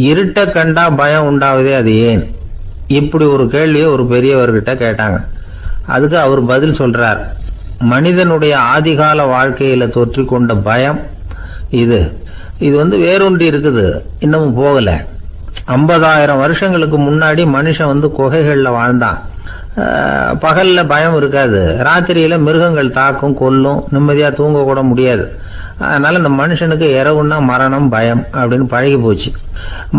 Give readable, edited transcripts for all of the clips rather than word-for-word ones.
இருட்ட கண்டா பயம் உண்டாவதே அது ஏன்? இப்படி ஒரு கேள்வியை ஒரு பெரியவர்கிட்ட கேட்டாங்க. அதுக்கு அவர் பதில் சொல்றார். மனிதனுடைய ஆதிகால வாழ்க்கையில தொற்றி கொண்ட பயம் இது வேரூன்றி இருக்குது, இன்னமும் போகல. 50,000 வருஷங்களுக்கு முன்னாடி மனுஷன் குகைகள்ல வாழ்ந்தான். பகல்ல பயம் இருக்காது, ராத்திரியில மிருகங்கள் தாக்கும், கொல்லும், நிம்மதியா தூங்க கூட முடியாது. அதனால இந்த மனுஷனுக்கு இரவுன்னா மரணம், பயம் அப்படின்னு பழகி போச்சு.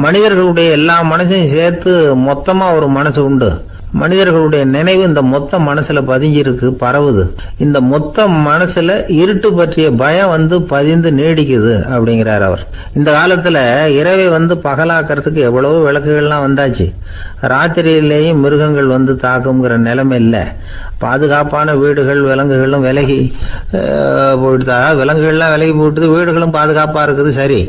மனிதர்களுடைய எல்லா மனசையும் சேர்த்து மொத்தமா ஒரு மனசு உண்டு. மனிதர்களுடைய நினைவு இந்த மொத்த மனசுல பதிஞ்சிருக்கு, பரவுது. இந்த மொத்த மனசுல இருட்டு பற்றிய பயம் பதிந்து நீடிக்குது அப்படிங்கிறார் அவர். இந்த காலத்துல இரவை பகலாக்கிறதுக்கு எவ்வளவோ விளக்குகள்லாம் வந்தாச்சு. ராத்திரியிலேயும் மிருகங்கள் தாக்குங்கிற நிலைமை இல்ல. பாதுகாப்பான வீடுகள், விலங்குகளும் விலகி போயிட்டு, விலங்குகள்லாம் விலகி போயிட்டு, வீடுகளும் பாதுகாப்பா இருக்குது. சரி,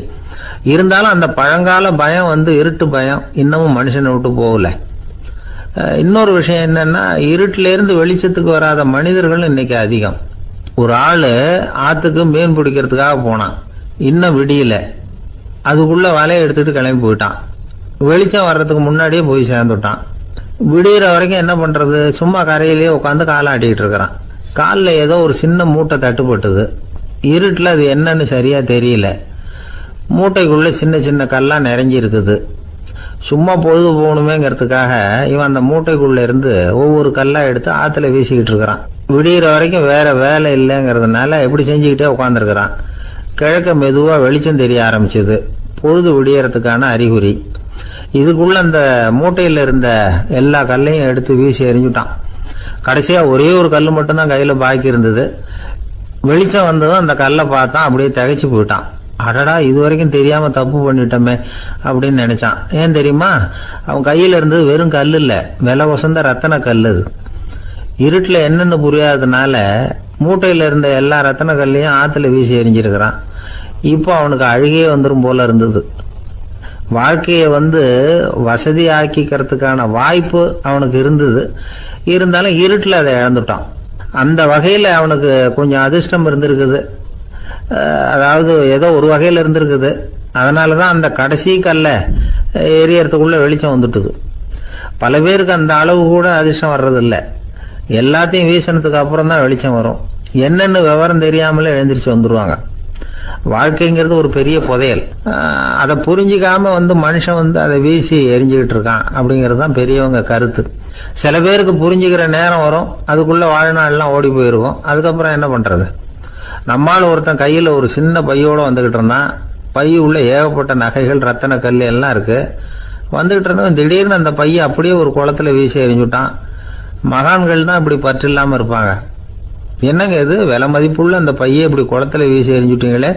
இருந்தாலும் அந்த பழங்கால பயம் இருட்டு பயம் இன்னமும் மனுஷனை விட்டு போகல. இன்னொரு விஷயம் என்னன்னா, இருட்டுல இருந்து வெளிச்சத்துக்கு வராத மனிதர்கள் இன்னைக்கு அதிகம். ஒரு ஆளு ஆத்துக்கு மீன் பிடிக்கிறதுக்காக போனான், இன்னும் விடியல. அதுக்குள்ள வலையை எடுத்துட்டு கிளம்பி போயிட்டான். வெளிச்சம் வர்றதுக்கு முன்னாடியே போய் சேர்ந்துட்டான். விடிகிற வரைக்கும் என்ன பண்றது? சும்மா கரையிலேயே உட்காந்து காலாட்டிட்டு இருக்கிறான். காலில் ஏதோ ஒரு சின்ன மூட்டை தட்டுப்பட்டது. இருட்டுல அது என்னன்னு சரியா தெரியல. மூட்டைக்குள்ள சின்ன சின்ன கல்லா நிறைஞ்சி இருக்குது. சும்மா பொழுது போகணுமேங்கிறதுக்காக இவன் அந்த மூட்டைக்குள்ள இருந்து ஒவ்வொரு கல்லா எடுத்து ஆத்துல வீசிக்கிட்டு இருக்கிறான். விடிகிற வரைக்கும் வேற வேலை இல்லைங்கிறதுனால எப்படி செஞ்சுக்கிட்டே உட்காந்துருக்கிறான். கிழக்க மெதுவா வெளிச்சம் தெரிய ஆரம்பிச்சது. பொழுது விடியறதுக்கான அறிகுறி. இதுக்குள்ள அந்த மூட்டையில இருந்த எல்லா கல்லையும் எடுத்து வீசி எறிஞ்சுட்டான். கடைசியா ஒரே ஒரு கல் மட்டும்தான் கையில பாக்கி இருந்தது. வெளிச்சம் வந்ததும் அந்த கல்லை பார்த்தான், அப்படியே திகைச்சு போயிட்டான். அடடா, இது வரைக்கும் தெரியாம தப்பு பண்ணிட்டோமே அப்படின்னு நினைச்சான். ஏன் தெரியுமா? அவன் கையில இருந்தது வெறும் கல் இல்ல, விலை வசந்த ரத்தன கல். அது இருட்டுல என்னன்னு புரியாததுனால மூட்டையில இருந்த எல்லா ரத்தன கல்லையும் ஆத்துல வீசி எறிஞ்சிருக்கிறான். இப்போ அவனுக்கு அழுகையே வந்துடும் போல இருந்தது. வாழ்க்கையை வசதி ஆக்கிக்கிறதுக்கான வாய்ப்பு அவனுக்கு இருந்தது. இருந்தாலும் இருட்டுல அதை இழந்துட்டான். அந்த வகையில அவனுக்கு கொஞ்சம் அதிர்ஷ்டம் இருந்திருக்குது. அதாவது ஏதோ ஒரு வகையில இருந்திருக்குது. அதனாலதான் அந்த கடைசி கல்ல எரியறதுக்குள்ள வெளிச்சம் வந்துட்டுது. பல பேருக்கு அந்த அளவு கூட அதிர்ஷ்டம் வர்றதில்லை. எல்லாத்தையும் வீசினதுக்கு அப்புறம் தான் வெளிச்சம் வரும். என்னன்னு விவரம் தெரியாமலே எழுந்திரிச்சு வந்துருவாங்க. வாழ்க்கைங்கிறது ஒரு பெரிய புதையல். அதை புரிஞ்சிக்காம மனுஷன் அதை வீசி எரிஞ்சுக்கிட்டு இருக்கான் அப்படிங்கிறது தான் பெரியவங்க கருத்து. சில பேருக்கு புரிஞ்சுக்கிற நேரம் வரும், அதுக்குள்ள வாழ்நாள்லாம் ஓடி போயிருக்கும். அதுக்கப்புறம் என்ன பண்றது? நம்மால் ஒருத்தன் கையில ஒரு சின்ன பையோட வந்துகிட்டு இருந்தான். பை உள்ள ஏகப்பட்ட நகைகள், ரத்தன கல் எல்லாம் இருக்கு. வந்துகிட்டு இருந்தவன் திடீர்னு அந்த பையை அப்படியே ஒரு குளத்துல வீசி எறிஞ்சுட்டான். மகான்கள் தான் இப்படி பற்று இல்லாம இருப்பாங்க. என்னங்க இது, விலை மதிப்புள்ள அந்த பையை இப்படி குளத்துல வீசி எறிஞ்சுட்டீங்களே,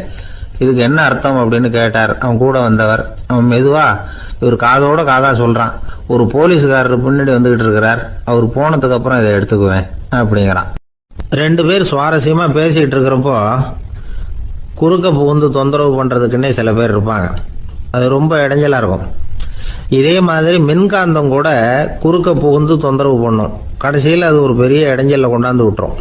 இதுக்கு என்ன அர்த்தம் அப்படின்னு கேட்டார் அவன் கூட வந்தவர். அவன் மெதுவா இவர் காதோட காதா சொல்றான். ஒரு போலீஸ்காரர் பின்னாடி வந்துகிட்டு இருக்கிறார், அவர் போனதுக்கு அப்புறம் இதை எடுத்துக்குவேன் அப்படிங்கிறான். 2 பேர் சுவாரஸ்யமா பேசிட்டு இருக்கிறப்போ குறுக்க புகுந்து தொந்தரவு பண்றதுக்குன்னே சில பேர் இருப்பாங்க. அது ரொம்ப இடைஞ்சலா இருக்கும். இதே மாதிரி மின்காந்தம் கூட குறுக்க புகுந்து தொந்தரவு பண்ணும். கடைசியில் அது ஒரு பெரிய இடைஞ்சல கொண்டாந்து விட்டுரும்.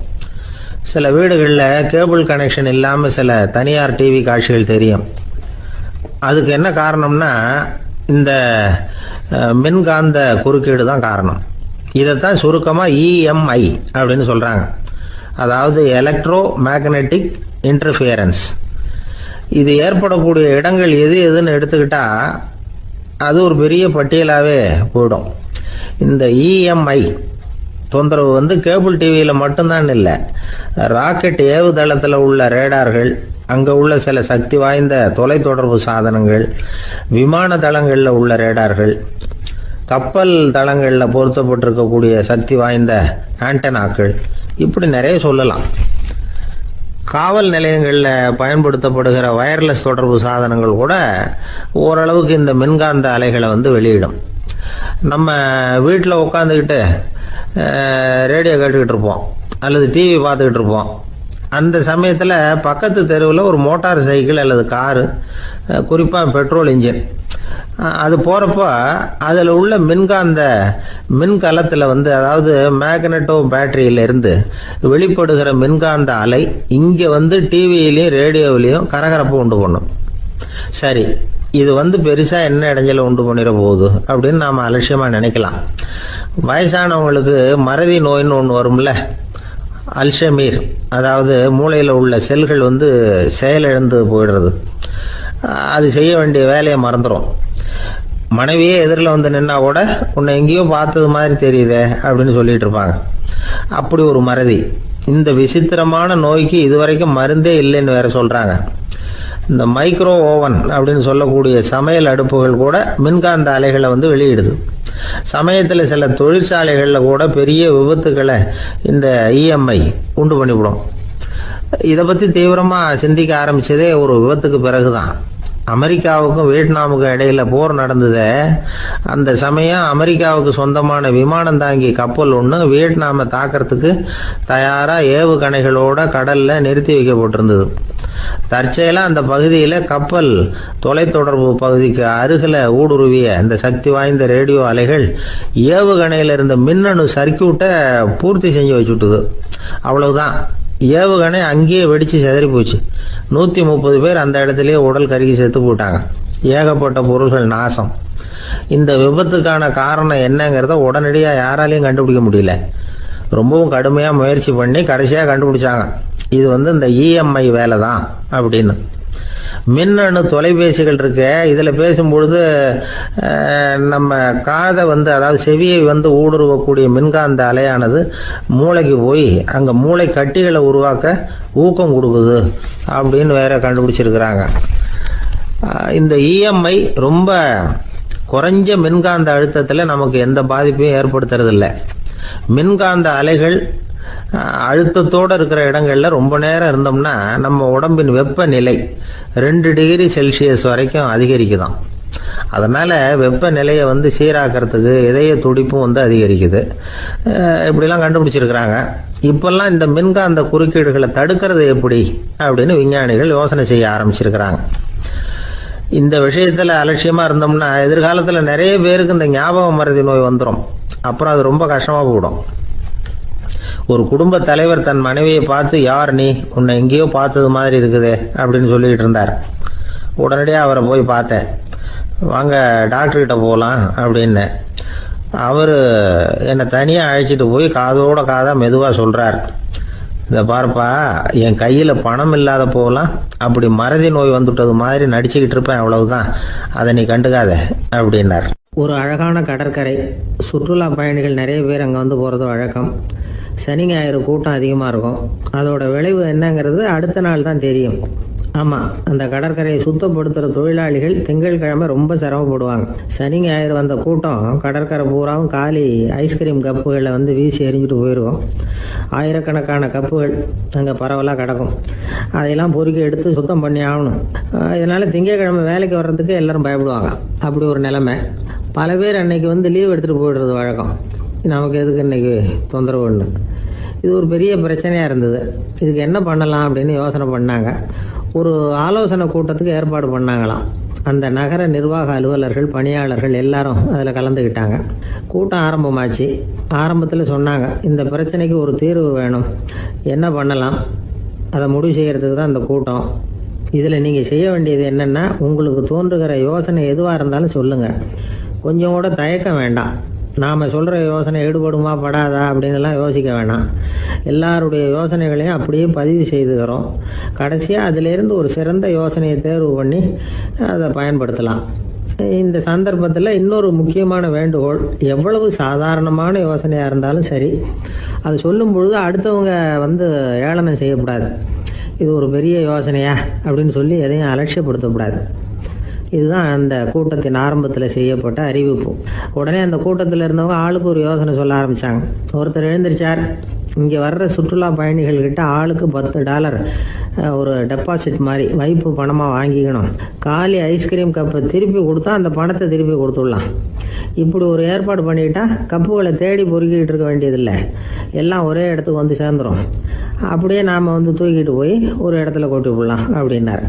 சில வீடுகளில் கேபிள் கனெக்ஷன் இல்லாம சில தனியார் டிவி காட்சிகள் தெரியும். அதுக்கு என்ன காரணம்னா இந்த மின்காந்த குறுக்கீடு தான் காரணம். இதைத்தான் சுருக்கமா EMI அப்படின்னு சொல்றாங்க. அதாவது எலக்ட்ரோ மேக்னெட்டிக் இன்டர்ஃபியரன்ஸ். இது ஏற்படக்கூடிய இடங்கள் எது எதுன்னு எடுத்துக்கிட்டா அது ஒரு பெரிய பட்டியலாவே போயிடும். இந்த EMI தொந்தரவு கேபிள் டிவியில மட்டும்தான் இல்லை, ராக்கெட் ஏவுதளத்தில் உள்ள ரேடார்கள், அங்க உள்ள சில சக்தி வாய்ந்த தொலைத்தொடர்பு சாதனங்கள், விமான தளங்களில் உள்ள ரேடார்கள், கப்பல் தளங்களில் பொருத்தப்பட்டிருக்கக்கூடிய சக்தி வாய்ந்த ஆண்டனாக்கள், இப்படி நிறைய சொல்லலாம். காவல் நிலையங்களில் பயன்படுத்தப்படுகிற வயர்லெஸ் தொடர்பு சாதனங்கள் கூட ஓரளவுக்கு இந்த மின்காந்த அலைகளை வெளியிடும். நம்ம வீட்டில் உட்காந்துக்கிட்டு ரேடியோ கேட்டுக்கிட்டு இருப்போம் அல்லது டிவி பார்த்துக்கிட்டு இருப்போம். அந்த சமயத்தில் பக்கத்து தெருவில் ஒரு மோட்டார் சைக்கிள் அல்லது காரு, குறிப்பாக பெட்ரோல் இன்ஜின், அது போகிறப்போ அதில் உள்ள மின்கலத்தில் அதாவது மேக்னட்டோ பேட்டரியிலிருந்து வெளிப்படுகிற மின்காந்த அலை இங்கே டிவியிலையும் ரேடியோவிலையும் கரகரப்பு உண்டு பண்ணும். சரி, இது பெருசா என்ன இடைஞ்சல உண்டு பண்ணிட போகுது அப்படின்னு நாம அலட்சியமா நினைக்கலாம். வயசானவங்களுக்கு மறதி நோயின்னு ஒன்று வரும்ல, அல்ஷமீர், அதாவது மூளையில் உள்ள செல்கள் செயலிழந்து போயிடுறது. அது செய்ய வேண்டிய வேலையை மறந்துடும். மனைவியே எதிரில் நின்னா கூட உன்னை எங்கேயோ பார்த்தது மாதிரி தெரியுதே அப்படின்னு சொல்லிட்டு இருப்பாங்க. அப்படி ஒரு மறதி. இந்த விசித்திரமான நோய்க்கு இதுவரைக்கும் மருந்தே இல்லைன்னு வேற சொல்றாங்க. இந்த மைக்ரோ ஓவன் அப்படின்னு சொல்லக்கூடிய சமையல் அடுப்புகள் கூட மின்காந்த அலைகளை வெளியிடுது. சமயத்தில் சில தொழிற்சாலைகளில் கூட பெரிய விபத்துக்களை இந்த இஎம்ஐ உண்டு பண்ணிவிடும். இதை பற்றி தீவிரமாக சிந்திக்க ஆரம்பிச்சதே ஒரு விபத்துக்கு பிறகுதான். அமெரிக்காவுக்கும் வியட்நாமுக்கும் இடையில போர் நடந்ததே, அந்த சமயம் அமெரிக்காவுக்கு சொந்தமான விமானம் தாங்கி கப்பல் ஒன்று வியட்நாமை தாக்கிறதுக்கு தயாராக ஏவுகணைகளோட கடல்ல நிறுத்தி வைக்கப்பட்டிருந்தது. தற்செயலாக அந்த பகுதியில் கப்பல் தொலைத்தொடர்பு பகுதிக்கு அருகில் ஊடுருவிய இந்த சக்தி வாய்ந்த ரேடியோ அலைகள் ஏவுகணையில் இருந்த மின்னணு சர்க்கியூட்டை பூர்த்தி செஞ்சு வச்சுட்டுது. அவ்வளவுதான், ஏவுகணை அங்கேயே வெடிச்சு செதறி போச்சு. 130 பேர் அந்த இடத்துலயே உடல் கருகி செத்து போட்டாங்க. ஏகப்பட்ட பொருள்கள் நாசம். இந்த விபத்துக்கான காரணம் என்னங்கிறத உடனடியாக யாராலையும் கண்டுபிடிக்க முடியல. ரொம்பவும் கடுமையாக முயற்சி பண்ணி கடைசியாக கண்டுபிடிச்சாங்க. இது இந்த இஎம்ஐ வேலை தான் அப்படின்னு. மின்னணு தொலைபேசிகள் இருக்கு, இதில் பேசும்பொழுது நம்ம காதை அதாவது செவியை ஊடுருவக்கூடிய மின்காந்த அலையானது மூளைக்கு போய் அங்கே மூளை கட்டிகளை உருவாக்க ஊக்கம் கொடுக்குது அப்படின்னு வேற கண்டுபிடிச்சிருக்கிறாங்க. இந்த இஎம்ஐ ரொம்ப குறைஞ்ச மின்காந்த அழுத்தத்தில் நமக்கு எந்த பாதிப்பையும் ஏற்படுத்துறதில்லை. மின்காந்த அலைகள் அழுத்தத்தோடு இருக்கிற இடங்கள்ல ரொம்ப நேரம் இருந்தோம்னா நம்ம உடம்பின் வெப்பநிலை 2 டிகிரி செல்சியஸ் வரைக்கும் அதிகரிக்குதாம். அதனால வெப்பநிலையை சீராக்கிறதுக்கு இதய துடிப்பும் அதிகரிக்குது. இப்படிலாம் கண்டுபிடிச்சிருக்கிறாங்க. இப்பெல்லாம் இந்த மின்காந்த குறுக்கீடுகளை தடுக்கிறது எப்படி அப்படின்னு விஞ்ஞானிகள் யோசனை செய்ய ஆரம்பிச்சிருக்கிறாங்க. இந்த விஷயத்துல அலட்சியமா இருந்தோம்னா எதிர்காலத்துல நிறைய பேருக்கு இந்த ஞாபக மறதி நோய் வந்துடும். அப்புறம் அது ரொம்ப கஷ்டமா போயிடும். ஒரு குடும்ப தலைவர் தன் மனைவியை பார்த்து, யார் நீ, உன்னை எங்கேயோ பார்த்தது மாதிரி இருக்குதே அப்படின்னு சொல்லிட்டு இருந்தார். உடனடியாக அவரை போய் பார்த்தேன். வாங்க டாக்டர்கிட்ட போகலாம் அப்படின்னு. அவர் என்னை தனியாக அழைச்சிட்டு போய் காதோட காதாக மெதுவாக சொல்கிறார், இதை பாருப்பா, என் கையில் பணம் இல்லாத போகலாம், அப்படி மறதி நோய் வந்துட்டது மாதிரி நடிச்சுக்கிட்டு இருப்பேன், அவ்வளவுதான், அதை நீ கண்டுக்காத அப்படின்னார். ஒரு அழகான கடற்கரை. சுற்றுலா பயணிகள் நிறைய பேர் அங்கே போகிறது வழக்கம். சனி ஞாயிறு கூட்டம் அதிகமாக இருக்கும். அதோட விளைவு என்னங்கிறது அடுத்த நாள் தான் தெரியும். ஆமாம், அந்த கடற்கரையை சுத்தப்படுத்துகிற தொழிலாளிகள் திங்கட்கிழமை ரொம்ப சிரமப்படுவாங்க. சனி ஞாயிறு வந்த கூட்டம் கடற்கரை பூராவும் காலி ஐஸ்கிரீம் கப்புகளை வீசி எறிஞ்சிட்டு போயிடுவோம். ஆயிரக்கணக்கான கப்புகள் அங்கே பரவலாக கிடக்கும். அதையெல்லாம் பொறுக்கி எடுத்து சுத்தம் பண்ணி ஆகணும். இதனால் திங்கட்கிழமை வேலைக்கு வர்றதுக்கு எல்லாரும் பயப்படுவாங்க. அப்படி ஒரு நிலைமை. பல பேர் அன்னைக்கு லீவ் எடுத்துகிட்டு போயிடுறது வழக்கம். நமக்கு எதுக்கு இன்னைக்கு தொந்தரவுன்னு. இது ஒரு பெரிய பிரச்சனையாக இருந்தது. இதுக்கு என்ன பண்ணலாம் அப்படின்னு யோசனை பண்ணாங்க. ஒரு ஆலோசனை கூட்டத்துக்கு ஏற்பாடு பண்ணாங்களாம். அந்த நகர நிர்வாக அலுவலர்கள், பணியாளர்கள் எல்லாரும் அதில் கலந்துக்கிட்டாங்க. கூட்டம் ஆரம்பமாச்சு. ஆரம்பத்தில் சொன்னாங்க, இந்த பிரச்சனைக்கு ஒரு தீர்வு வேணும், என்ன பண்ணலாம், அதை முடிவு செய்கிறதுக்கு தான் இந்த கூட்டம். இதில் நீங்கள் செய்ய வேண்டியது என்னென்னா, உங்களுக்கு தோன்றுகிற யோசனை எதுவாக இருந்தாலும் சொல்லுங்கள். கொஞ்சம் கூட தயக்கம் வேண்டாம். நாம் சொல்கிற யோசனை ஈடுபடுமா படாதா அப்படின்லாம் யோசிக்க வேணாம். எல்லாருடைய யோசனைகளையும் அப்படியே பதிவு செய்துக்கிறோம். கடைசியாக அதிலேருந்து ஒரு சிறந்த யோசனையை தேர்வு பண்ணி அதை பயன்படுத்தலாம். இந்த சந்தர்ப்பத்தில் இன்னொரு முக்கியமான வேண்டுகோள், எவ்வளவு சாதாரணமான யோசனையாக இருந்தாலும் சரி, அது சொல்லும் பொழுது அடுத்தவங்க ஏளனம் செய்யக்கூடாது. இது ஒரு பெரிய யோசனையா அப்படின்னு சொல்லி எதையும் அலட்சியப்படுத்தக்கூடாது. இதுதான் அந்த கூட்டத்தின் ஆரம்பத்தில் செய்யப்பட்ட அறிவிப்பு. உடனே அந்த கூட்டத்தில் இருந்தவங்க ஆளுக்கு ஒரு யோசனை சொல்ல ஆரம்பித்தாங்க. ஒருத்தர் எழுந்திருச்சார், இங்கே வர்ற சுற்றுலா பயணிகள்கிட்ட ஆளுக்கு $10 ஒரு டெபாசிட் மாதிரி வைப்பு பணமாக வாங்கிக்கணும். காலி ஐஸ்கிரீம் கப்பை திருப்பி கொடுத்தா அந்த பணத்தை திருப்பி கொடுத்துடலாம். இப்படி ஒரு ஏற்பாடு பண்ணிக்கிட்டா கப்புகளை தேடி பொறுக்கிட்டு இருக்க வேண்டியதில்லை, எல்லாம் ஒரே இடத்துக்கு சேர்ந்துடும். அப்படியே நாம் தூக்கிட்டு போய் ஒரு இடத்துல கொட்டி விடலாம் அப்படின்னாரு.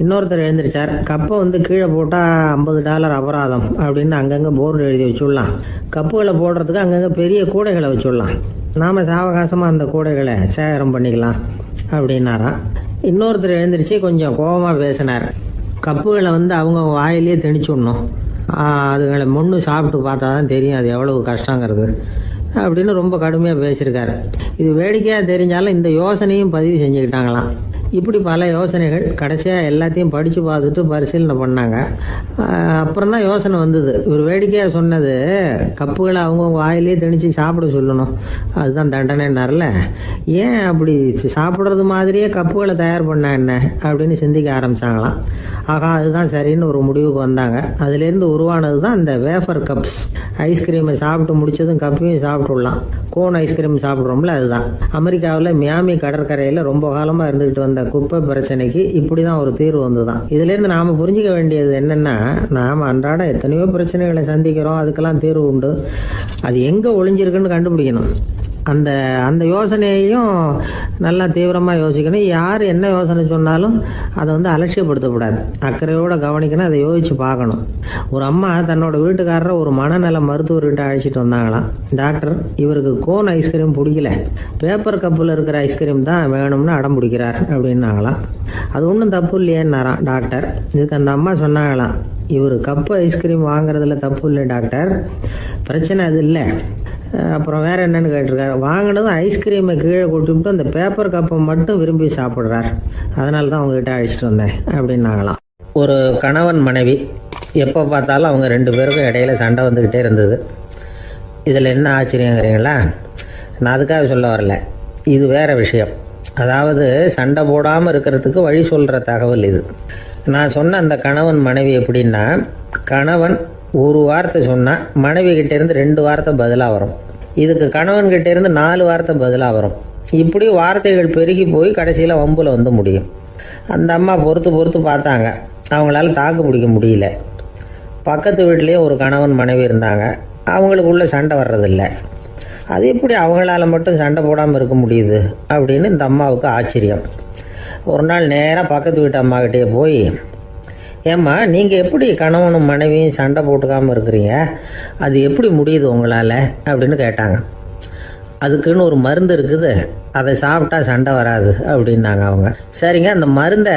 இன்னொருத்தர் எழுந்திருச்சார், கப்பை கீழே போட்டால் $50 அபராதம் அப்படின்னு அங்கங்கே போர்டு எழுதி வச்சுடலாம். கப்புகளை போடுறதுக்கு அங்கங்கே பெரிய கூடைகளை வச்சுடலாம். நாம் சாவகாசமாக அந்த கூடைகளை சேகரம் பண்ணிக்கலாம் அப்படின்னாராம். இன்னொருத்தர் எழுந்திரிச்சு கொஞ்சம் கோபமாக பேசினார், கப்புகளை அவங்க வாயிலேயே திணிச்சுடணும். அதுகளை முன்னு சாப்பிட்டு பார்த்தா தான் தெரியும் அது எவ்வளவு கஷ்டங்கிறது அப்படின்னு ரொம்ப கடுமையாக பேசியிருக்காரு. இது வேடிக்கையாக தெரிஞ்சாலும் இந்த யோசனையும் பதிவு செஞ்சுக்கிட்டாங்களாம். இப்படி பல யோசனைகள் கடைசியாக எல்லாத்தையும் படித்து பார்த்துட்டு பரிசீலனை பண்ணாங்க. அப்புறம் தான் யோசனை வந்தது. இவர் வேடிக்கையாக சொன்னது கப்புகளை அவங்கவுங்க வாயிலே திணிச்சு சாப்பிட சொல்லணும், அதுதான் தண்டனைன்னார்ல. ஏன் அப்படி சாப்பிட்றது மாதிரியே கப்புகளை தயார் பண்ண என்ன அப்படின்னு சிந்திக்க ஆரம்பித்தாங்களாம். ஆகா, அதுதான் சரின்னு ஒரு முடிவுக்கு வந்தாங்க. அதுலேருந்து உருவானது தான் இந்த வேஃபர் கப்ஸ். ஐஸ்கிரீமை சாப்பிட்டு முடிச்சதும் கப்பையும் சாப்பிட்டுடலாம். கோன் ஐஸ்கிரீம் சாப்பிட்றோம்ல, அதுதான். அமெரிக்காவில் மியாமி கடற்கரையில் ரொம்ப காலமாக இருந்துக்கிட்டு வந்த குப்பை பிரச்சனைக்கு இப்படி தான் ஒரு தீர்வு வந்துதான். இதுலேருந்து நாம் புரிஞ்சிக்க வேண்டியது என்னென்னா, நாம் அன்றாட எத்தனையோ பிரச்சனைகளை சந்திக்கிறோம், அதுக்கெல்லாம் தீர்வு உண்டு. அது எங்கே ஒளிஞ்சிருக்குன்னு கண்டுபிடிக்கணும். அந்த யோசனையையும் நல்லா தீவிரமாக யோசிக்கணும். யார் என்ன யோசனை சொன்னாலும் அதை அலட்சியப்படுத்தக்கூடாது. அக்கறையோடு கவனிக்கணும், அதை யோசித்து பார்க்கணும். ஒரு அம்மா தன்னோட வீட்டுக்காரரை ஒரு மனநல மருத்துவர்கிட்ட அழைச்சிட்டு வந்தாங்களாம். டாக்டர், இவருக்கு கோன் ஐஸ்கிரீம் பிடிக்கல, பேப்பர் கப்பில் இருக்கிற ஐஸ்கிரீம் தான் வேணும்னு அடம் பிடிக்கிறார் அப்படின்னாங்களாம். அது ஒன்றும் தப்பு இல்லையேன்னாராம் டாக்டர். இதுக்கு அந்த அம்மா சொன்னாங்களாம், இவர் கப்பு ஐஸ்கிரீம் வாங்குறதுல தப்பு இல்லை டாக்டர், பிரச்சனை அது இல்லை. அப்புறம் வேற என்னன்னு கேட்டிருக்காரு. வாங்கினதும் ஐஸ்கிரீமை கீழே கொட்டிவிட்டு அந்த பேப்பர் கப்பை மட்டும் விரும்பி சாப்பிட்றார், அதனால தான் அவங்ககிட்ட அழைச்சிட்டு வந்தேன் அப்படின்னாங்களாம். ஒரு கணவன் மனைவி எப்போ பார்த்தாலும் அவங்க 2 பேருக்கும் இடையில சண்டை வந்துக்கிட்டே இருந்தது. இதில் என்ன ஆச்சரியங்கிறீங்களா? நான் அதுக்காக சொல்ல வரல, இது வேற விஷயம். அதாவது சண்டை போடாமல் இருக்கிறதுக்கு வழி சொல்கிற தகவல் இது. நான் சொன்ன அந்த கணவன் மனைவி எப்படின்னா, கணவன் ஒரு வார்த்தை சொன்னால் மனைவி கிட்டேருந்து 2 வார்த்தை பதிலாக வரும். இதுக்கு கணவன்கிட்ட இருந்து 4 வார்த்தை பதிலாக வரும். இப்படி வார்த்தைகள் பெருகி போய் கடைசியில் வம்புல முடியும். அந்த அம்மா பொறுத்து பார்த்தாங்க, அவங்களால தாக்கு பிடிக்க முடியல. பக்கத்து வீட்லேயும் ஒரு கணவன் மனைவி இருந்தாங்க, அவங்களுக்குள்ள சண்டை வர்றதில்லை. அது எப்படி அவங்களால மட்டும் சண்டை போடாமல் இருக்க முடியுது அப்படின்னு இந்த அம்மாவுக்கு ஆச்சரியம். ஒரு நாள் நேராக பக்கத்து வீட்டு அம்மாக்கிட்டே போய், ஏம்மா, நீங்கள் எப்படி கணவனும் மனைவியும் சண்டை போட்டுக்காமல் இருக்கிறீங்க, அது எப்படி முடியுது உங்களால் அப்படின்னு கேட்டாங்க. அதுக்குன்னு ஒரு மருந்து இருக்குது, அதை சாப்பிட்டா சண்டை வராது அப்படின்னாங்க அவங்க. சரிங்க, அந்த மருந்தை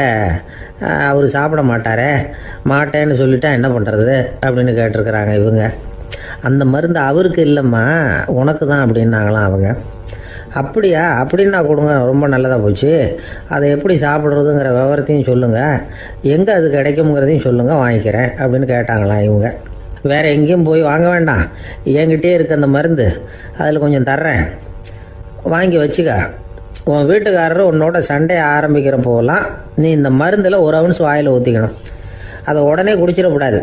அவர் சாப்பிட மாட்டேன்னு சொல்லிட்டா என்ன பண்ணுறது அப்படின்னு கேட்டிருக்கிறாங்க இவங்க. அந்த மருந்து அவருக்கு இல்லைம்மா, உனக்கு தான் அப்படின்னாங்களாம் அவங்க. அப்படியா, அப்படின்னா கொடுங்க, ரொம்ப நல்லதாக போச்சு. அதை எப்படி சாப்பிட்றதுங்கிற விவரத்தையும் சொல்லுங்கள், எங்கே அது கிடைக்குங்கிறதையும் சொல்லுங்கள், வாங்கிக்கிறேன் அப்படின்னு கேட்டாங்களாம் இவங்க. வேறு எங்கேயும் போய் வாங்க வேண்டாம், என்கிட்டே இருக்க அந்த மருந்து அதில் கொஞ்சம் தர்றேன், வாங்கி வச்சுக்க. உன் வீட்டுக்காரர் உன்னோட சண்டையை ஆரம்பிக்கிற போகலாம் நீ இந்த மருந்தில் 1 ounce வாயில் ஊற்றிக்கணும். அதை உடனே குடிச்சிடக்கூடாது,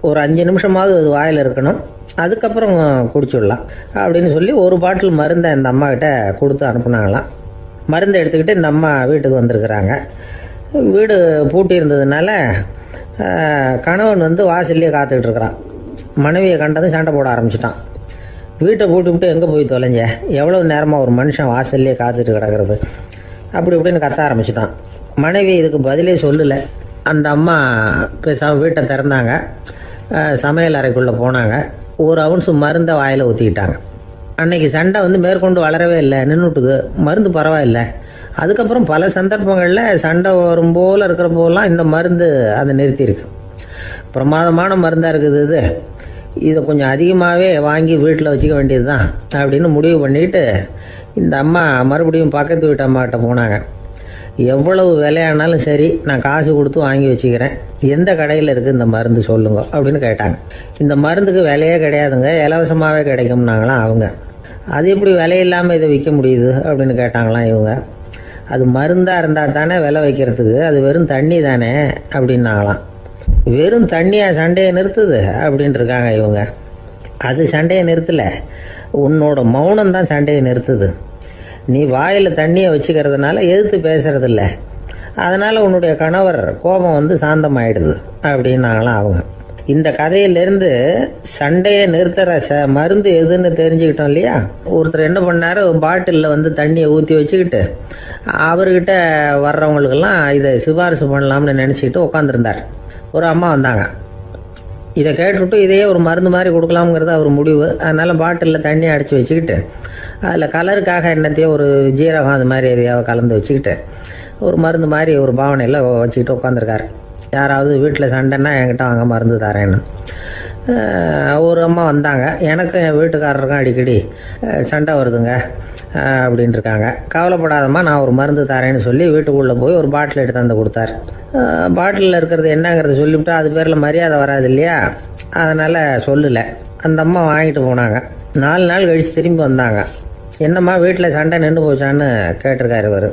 ஒரு 5 நிமிஷமாவது அது வாயில் இருக்கணும், அதுக்கப்புறம் குடிச்சுடலாம் அப்படின்னு சொல்லி ஒரு பாட்டில் மருந்தை இந்த அம்மா கிட்ட கொடுத்து அனுப்புனாங்களாம். மருந்தை எடுத்துக்கிட்டு இந்த அம்மா வீட்டுக்கு வந்திருக்கிறாங்க. வீடு பூட்டி இருந்ததுனால கணவன் வாசல்லையே காத்துக்கிட்டு இருக்கிறான். மனைவியை கண்டதும் சண்டை போட ஆரம்பிச்சிட்டான். வீட்டை பூட்டிவிட்டு எங்கே போய் தொலைஞ்ச, எவ்வளோ நேரமாக ஒரு மனுஷன் வாசல்லையே காத்துட்டு கிடக்கிறது அப்படி இப்படின்னு கத்த ஆரம்பிச்சிட்டான். மனைவி இதுக்கு பதிலே சொல்லலை. அந்த அம்மா பேசாமல் வீட்டை திறந்தாங்க, சமையல் அறைக்குள்ளே போனாங்க, 1 ounce மருந்தை வாயில் ஊற்றிக்கிட்டாங்க. அன்னைக்கு சண்டை மேற்கொண்டு வளரவே இல்லை, நின்றுட்டுது. மருந்து பரவாயில்லை. அதுக்கப்புறம் பல சந்தர்ப்பங்களில் சண்டை வரும் போல் இருக்கிற போலாம் இந்த மருந்து அதை நிறுத்தியிருக்கு. பிரமாதமான மருந்தாக இருக்குது இதை கொஞ்சம் அதிகமாகவே வாங்கி வீட்டில் வச்சுக்க வேண்டியது தான் அப்படின்னு முடிவு பண்ணிட்டு இந்த அம்மா மறுபடியும் பக்கத்து வீட்டு அம்மாக்கிட்ட போனாங்க. எவ்வளவு விலையானாலும் சரி, நான் காசு கொடுத்து வாங்கி வச்சுக்கிறேன், எந்த கடையில் இருக்குது இந்த மருந்து சொல்லுங்க அப்படின்னு கேட்டாங்க. இந்த மருந்துக்கு விலையே கிடையாதுங்க, இலவசமாகவே கிடைக்கும்னாங்களாம் அவங்க. அது எப்படி விலையில்லாமல் இதை விற்க முடியுது அப்படின்னு கேட்டாங்களாம் இவங்க. அது மருந்தாக இருந்தால் தானே விலை வைக்கிறதுக்கு, அது வெறும் தண்ணி தானே அப்படின்னாங்களாம். வெறும் தண்ணியாக சண்டையை நிறுத்துது அப்படின்ட்டு இருக்காங்க இவங்க. அது சண்டையை நிறுத்தலை, உன்னோட மௌனம் தான் சண்டையை நிறுத்துது. நீ வாயில் தண்ணியை வச்சுக்கிறதுனால எதிர்த்து பேசுறதில்ல, அதனால் உன்னுடைய கணவர் கோபம் சாந்தமாயிடுது அப்படின்னாங்களாம் அவங்க. இந்த கதையிலேருந்து சண்டையை நிறுத்துற மருந்து எதுன்னு தெரிஞ்சுக்கிட்டோம் இல்லையா. ஒருத்தர் என்ன பண்ணார், பாட்டிலில் தண்ணியை ஊற்றி வச்சுக்கிட்டு அவர்கிட்ட வர்றவங்களுக்கெல்லாம் இதை சிபாரிசு பண்ணலாம்னு நினச்சிக்கிட்டு உட்காந்துருந்தார். ஒரு அம்மா வந்தாங்க. இதை கேட்டுவிட்டு இதையே ஒரு மருந்து மாதிரி கொடுக்கலாம்ங்கிறது அவர் முடிவு. அதனால் பாட்டிலில் தண்ணி அடித்து வச்சுக்கிட்டு அதில் கலருக்காக என்னத்தையோ ஒரு ஜீரகம் அது மாதிரி எதையாவது கலந்து வச்சுக்கிட்டு ஒரு மருந்து மாதிரி ஒரு பாவனையில் வச்சுக்கிட்டு உட்காந்துருக்காரு. யாராவது வீட்டில் சண்டைன்னா என்கிட்ட வாங்க மருந்து தரேன்னு. ஒரு அம்மா வந்தாங்க, எனக்கும் என் வீட்டுக்காரருக்கும் அடிக்கடி சண்டை வருதுங்க அப்படின்ட்டு இருக்காங்க. கவலைப்படாதம்மா, நான் ஒரு மருந்து தரேன்னு சொல்லி வீட்டுக்குள்ளே போய் ஒரு பாட்டில் எடுத்து வந்து கொடுத்தாரு. பாட்டிலில் இருக்கிறது என்னங்கிறத சொல்லிவிட்டு அது பேரில் மரியாதை வராது இல்லையா, அதனால் சொல்லலை. அந்த அம்மா வாங்கிட்டு போனாங்க. 4 நாள் கழித்து திரும்பி வந்தாங்க. என்னம்மா வீட்டில் சண்டை நின்று போச்சான்னு கேட்டிருக்காரு இவர்.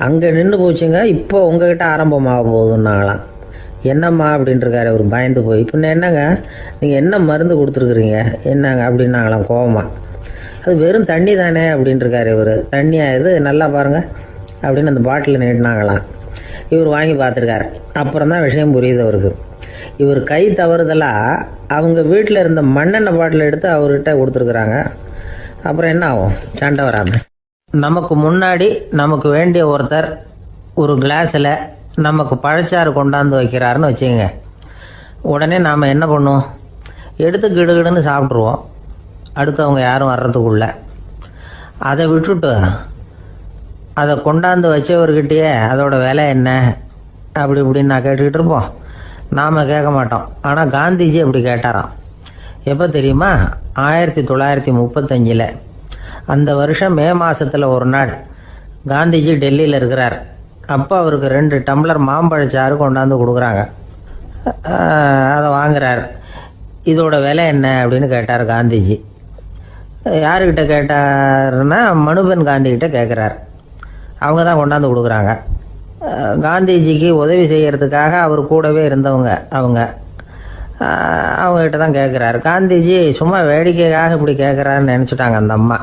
அங்கே நின்று போச்சுங்க, இப்போ உங்ககிட்ட ஆரம்பமாக போகுதுன்னாங்களாம். என்னம்மா அப்படின்ட்டுருக்காரு இவர் பயந்து போய். பின்ன என்னங்க, நீங்கள் என்ன மருந்து கொடுத்துருக்குறீங்க என்னங்க அப்படின்னாங்களாம் கோவமாக. அது வெறும் தண்ணி தானே அப்படின்ட்டுருக்காரு இவர். தண்ணியாக இது நல்லா பாருங்கள் அப்படின்னு அந்த பாட்டில் நீட்டினாங்களாம். இவர் வாங்கி பார்த்துருக்காரு. அப்புறம் தான் விஷயம் புரியுது அவருக்கு. இவர் கை தவறுதலாக அவங்க வீட்டில் இருந்த மண்ணெண்ணெய் பாட்டில் எடுத்து அவர்கிட்ட கொடுத்துருக்குறாங்க. அப்புறம் என்ன ஆகும், சண்டை வராமல். நமக்கு முன்னாடி நமக்கு வேண்டிய ஒருத்தர் ஒரு கிளாஸில் நமக்கு பழச்சாறு கொண்டாந்து வைக்கிறாருன்னு வச்சுக்கோங்க. உடனே நாம் என்ன பண்ணுவோம், எடுத்து கிடுகிடுன்னு சாப்பிட்ருவோம் அடுத்தவங்க யாரும் வர்றதுக்குள்ள. அதை விட்டுட்டு அதை கொண்டாந்து வச்சவர்கிட்டயே அதோட விலை என்ன அப்படி இப்படின்னு நான் கேட்டுக்கிட்டு இருப்போம். நாம் கேட்க மாட்டோம். ஆனால் காந்திஜி அப்படி கேட்டாராம். எப்போ தெரியுமா, 1935. அந்த வருஷம் மே மாதத்தில் ஒரு நாள் காந்திஜி டெல்லியில் இருக்கிறார். அப்போ அவருக்கு 2 டம்ளர் மாம்பழச்சாறு கொண்டாந்து கொடுக்குறாங்க. அதை வாங்குறார். இதோட விலை என்ன அப்படின்னு கேட்டார் காந்திஜி. யாருக்கிட்ட கேட்டாருன்னா மனுபென் காந்திகிட்ட கேட்குறார். அவங்க தான் கொண்டாந்து கொடுக்குறாங்க. காந்திஜிக்கு உதவி செய்கிறதுக்காக அவர் கூடவே இருந்தவங்க அவங்ககிட்ட தான் கேட்குறாரு. காந்திஜி சும்மா வேடிக்கைக்காக இப்படி கேட்குறாருன்னு நினச்சிட்டாங்க அந்த அம்மா.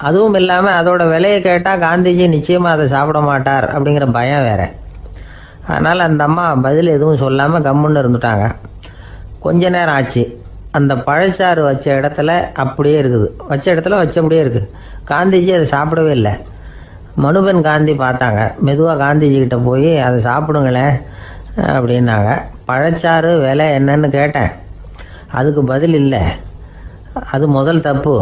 அதுவும் இல்லாமல் அதோட விலையை கேட்டால் காந்திஜி நிச்சயமாக அதை சாப்பிட மாட்டார் அப்படிங்கிற பயம் வேறு. அதனால் அந்த அம்மா பதில் எதுவும் சொல்லாமல் கம்முன்னு இருந்துட்டாங்க. கொஞ்ச நேரம் ஆச்சு. அந்த பழச்சாறு வச்ச இடத்துல அப்படியே இருக்குது, வச்ச இடத்துல வச்சபடியே இருக்குது. காந்திஜி அதை சாப்பிடவே இல்லை. மனுபென் காந்தி பார்த்தாங்க. மெதுவாக காந்திஜிக்கிட்ட போய் அதை சாப்பிடுங்களேன் அப்படின்னாங்க. பழச்சாறு விலை என்னன்னு கேட்டேன், அதுக்கு பதில் இல்லை. அது முதல் தப்பு.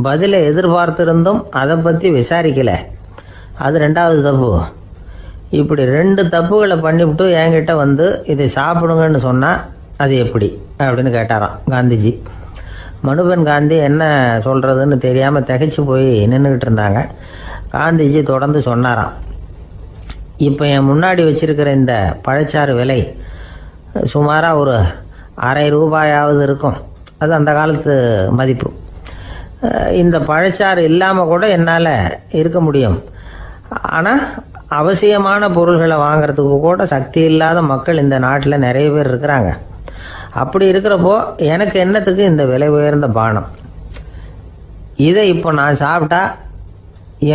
பதிலை எதிர்பார்த்திருந்தும் அதை பற்றி விசாரிக்கலை, அது 2வது தப்பு. இப்படி 2 தப்புகளை பண்ணிவிட்டு என்கிட்ட வந்து இதை சாப்பிடுங்கன்னு சொன்னால் அது எப்படி அப்படின்னு கேட்டாராம் காந்திஜி. மனுபென் காந்தி என்ன சொல்கிறதுன்னு தெரியாமல் திகைச்சு போய் நின்றுக்கிட்டு இருந்தாங்க. காந்திஜி தொடர்ந்து சொன்னாராம், இப்போ என் முன்னாடி வச்சிருக்கிற இந்த பழச்சாறு விலை சுமாராக ஒரு அரை ரூபாயாவது இருக்கும். அது அந்த காலத்து மதிப்பு. இந்த பழச்சாறு இல்லாமல் கூட என்னால் இருக்க முடியும். ஆனால் அவசியமான பொருள்களை வாங்கிறதுக்கு கூட சக்தி இல்லாத மக்கள் இந்த நாட்டில் நிறைய பேர் இருக்கிறாங்க. அப்படி இருக்கிறப்போ எனக்கு என்னத்துக்கு இந்த விலை உயர்ந்த பானம்? இதை இப்போ நான் சாப்பிட்டா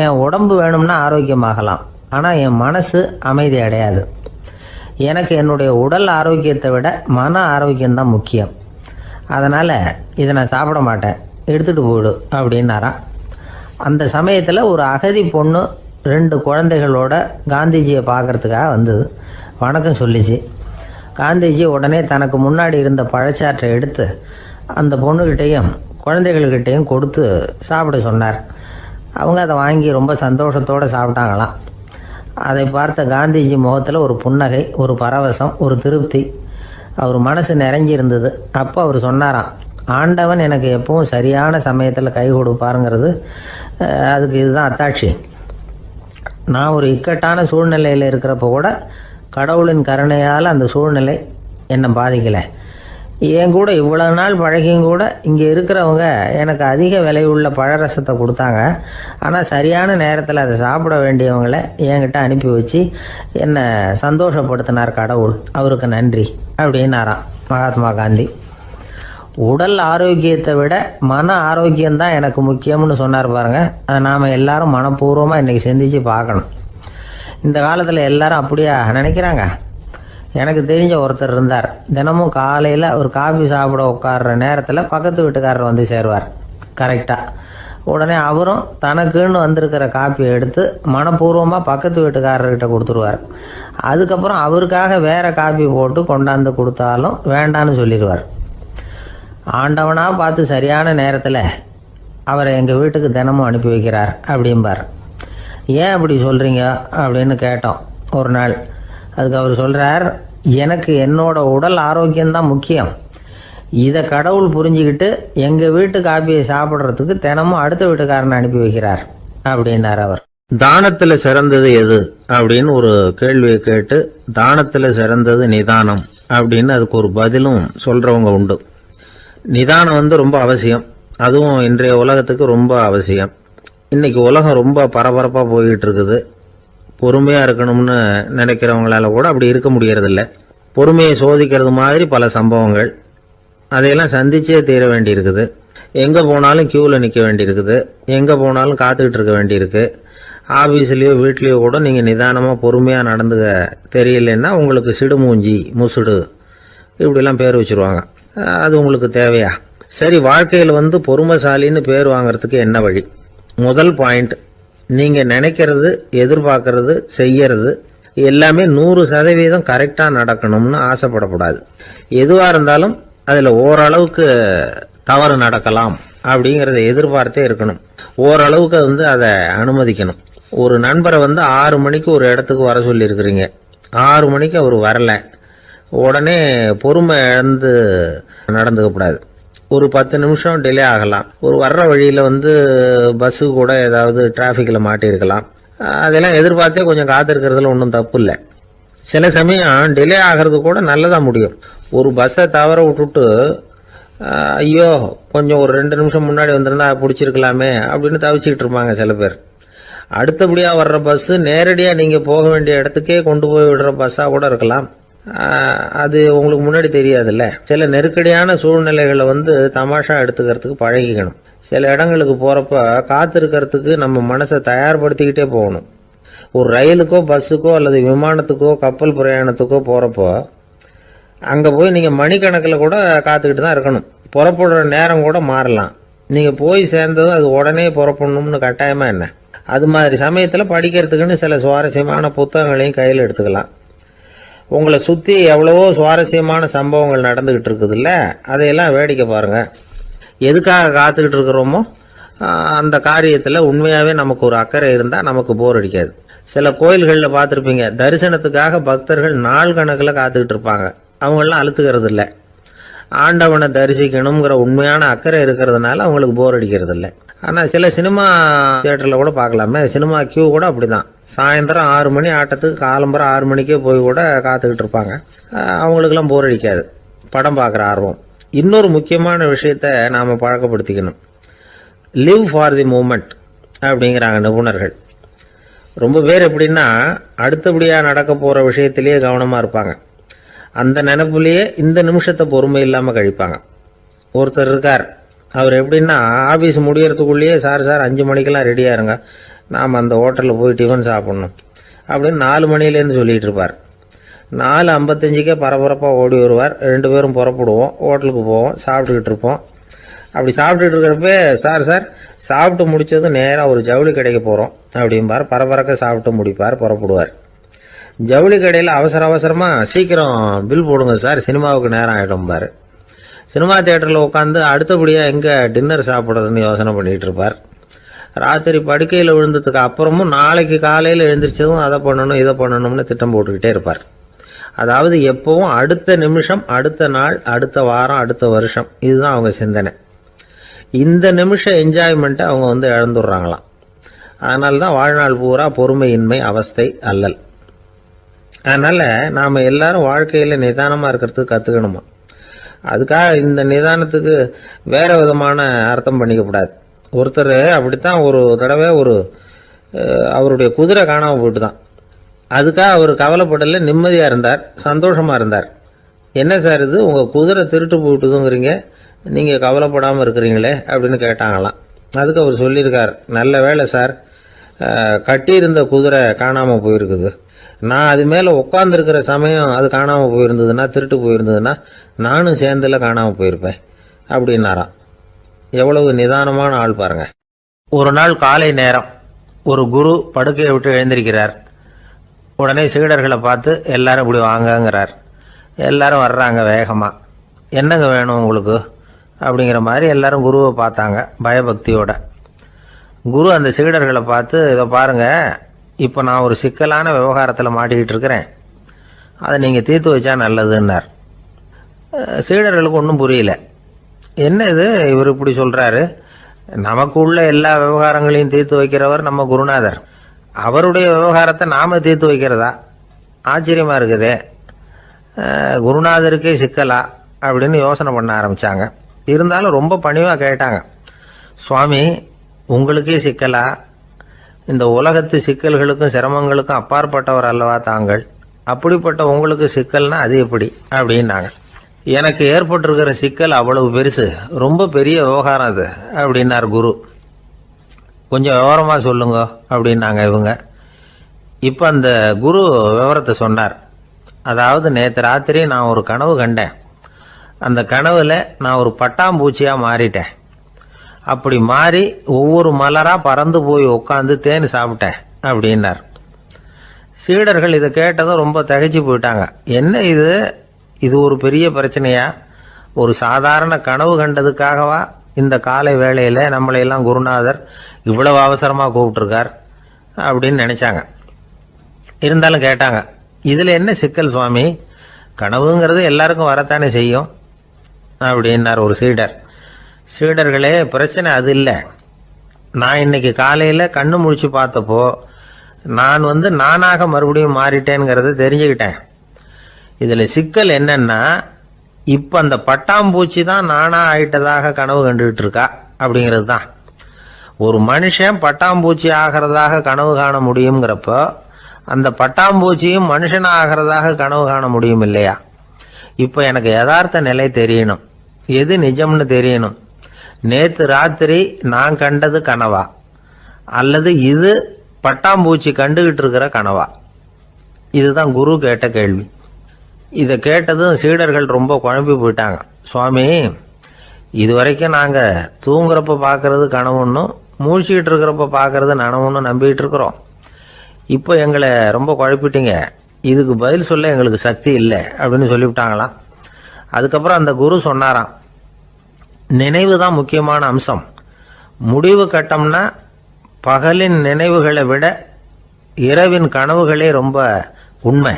என் உடம்பு வேணும்னா ஆரோக்கியமாகலாம், ஆனால் என் மனசு அமைதி அடையாது. எனக்கு என்னுடைய உடல் ஆரோக்கியத்தை விட மன ஆரோக்கியம்தான் முக்கியம். அதனால் இதை நான் சாப்பிட மாட்டேன், எடுத்துகிட்டு போயிடு அப்படின்னாராம். அந்த சமயத்தில் ஒரு அகதி பொண்ணு 2 குழந்தைகளோட காந்திஜியை பார்க்கறதுக்காக வந்தது. வணக்கம் சொல்லிச்சு. காந்திஜி உடனே தனக்கு முன்னாடி இருந்த பழச்சாற்றை எடுத்து அந்த பொண்ணுக்கிட்டையும் குழந்தைகள்கிட்டையும் கொடுத்து சாப்பிட சொன்னார். அவங்க அதை வாங்கி ரொம்ப சந்தோஷத்தோடு சாப்பிட்டாங்களாம். அதை பார்த்த காந்திஜி முகத்தில் ஒரு புன்னகை, ஒரு பரவசம், ஒரு திருப்தி. அவர் மனசு நிறைஞ்சி இருந்தது. அப்போ அவர் சொன்னாராம், ஆண்டவன் எனக்கு எப்பவும் சரியான சமயத்தில் கை கொடுப்பாருங்கிறது அதுக்கு இதுதான் அத்தாட்சி. நான் ஒரு இக்கட்டான சூழ்நிலையில் இருக்கிறப்ப கூட கடவுளின் கருணையால் அந்த சூழ்நிலை என்னை பாதிக்கலை. என் கூட இவ்வளவு நாள் பழகியும் கூட இங்கே இருக்கிறவங்க எனக்கு அதிக விலையுள்ள பழரசத்தை கொடுத்தாங்க. ஆனால் சரியான நேரத்தில் அதை சாப்பிட வேண்டியவங்களை என்கிட்ட அனுப்பி வச்சு என்னை சந்தோஷப்படுத்தினார் கடவுள், அவருக்கு நன்றி அப்படின்னாராம் மகாத்மா காந்தி. உடல் ஆரோக்கியத்தை விட மன ஆரோக்கியம்தான் எனக்கு முக்கியம்னு சொன்னார் பாருங்க. அதை நாம் எல்லாரும் மனப்பூர்வமாக இன்றைக்கி சிந்திச்சு பார்க்கணும். இந்த காலத்தில் எல்லாரும் அப்படியா நினைக்கிறாங்க? எனக்கு தெரிஞ்ச ஒருத்தர் இருந்தார். தினமும் காலையில் ஒரு காஃபி சாப்பிட உட்கார்ற நேரத்தில் பக்கத்து வீட்டுக்காரர் வந்து சேருவார் கரெக்டாக. உடனே அவரும் தனக்குன்னு வந்திருக்கிற காப்பியை எடுத்து மனப்பூர்வமாக பக்கத்து வீட்டுக்காரர்கிட்ட கொடுத்துருவார். அதுக்கப்புறம் அவருக்காக வேறு காப்பி போட்டு கொண்டாந்து கொடுத்தாலும் வேண்டான்னு சொல்லிடுவார். ஆண்டவனாக பார்த்து சரியான நேரத்தில் அவரை எங்கள் வீட்டுக்கு தினமும் அனுப்பி வைக்கிறார் அப்படிம்பார். ஏன் அப்படி சொல்கிறீங்க அப்படின்னு கேட்டோம் ஒரு நாள். அதுக்கு அவர் சொல்றார், எனக்கு என்னோட உடல் ஆரோக்கியம்தான் முக்கியம். இதை கடவுள் புரிஞ்சுக்கிட்டு எங்கள் வீட்டு காப்பியை சாப்பிட்றதுக்கு தினமும் அடுத்த வீட்டுக்காரனை அனுப்பி வைக்கிறார் அப்படின்னார் அவர். தானத்துல சிறந்தது எது அப்படின்னு ஒரு கேள்வியை கேட்டு, தானத்துல சிறந்தது நிதானம் அப்படின்னு அதுக்கு ஒரு பதிலும் சொல்றவங்க உண்டு. நிதானம் ரொம்ப அவசியம். அதுவும் இன்றைய உலகத்துக்கு ரொம்ப அவசியம். இன்னைக்கு உலகம் ரொம்ப பரபரப்பா போய்கிட்டு இருக்குது. பொறுமையா இருக்கணும்னு நினைக்கிறவங்களால கூட அப்படி இருக்க முடியறதில்ல. பொறுமையை சோதிக்கிறது மாதிரி பல சம்பவங்கள். அதையெல்லாம் சந்திச்சே தீர வேண்டி இருக்குது. எங்க போனாலும் கியூல நிக்க வேண்டி இருக்குது. எங்க போனாலும் காத்துக்கிட்டு இருக்க வேண்டி இருக்கு. ஆபீஸ்லயோ வீட்லயோ கூட நீங்க நிதானமா பொறுமையா நடந்துக்க தெரியலன்னா உங்களுக்கு சிடுமூஞ்சி, முசுடு இப்படிலாம் பேர் வச்சிருவாங்க. அது உங்களுக்கு தேவையா? சரி, வாழ்க்கையில் பொறுமைசாலின்னு பேர் வாங்கறதுக்கு என்ன வழி? முதல் பாயிண்ட், நீங்க நினைக்கிறது, எதிர்பார்க்கறது, செய்யறது எல்லாமே 100% கரெக்டா நடக்கணும்னு ஆசைப்படக்கூடாது. எதுவா இருந்தாலும் அதுல ஓரளவுக்கு தவறு நடக்கலாம் அப்படிங்கறத எதிர்பார்த்தே இருக்கணும். ஓரளவுக்கு அதை அனுமதிக்கணும். ஒரு நண்பரை 6 மணிக்கு ஒரு இடத்துக்கு வர சொல்லி இருக்கிறீங்க. 6 மணிக்கு அவர் வரல, உடனே பொறுமை இழந்து நடந்துக்கப்படாது. ஒரு 10 நிமிஷம் டிலே ஆகலாம். ஒரு வர்ற வழியில பஸ்ஸு கூட ஏதாவது டிராஃபிக்ல மாட்டிருக்கலாம். அதெல்லாம் எதிர்பார்த்தே கொஞ்சம் காத்திருக்கிறதுல ஒன்றும் தப்பு இல்லை. சில சமயம் டிலே ஆகிறது கூட நல்லதா முடியும். ஒரு பஸ்ஸை தவற விட்டுட்டு, ஐயோ கொஞ்சம் ஒரு 2 நிமிஷம் முன்னாடி வந்திருந்தா பிடிச்சிருக்கலாமே அப்படின்னு தவிச்சுக்கிட்டு இருப்பாங்க சில பேர். அடுத்தபடியா வர்ற பஸ் நேரடியா நீங்க போக வேண்டிய இடத்துக்கே கொண்டு போய் விடுற பஸ்ஸா கூட இருக்கலாம். அது உங்களுக்கு முன்னாடி தெரியாதுல்ல. சில நெருக்கடியான சூழ்நிலைகளை தமாஷா எடுத்துக்கிறதுக்கு பழகிக்கணும். சில இடங்களுக்கு போறப்ப காத்திருக்கிறதுக்கு நம்ம மனசை தயார்படுத்திக்கிட்டே போகணும். ஒரு ரயிலுக்கோ பஸ்ஸுக்கோ அல்லது விமானத்துக்கோ கப்பல் பிரயாணத்துக்கோ போறப்போ அங்க போய் நீங்க மணிக்கணக்கில் கூட காத்துக்கிட்டு தான் இருக்கணும். புறப்படுற நேரம் கூட மாறலாம். நீங்க போய் சேர்ந்ததும் அது உடனே புறப்படணும்னு கட்டாயமா என்ன? அது மாதிரி சமயத்துல படிக்கிறதுக்குன்னு சில சுவாரஸ்யமான புத்தகங்களையும் கையில் எடுத்துக்கலாம். உங்களை சுத்தி எவ்வளவோ சுவாரஸ்யமான சம்பவங்கள் நடந்துகிட்டு இருக்குதுல்ல, அதையெல்லாம் வேடிக்கை பாருங்க. எதுக்காக காத்துக்கிட்டு இருக்கிறோமோ அந்த காரியத்துல உண்மையாவே நமக்கு ஒரு அக்கறை இருந்தா நமக்கு போர் அடிக்காது. சில கோயில்களில் பார்த்துருப்பீங்க, தரிசனத்துக்காக பக்தர்கள் நாள் கணக்கில் காத்துக்கிட்டு இருப்பாங்க. அவங்களாம் அழுத்துக்கிறது இல்லை. ஆண்டவனை தரிசிக்கணுங்கிற உண்மையான அக்கறை இருக்கிறதுனால அவங்களுக்கு போர் அடிக்கிறது இல்லை. ஆனால் சில சினிமா தியேட்டரில் கூட பார்க்கலாமே, சினிமா கியூ கூட அப்படிதான். சாயந்தரம் 6 மணி ஆட்டத்துக்கு காலம்பரம் 6 மணிக்கே போய் கூட காத்துக்கிட்டு இருப்பாங்க. அவங்களுக்கெல்லாம் போர் அடிக்காது, படம் பார்க்குற ஆர்வம். இன்னொரு முக்கியமான விஷயத்த நாம் பழக்கப்படுத்திக்கணும். லிவ் ஃபார் தி மூமெண்ட் அப்படிங்கிறாங்க நிபுணர்கள். ரொம்ப பேர் எப்படின்னா அடுத்தபடியாக நடக்க போகிற விஷயத்திலேயே கவனமாக இருப்பாங்க. அந்த நினைப்புலேயே இந்த நிமிஷத்தை பொறுமை இல்லாமல் கழிப்பாங்க. ஒருத்தர் இருக்கார், அவர் எப்படின்னா ஆஃபீஸ் முடியறதுக்குள்ளேயே சார் 5 மணிக்கெல்லாம் ரெடியாக இருங்க, நாம் அந்த ஹோட்டலில் போய் டிஃபன் சாப்பிட்ணும் அப்படின்னு 4 மணிலேருந்து சொல்லிகிட்டு இருப்பார். 4:55 பரபரப்பாக ஓடி வருவார். 2 பேரும் புறப்படுவோம், ஹோட்டலுக்கு போவோம், சாப்பிட்டுக்கிட்டு இருப்போம். அப்படி சாப்பிட்டுட்டு இருக்கிறப்ப சார் சாப்பிட்டு முடிச்சது நேராக ஒரு ஜவுளி கடைக்கு போகிறோம் அப்படிம்பார். பரபரக்க சாப்பிட்டு முடிப்பார், புறப்படுவார். ஜவுளி கடையில் அவசரமாக சீக்கிரம் பில் போடுங்க சார், சினிமாவுக்கு நேரம் ஆகிடும்பார். சினிமா தியேட்டரில் உட்காந்து அடுத்தபடியாக எங்கே டின்னர் சாப்பிட்றதுன்னு யோசனை பண்ணிகிட்டு இருப்பார். ராத்திரி படுக்கையில் விழுந்ததுக்கு அப்புறமும் நாளைக்கு காலையில் எழுந்திரிச்சதும் அதை பண்ணணும் இதை பண்ணணும்னு திட்டம் போட்டுக்கிட்டே இருப்பார். அதாவது எப்பவும் அடுத்த நிமிஷம், அடுத்த நாள், அடுத்த வாரம், அடுத்த வருஷம், இதுதான் அவங்க சிந்தனை. இந்த நிமிஷம் என்ஜாய்மெண்ட்டை அவங்க இழந்துடுறாங்களாம். அதனால தான் வாழ்நாள் பூரா பொறுமையின்மை, அவஸ்தை, அல்லல். அதனால நாம் எல்லாரும் வாழ்க்கையில் நிதானமாக இருக்கிறதுக்கு கற்றுக்கணுமா. அதுக்காக இந்த நிதானத்துக்கு வேற விதமான அர்த்தம் பண்ணிக்கக்கூடாது. ஒருத்தர் அப்படித்தான் ஒரு தடவை அவருடைய குதிரை காணாமல் போயிட்டு தான். அதுக்காக அவர் கவலைப்படல, நிம்மதியாக இருந்தார், சந்தோஷமாக இருந்தார். என்ன சார் இது, உங்கள் குதிரை திருட்டு போயிட்டுதுங்கிறீங்க, நீங்கள் கவலைப்படாமல் இருக்கிறீங்களே அப்படின்னு கேட்டாங்களாம். அதுக்கு அவர் சொல்லியிருக்கார், நல்ல வேலை சார், கட்டியிருந்த குதிரை காணாமல் போயிருக்குது. நான் அது மேலே உட்காந்துருக்கிற சமயம் அது காணாமல் போயிருந்ததுன்னா, திருட்டு போயிருந்ததுன்னா நானும் சேர்ந்துல காணாமல் போயிருப்பேன் அப்படின்னாராம். எவ்வளவு நிதானமான ஆள் பாருங்க. ஒரு நாள் காலை நேரம் ஒரு குரு படுக்கையை விட்டு எழுந்திருக்கிறார். உடனே சீடர்களை பார்த்து எல்லாரும் இப்படி வாங்கங்கிறார். எல்லாரும் வர்றாங்க வேகமாக. என்னங்க வேணும் உங்களுக்கு அப்படிங்கிற மாதிரி எல்லாரும் குருவை பார்த்தாங்க பயபக்தியோட. குரு அந்த சீடர்களை பார்த்து, இதை பாருங்க, இப்போ நான் ஒரு சிக்கலான விவகாரத்தில் மாட்டிக்கிட்டு இருக்கிறேன். அதை நீங்கள் தீர்த்து வச்சா நல்லதுன்னார். சீடர்களுக்கு ஒன்றும் புரியல. என்ன இது இவர் இப்படி சொல்கிறாரு, நமக்கு உள்ள எல்லா விவகாரங்களையும் தீர்த்து வைக்கிறவர் நம்ம குருநாதர், அவருடைய விவகாரத்தை நாம் தீர்த்து வைக்கிறதா, ஆச்சரியமாக இருக்குதே, குருநாதருக்கே சிக்கலா அப்படின்னு யோசனை பண்ண ஆரம்பித்தாங்க. இருந்தாலும் ரொம்ப பணிவாக கேட்டாங்க, சுவாமி உங்களுக்கே சிக்கலா? இந்த உலகத்து சிக்கல்களுக்கும் சிரமங்களுக்கும் அப்பாற்பட்டவர் அல்லவா தாங்கள், அப்படிப்பட்ட உங்களுக்கு சிக்கல்னா அது எப்படி அப்படின்னாங்க. எனக்கு ஏற்பட்டிருக்கிற சிக்கல் அவ்வளவு பெருசு, ரொம்ப பெரிய விவகாரம் அது அப்படின்னார் குரு. கொஞ்சம் விவரமாக சொல்லுங்க அப்படின்னாங்க இவங்க. இப்போ அந்த குரு விவரத்தை சொன்னார். அதாவது நேற்று ராத்திரி நான் ஒரு கனவு கண்டேன். அந்த கனவுல நான் ஒரு பட்டாம்பூச்சியாக மாறிட்டேன். அப்படி மாறி ஒவ்வொரு மலராக பறந்து போய் உட்காந்து தேன் சாப்பிட்டேன் அப்படின்னார். சீடர்கள் இதை கேட்டதும் ரொம்ப திகைச்சு போயிட்டாங்க. என்ன இது ஒரு பெரிய பிரச்சனையா? ஒரு சாதாரண கனவு கண்டதுக்காகவா இந்த காலை வேளையில் நம்மளையெல்லாம் குருநாதர் இவ்வளவு அவசரமாக கூப்பிட்டுருக்கார் அப்படின்னு நினைச்சாங்க. இருந்தாலும் கேட்டாங்க, இதில் என்ன சிக்கல் சுவாமி? கனவுங்கிறது எல்லாருக்கும் வரத்தானே செய்யும் அப்படின்னார் ஒரு சீடர். சீடர்களே, பிரச்சனை அது இல்லை. நான் இன்னைக்கு காலையில் கண்ணு முழிச்சு பார்த்தப்போ நான் நானாக மறுபடியும் மாறிட்டேங்கிறத தெரிஞ்சுக்கிட்டேன். இதில் சிக்கல் என்னன்னா, இப்போ அந்த பட்டாம்பூச்சி தான் நானா ஆயிட்டதாக கனவு கண்டுகிட்டு இருக்கா அப்படிங்கிறது தான். ஒரு மனுஷன் பட்டாம்பூச்சி ஆகிறதாக கனவு காண முடியுங்கிறப்போ அந்த பட்டாம்பூச்சியும் மனுஷன் ஆகிறதாக கனவு காண முடியும் இல்லையா? இப்போ எனக்கு யதார்த்த நிலை தெரியணும், எது நிஜம்னு தெரியணும். நேற்று ராத்திரி நான் கண்டது கனவா, அல்லது இது பட்டாம்பூச்சி கண்டுகிட்டு இருக்கிற கனவா? இதுதான் குரு கேட்ட கேள்வி. இதை கேட்டதும் சீடர்கள் ரொம்ப குழம்பி போயிட்டாங்க. சுவாமி, இது வரைக்கும் நாங்கள் தூங்குறப்ப பார்க்கறது கனவுன்னும் மூழ்கிட்டு இருக்கிறப்ப பார்க்கறது நனவுன்னு நம்பிக்கிட்டு இருக்கிறோம். இப்போ எங்களை ரொம்ப குழப்பிட்டீங்க, இதுக்கு பதில் சொல்ல எங்களுக்கு சக்தி இல்லை அப்படின்னு சொல்லிவிட்டாங்களாம். அதுக்கப்புறம் அந்த குரு சொன்னாராம், நினைவு தான் முக்கியமான அம்சம். முடிவு கட்டம்னா பகலின் நினைவுகளை விட இரவின் கனவுகளே ரொம்ப உண்மை.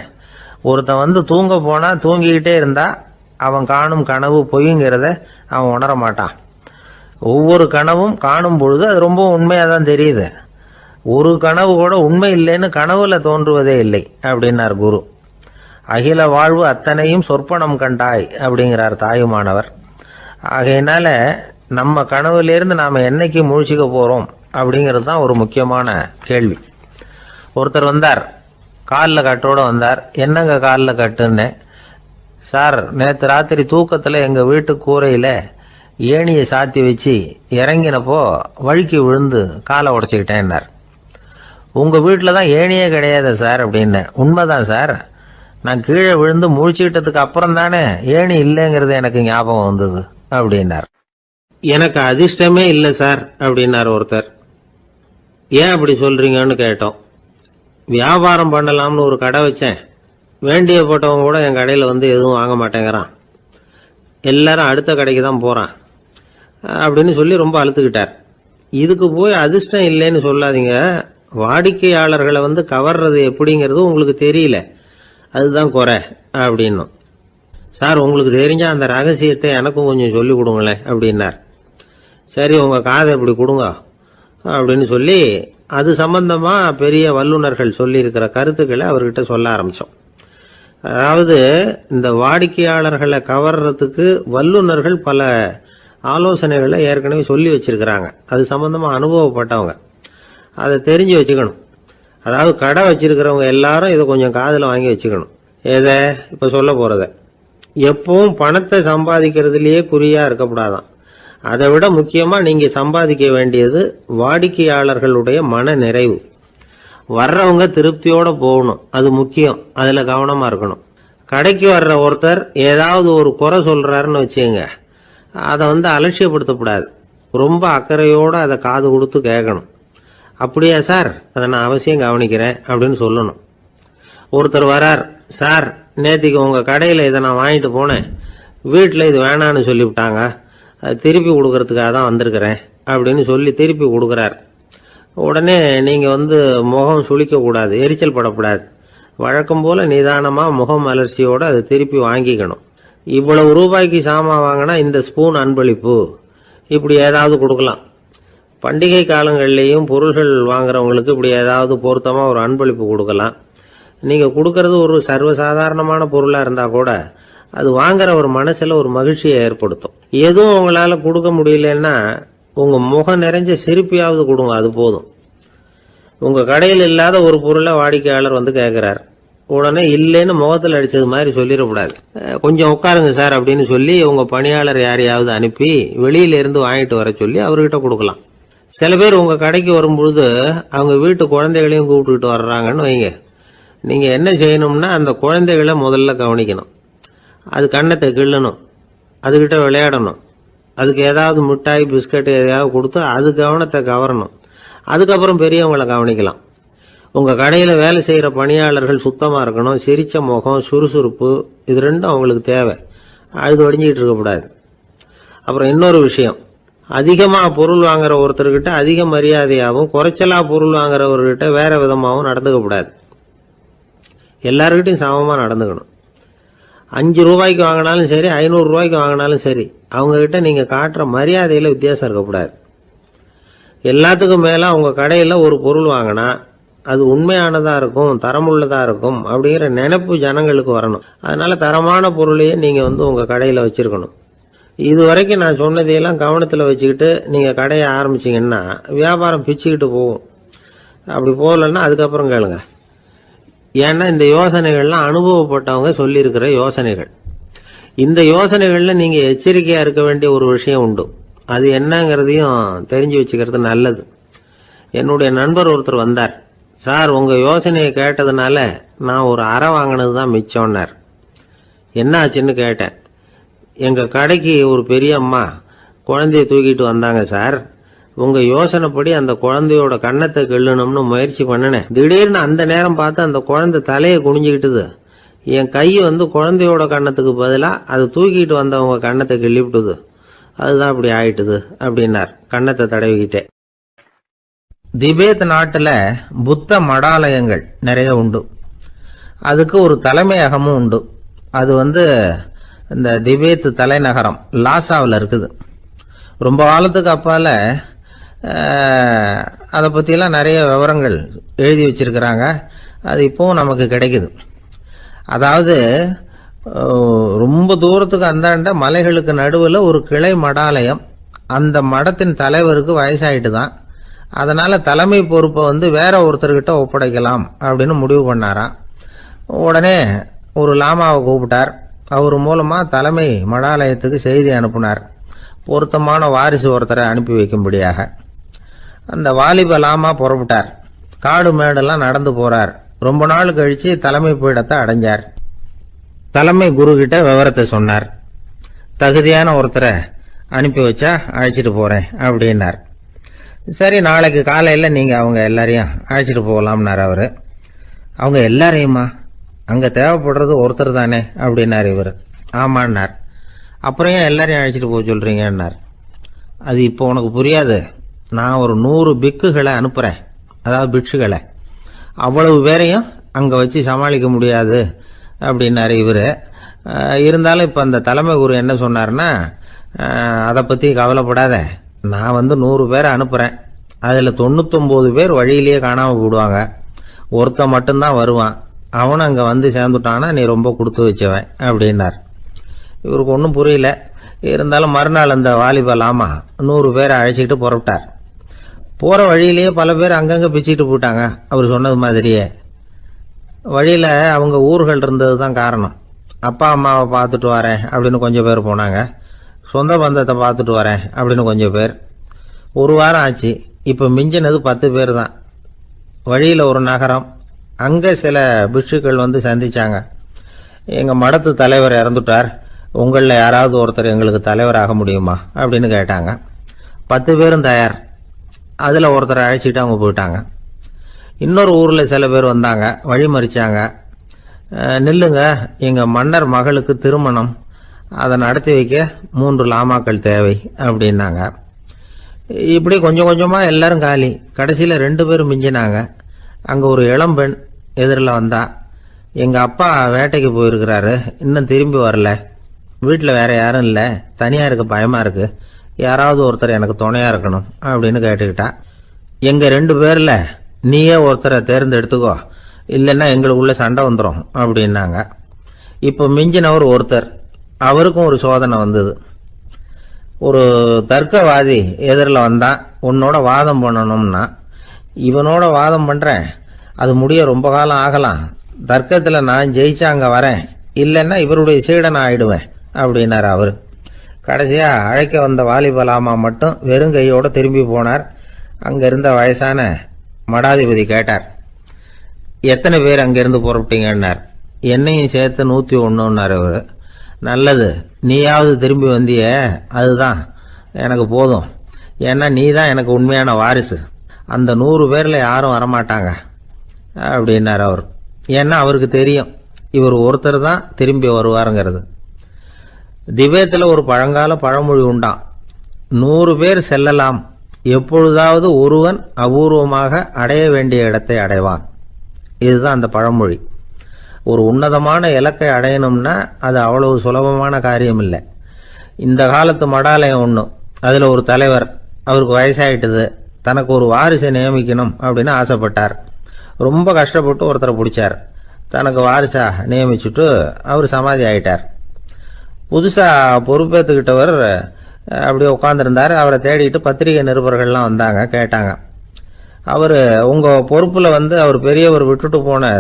ஒருத்தன் தூங்க போனால் தூங்கிக்கிட்டே இருந்தா அவன் காணும் கனவு பொய்ங்கிறத அவன் உணர மாட்டான். ஒவ்வொரு கனவும் காணும் பொழுது அது ரொம்ப உண்மையாக தான் தெரியுது. ஒரு கனவு கூட உண்மை இல்லைன்னு கனவுல தோன்றுவதே இல்லை அப்படின்னார் குரு. அகில வாழ்வு அத்தனையும் சொற்பனம் கண்டாய் அப்படிங்கிறார் தாயுமானவர். ஆகையினால நம்ம கனவுலேருந்து நாம் என்னைக்கு முழிச்சிக்க போகிறோம் அப்படிங்கிறது தான் ஒரு முக்கியமான கேள்வி. ஒருத்தர் வந்தார், காலில் கட்டோடு வந்தார். என்னங்க காலில் கட்டுன்னு? சார், நேற்று ராத்திரி தூக்கத்தில் எங்கள் வீட்டு கூரையில் ஏணியை சாத்தி வச்சு இறங்கினப்போ வழுக்கி விழுந்து காலை உடச்சிக்கிட்டேன்னார். உங்கள் வீட்டில் தான் ஏணியே கிடையாது சார் அப்படின்னு. உண்மைதான் சார், நான் கீழே விழுந்து முழிச்சுக்கிட்டதுக்கு அப்புறம் தானே ஏணி இல்லைங்கிறது எனக்கு ஞாபகம் வந்தது அப்படின்னார். எனக்கு அதிர்ஷ்டமே இல்லை சார் அப்படின்னார் ஒருத்தர். ஏன் அப்படி சொல்றீங்கன்னு கேட்டோம். வியாபாரம் பண்ணலாம்னு ஒரு கடை வச்சேன். வேண்டிய போட்டவங்க கூட என் கடையில் எதுவும் வாங்க மாட்டேங்கிறான். எல்லாரும் அடுத்த கடைக்கு தான் போகிறான் அப்படின்னு சொல்லி ரொம்ப அழுத்துக்கிட்டார். இதுக்கு போய் அதிர்ஷ்டம் இல்லைன்னு சொல்லாதீங்க. வாடிக்கையாளர்களை கவர்றது எப்படிங்கிறது உங்களுக்கு தெரியல, அதுதான் குறை அப்படின்னும். சார், உங்களுக்கு தெரிஞ்ச அந்த ரகசியத்தை எனக்கும் கொஞ்சம் சொல்லி கொடுங்களேன் அப்படின்னார். சரி, உங்கள் காதை இப்படி கொடுங்க அப்படின்னு சொல்லி அது சம்பந்தமாக பெரிய வல்லுநர்கள் சொல்லியிருக்கிற கருத்துக்களை அவர்கிட்ட சொல்ல ஆரம்பித்தோம். அதாவது இந்த வாடிக்கையாளர்களை கவர்றதுக்கு வல்லுநர்கள் பல ஆலோசனைகளை ஏற்கனவே சொல்லி வச்சிருக்கிறாங்க. அது சம்பந்தமாக அனுபவப்பட்டவங்க, அதை தெரிஞ்சு வச்சுக்கணும். அதாவது கடை வச்சிருக்கிறவங்க எல்லாரும் இதை கொஞ்சம் காதில் வாங்கி வச்சுக்கணும். எதை இப்போ சொல்ல போகிறத. எப்பவும் பணத்தை சம்பாதிக்கிறதுலேயே குறியாக இருக்கக்கூடாதான். அதை விட முக்கியமாக நீங்கள் சம்பாதிக்க வேண்டியது வாடிக்கையாளர்களுடைய மன நிறைவு. வர்றவங்க திருப்தியோடு போகணும், அது முக்கியம். அதில் கவனமாக இருக்கணும். கடைக்கு வர்ற ஒருத்தர் ஏதாவது ஒரு குறை சொல்கிறாருன்னு வச்சுங்க, அதை அலட்சியப்படுத்தக்கூடாது. ரொம்ப அக்கறையோடு அதை காது கொடுத்து கேட்கணும். அப்படியா சார், அதை நான் அவசியம் கவனிக்கிறேன் அப்படின்னு சொல்லணும். ஒருத்தர் வரார், சார் நேற்றுக்கு உங்கள் கடையில் இதை நான் வாங்கிட்டு போனேன், வீட்டில் இது வேணான்னு சொல்லிவிட்டாங்க, அது திருப்பி கொடுக்கறதுக்காக தான் வந்திருக்கிறேன் அப்படின்னு சொல்லி திருப்பி கொடுக்குறார். உடனே நீங்கள் முகம் சுளிக்கக்கூடாது, எரிச்சல் படக்கூடாது. வழக்கம் போல நிதானமா முகம் மலர்ச்சியோட அதை திருப்பி வாங்கிக்கணும். இவ்வளவு ரூபாய்க்கு சாமான் வாங்கினா இந்த ஸ்பூன் அன்பளிப்பு, இப்படி ஏதாவது கொடுக்கலாம். பண்டிகை காலங்கள்லேயும் பொருள்கள் வாங்குறவங்களுக்கு இப்படி ஏதாவது பொருத்தமா ஒரு அன்பளிப்பு கொடுக்கலாம். நீங்க கொடுக்கறது ஒரு சர்வசாதாரணமான பொருளா இருந்தா கூட அது வாங்குற ஒரு மனசுல ஒரு மகிழ்ச்சியை ஏற்படுத்தும். எதுவும் உங்களால கொடுக்க முடியலன்னா உங்க முகம் நிறைஞ்ச சிரிப்பையாவது கொடுங்க, அது போதும். உங்க கடையில் இல்லாத ஒரு பொருளை வாடிக்கையாளர் வந்து கேட்கிறார், உடனே இல்லைன்னு முகத்தில் அடிச்சது மாதிரி சொல்லிடக்கூடாது. கொஞ்சம் உட்காருங்க சார் அப்படின்னு சொல்லி உங்க பணியாளர் யாரையாவது அனுப்பி வெளியில இருந்து வாங்கிட்டு வர சொல்லி அவர்கிட்ட கொடுக்கலாம். சில பேர் உங்க கடைக்கு வரும்பொழுது அவங்க வீட்டு குழந்தைகளையும் கூப்பிட்டுக்கிட்டு வர்றாங்கன்னு வைங்க. நீங்க என்ன செய்யணும்னா அந்த குழந்தைகளை முதல்ல கவனிக்கணும். அது கண்ணத்தை கிள்ளணும், அதுகிட்ட விளையாடணும், அதுக்கு ஏதாவது மிட்டாய் பிஸ்கட் எதையாவது கொடுத்து அது கவனத்தை கவரணும். அதுக்கப்புறம் பெரியவங்களை கவனிக்கலாம். உங்க கடையில வேலை செய்யற பணியாளர்கள் சுத்தமா இருக்கணும், சிரிச்ச முகம், சுறுசுறுப்பு, இது ரெண்டும் அவங்களுக்கு தேவை. அழுது ஒடிஞ்சிட்டு இருக்கக்கூடாது. அப்புறம் இன்னொரு விஷயம், அதிகமா பொருள் வாங்குற ஒருத்தர்கிட்ட அதிக மரியாதையாகவும் குறைச்சலா பொருள் வாங்குறவர்கிட்ட வேற விதமாகவும் நடந்துக்க கூடாது. எல்லாருக்கிட்டையும் சமமா நடந்துக்கணும். 5 ரூபாய்க்கு வாங்கினாலும் சரி, 500 ரூபாய்க்கு வாங்கினாலும் சரி, அவங்க கிட்ட நீங்க காட்டுற மரியாதையில வித்தியாசம் இருக்கக்கூடாது. எல்லாத்துக்கும் மேல உங்க கடையில ஒரு பொருள் வாங்கினா அது உண்மையானதா இருக்கும், தரமுள்ளதா இருக்கும் அப்படிங்கிற நினைப்பு ஜனங்களுக்கு வரணும். அதனால தரமான பொருளையே நீங்க உங்க கடையில வச்சிருக்கணும். இது வரைக்கும் நான் சொன்னதையெல்லாம் கவனத்துல வச்சுக்கிட்டு நீங்க கடையை ஆரம்பிச்சீங்கன்னா வியாபாரம் பிச்சுக்கிட்டு போகும். அப்படி போகலன்னா அதுக்கப்புறம் கேளுங்க. ஏன்னா இந்த யோசனைகள்லாம் அனுபவப்பட்டவங்க சொல்லியிருக்கிற யோசனைகள். இந்த யோசனைகள்ல நீங்க எச்சரிக்கையா இருக்க வேண்டிய ஒரு விஷயம் உண்டு. அது என்னங்கிறதையும் தெரிஞ்சு வச்சுக்கிறது நல்லது. என்னுடைய நண்பர் ஒருத்தர் வந்தார். சார், உங்க யோசனையை கேட்டதுனால நான் ஒரு அறை வாங்கினது தான் மிச்சம்னார். என்ன ஆச்சுன்னு கேட்டேன். எங்க கடைக்கு ஒரு பெரிய அம்மா குழந்தைய தூக்கிட்டு வந்தாங்க சார். உங்க யோசனைப்படி அந்த குழந்தையோட கண்ணத்தை கிள்ளணும்னு முயற்சி பண்ணினேன். திடீர்னு அந்த நேரம் பார்த்து அந்த குழந்தை தலையை குனிஞ்சுக்கிட்டுது. என் கை குழந்தையோட கண்ணத்துக்கு பதிலா அது தூக்கிட்டு வந்தவங்க கண்ணத்தை கிள்ளிவிட்டுது. அதுதான் அப்படி ஆயிட்டுது அப்படின்னார் கண்ணத்தை தடவிக்கிட்டே. திபேத் நாட்டுல புத்த மடாலயங்கள் நிறைய உண்டு. அதுக்கு ஒரு தலைமையகமும் உண்டு. அது இந்த திபேத் தலைநகரம் லாசாவில் இருக்குது. ரொம்ப காலத்துக்கு அப்பால அதை பற்றியெல்லாம் நிறைய விவரங்கள் எழுதி வச்சிருக்கிறாங்க. அது இப்போவும் நமக்கு கிடைக்குது. அதாவது ரொம்ப தூரத்துக்கு அந்தாண்ட மலைகளுக்கு நடுவில் ஒரு கிளை மடாலயம். அந்த மடத்தின் தலைவருக்கு வயசாயிட்டு தான். அதனால தலைமை பொறுப்பை வேற ஒருத்தர்கிட்ட ஒப்படைக்கலாம் அப்படின்னு முடிவு பண்ணாராம். உடனே ஒரு லாமாவை கூப்பிட்டார். அவர் மூலமா தலைமை மடாலயத்துக்கு செய்தி அனுப்புனார், பொருத்தமான வாரிசு ஒருத்தரை அனுப்பி வைக்கும்படியாக. அந்த வாலிப லாமா புறப்பட்டார். காடு மேடெல்லாம் நடந்து போறார். ரொம்ப நாள் கழிச்சு தலைமை பீடத்தை அடைஞ்சார். தலைமை குரு கிட்ட விவரத்தை சொன்னார். தகுதியான ஒருத்தரை அனுப்பி வச்சா அழைச்சிட்டு போறேன் அப்படின்னார். சரி, நாளைக்கு காலையில நீங்க அவங்க எல்லாரையும் அழைச்சிட்டு போகலாம்னார் அவரு. அவங்க எல்லாரையுமா? அங்க தேவைப்படுறது ஒருத்தர் தானே அப்படின்னார் இவர். ஆமான்னார். அப்புறம் ஏன் எல்லாரையும் அழைச்சிட்டு போக சொல்றீங்கன்னார். அது இப்போ உனக்கு புரியாது. நான் ஒரு 100 பிக்குகளை அனுப்புறேன், அதாவது பிட்சுகளை. அவ்வளவு பேரையும் அங்க வச்சு சமாளிக்க முடியாது அப்படின்னாரு இவரு. இருந்தாலும் இப்ப அந்த தலைமை குரு என்ன சொன்னார்னா, அதை பத்தி கவலைப்படாத, நான் 100 பேரை அனுப்புறேன். அதுல 99 பேர் வழியிலேயே காணாம போடுவாங்க, ஒருத்தன் மட்டும்தான் வருவான். அவனும் அங்க சேர்ந்துட்டானா நீ ரொம்ப கொடுத்து வச்சவன் அப்படின்னார். இவருக்கு ஒன்றும் புரியல. இருந்தாலும் மறுநாள் அந்த வாலிப லாமா 100 பேரை அழைச்சிக்கிட்டு புறப்பட்டார். போற வழியிலேயே பல பேர் அங்கங்க பிச்சுக்கிட்டு போட்டாங்க. அவர் சொன்னது மாதிரியே வழியில அவங்க ஊர்கள் இருந்தது தான் காரணம். அப்பா அம்மாவை பார்த்துட்டு வரேன் அப்படின்னு கொஞ்சம் பேர் போனாங்க. சொந்த பந்தத்தை பார்த்துட்டு வரேன் அப்படின்னு கொஞ்சம் பேர். ஒரு வாரம் ஆச்சு. இப்ப மிஞ்சினது 10 பேர் தான். வழியில ஒரு நகரம். அங்க சில பிட்சுக்கள் சந்திச்சாங்க. எங்க மடத்து தலைவர் இறந்துட்டார், உங்களில் யாராவது ஒருத்தர் எங்களுக்கு தலைவராக முடியுமா அப்படின்னு கேட்டாங்க. 10 பேரும் தயார். அதுல ஒருத்தரை அழைச்சிட்டு அவங்க போயிட்டாங்க. இன்னொரு ஊர்ல சில பேர் வந்தாங்க, வழி மறிச்சாங்க. நில்லுங்க, எங்க மன்னர் மகளுக்கு திருமணம், அதை நடத்தி வைக்க 3 லாமாக்கள் தேவை அப்படின்னாங்க. இப்படி கொஞ்சம் கொஞ்சமா எல்லாரும் காலி. கடைசியில 2 பேரும் மிஞ்சினாங்க. அங்க ஒரு இளம்பெண் எதிரில் வந்தா. எங்கள் அப்பா வேட்டைக்கு போயிருக்கிறாரு, இன்னும் திரும்பி வரல. வீட்டில் வேற யாரும் இல்லை, தனியாக இருக்க பயமாக இருக்கு. யாராவது ஒருத்தர் எனக்கு துணையாக இருக்கணும் அப்படின்னு கேட்டுக்கிட்டா. எங்கள் 2 பேரில் நீயே ஒருத்தரை தேர்ந்தெடுத்துக்கோ, இல்லைன்னா எங்களுக்குள்ள சண்டை வந்துடும் அப்படின்னாங்க. இப்போ மிஞ்சினவர் ஒருத்தர், அவருக்கும் ஒரு சோதனை வந்தது. ஒரு தர்க்கவாதி எதிரில் வந்தான், உன்னோட வாதம் பண்ணணும்னா. இவனோட வாதம் பண்ணுறேன், அது முடிய ரொம்ப காலம் ஆகலாம். தர்க்கத்தில் நான் ஜெயிச்சா அங்கே வரேன், இல்லைன்னா இவருடைய சீடனை ஆயிடுவேன் அப்படின்னார் அவர். கடைசியாக அழைக்க வந்த வாலிபலாமா மட்டும் வெறும் கையோடு திரும்பி போனார். அங்கே இருந்த வயசான மடாதிபதி கேட்டார், எத்தனை பேர் அங்கேருந்து புறப்பட்டீங்கன்னார். என்னையும் சேர்த்து 101ன்னார் அவர். நல்லது, நீயாவது திரும்பி வந்திய, அதுதான் எனக்கு போதும். ஏன்னா நீ தான் எனக்கு உண்மையான வாரிசு. அந்த 100 பேரில் யாரும் வரமாட்டாங்க அப்படின்னார் அவர். ஏன்னா அவருக்கு தெரியும் இவர் ஒருத்தர் தான் திரும்பி வருவாருங்கிறது. திபேத்தில் ஒரு பழங்கால பழமொழி உண்டாம், 100 பேர் செல்லலாம், எப்பொழுதாவது ஒருவன் அபூர்வமாக அடைய வேண்டிய இடத்தை அடைவான். இதுதான் அந்த பழமொழி. ஒரு உன்னதமான இலக்கை அடையணும்னா அது அவ்வளவு சுலபமான காரியம் இல்லை. இந்த காலத்து மடாலயம் ஒன்று, அதில் ஒரு தலைவர், அவருக்கு வயசாயிட்டுது, தனக்கு ஒரு வாரிசை நியமிக்கணும் அப்படின்னு ஆசைப்பட்டார். ரொம்ப கஷ்டப்பட்டு ஒருத்தரை பிடிச்சார், தனக்கு வாரிசா நியமிச்சுட்டு அவர் சமாதி ஆயிட்டார். புதுசாக பொறுப்பேற்றுக்கிட்டவர் அப்படியே உட்காந்துருந்தார். அவரை தேடிட்டு பத்திரிகை நிருபர்கள்லாம் வந்தாங்க, கேட்டாங்க. அவர் உங்கள் பொறுப்பில் அவர் பெரியவர் விட்டுட்டு போன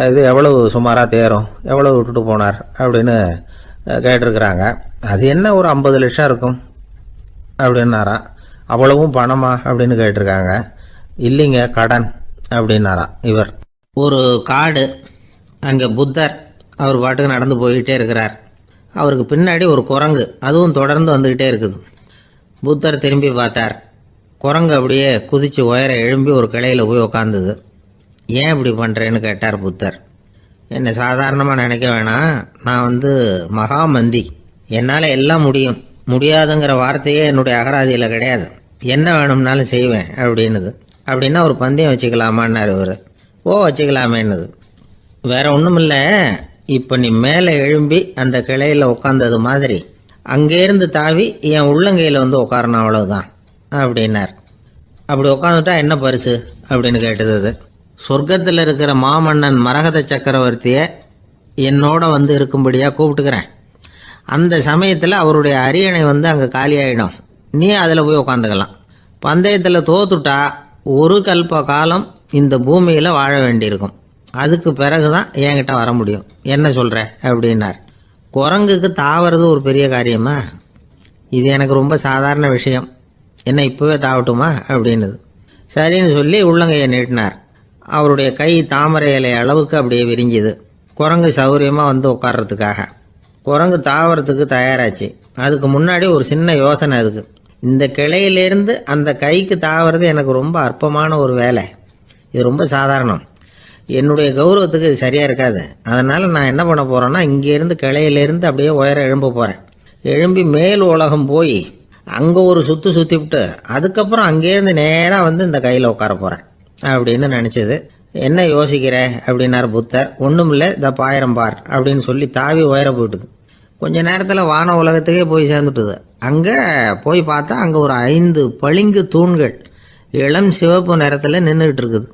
இது எவ்வளவு சுமாராக தேரும், எவ்வளவு விட்டுட்டு போனார் அப்படின்னு கேட்டிருக்கிறாங்க. அது என்ன ஒரு 50 லட்சம் இருக்கும் அப்படின்னாராம். அவ்வளவும் பணமா அப்படின்னு கேட்டிருக்காங்க. இல்லைங்க, கடன் அப்படின்னாராம் இவர். ஒரு காடு, அங்கே புத்தர் அவர் பாட்டுக்கு நடந்து போய்கிட்டே இருக்கிறார். அவருக்கு பின்னாடி ஒரு குரங்கு, அதுவும் தொடர்ந்து வந்துக்கிட்டே இருக்குது. புத்தர் திரும்பி பார்த்தார். குரங்கு அப்படியே குதிச்சு உயர எழும்பி ஒரு கிளையில் போய் உக்காந்துது. ஏன் இப்படி பண்ணுறேன்னு கேட்டார் புத்தர். என்னை சாதாரணமாக நினைக்க வேணாம், நான் மகாமந்தி, என்னால் எல்லாம் முடியும், முடியாதுங்கிற வார்த்தையே என்னுடைய அகராதியில் கிடையாது, என்ன வேணும்னாலும் செய்வேன் அப்படின்னுது. அப்படின்னா ஒரு பந்தயம் வச்சுக்கலாமான்னாரு இவர். ஓ, வச்சுக்கலாமேன்னுது. வேற ஒன்றும் இல்லை, இப்போ நீ மேலே எழும்பி அந்த கிளையில் உட்காந்தது மாதிரி அங்கேருந்து தாவி என் உள்ளங்கையில் உட்காரணும், அவ்வளவுதான் அப்படின்னார். அப்படி உட்காந்துட்டா என்ன பரிசு அப்படின்னு கேட்டது அது. சொர்க்கத்தில் இருக்கிற மாமன்னன் மரகத சக்கரவர்த்தியை என்னோட இருக்கும்படியாக கூப்பிட்டுக்கிறேன். அந்த சமயத்தில் அவருடைய அரியணை அங்கே காலியாயிடும், நீ அதில் போய் உட்காந்துக்கலாம். பந்தயத்தில் தோத்துட்டா ஒரு கல்ப காலம் இந்த பூமியில் வாழ வேண்டியிருக்கும், அதுக்கு பிறகு தான் என்கிட்ட வர முடியும், என்ன சொல்கிற அப்படின்னார். குரங்குக்கு தாவறது ஒரு பெரிய காரியமா? இது எனக்கு ரொம்ப சாதாரண விஷயம், என்ன இப்போவே தாவட்டுமா அப்படின்னுது. சரின்னு சொல்லி உள்ளங்கையை நீட்டினார். அவருடைய கை தாமரை இலை அளவுக்கு அப்படியே விரிஞ்சுது. குரங்கு சௌகரியமாக உட்கார்றதுக்காக. குரங்கு தாவறதுக்கு தயாராச்சு. அதுக்கு முன்னாடி ஒரு சின்ன யோசனை அதுக்கு. இந்த கிளையிலேருந்து அந்த கைக்கு தாவறது எனக்கு ரொம்ப அற்பமான ஒரு வேலை, இது ரொம்ப சாதாரணம், என்னுடைய கௌரவத்துக்கு இது சரியாக இருக்காது. அதனால் நான் என்ன பண்ண போகிறேன்னா, இங்கேருந்து கிளையிலேருந்து அப்படியே உயர எழும்ப போகிறேன். எழும்பி மேல் உலகம் போய் அங்கே ஒரு சுற்றிவிட்டு அதுக்கப்புறம் அங்கேருந்து நேராக இந்த கையில் உட்கார போகிறேன் அப்படின்னு நினச்சது. என்ன யோசிக்கிற அப்படின்னார் புத்தர். ஒன்றும் இல்லை, இந்த பாயிரம் பார் அப்படின்னு சொல்லி தாவி உயர போயிட்டுது. கொஞ்ச நேரத்தில் வான உலகத்துக்கே போய் சேர்ந்துட்டுது. அங்கே போய் பார்த்தா அங்கே ஒரு 5 பளிங்கு தூண்கள் இளம் சிவப்பு நிறத்தில் நின்றுக்கிட்டு இருக்குது.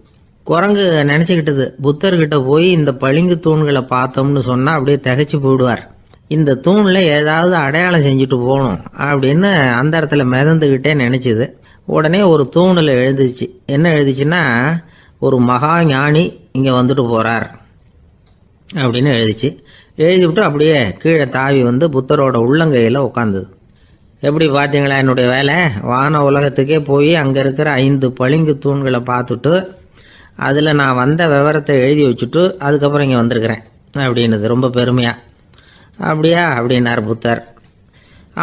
குரங்கு நினச்சிக்கிட்டது, புத்தர்கிட்ட போய் இந்த பளிங்கு தூண்களை பார்த்தோம்னு சொன்னால் அப்படியே திகைச்சு போயிடுவார், இந்த தூணில் ஏதாவது அடையாளம் செஞ்சுட்டு போகணும் அப்படின்னு அந்த இடத்துல மிதந்துக்கிட்டே நினச்சிது. உடனே ஒரு தூணில் எழுதிச்சு. என்ன எழுதிச்சுன்னா, ஒரு மகா ஞானி இங்கே போகிறார் அப்படின்னு எழுதிச்சு. எழுதிவிட்டு அப்படியே கீழே தாவி புத்தரோட உள்ளங்கையில் உட்காந்துது. எப்படி பார்த்தீங்களா என்னுடைய வேலை? வான உலகத்துக்கே போய் அங்கே இருக்கிற 5 பளிங்கு தூண்களை பார்த்துட்டு அதில் நான் வந்த விவரத்தை எழுதி வச்சுட்டு அதுக்கப்புறம் இங்கே வந்திருக்கிறேன் அப்படின்னுது ரொம்ப பெருமையாக. அப்படியா அப்படின்னார் புத்தர்.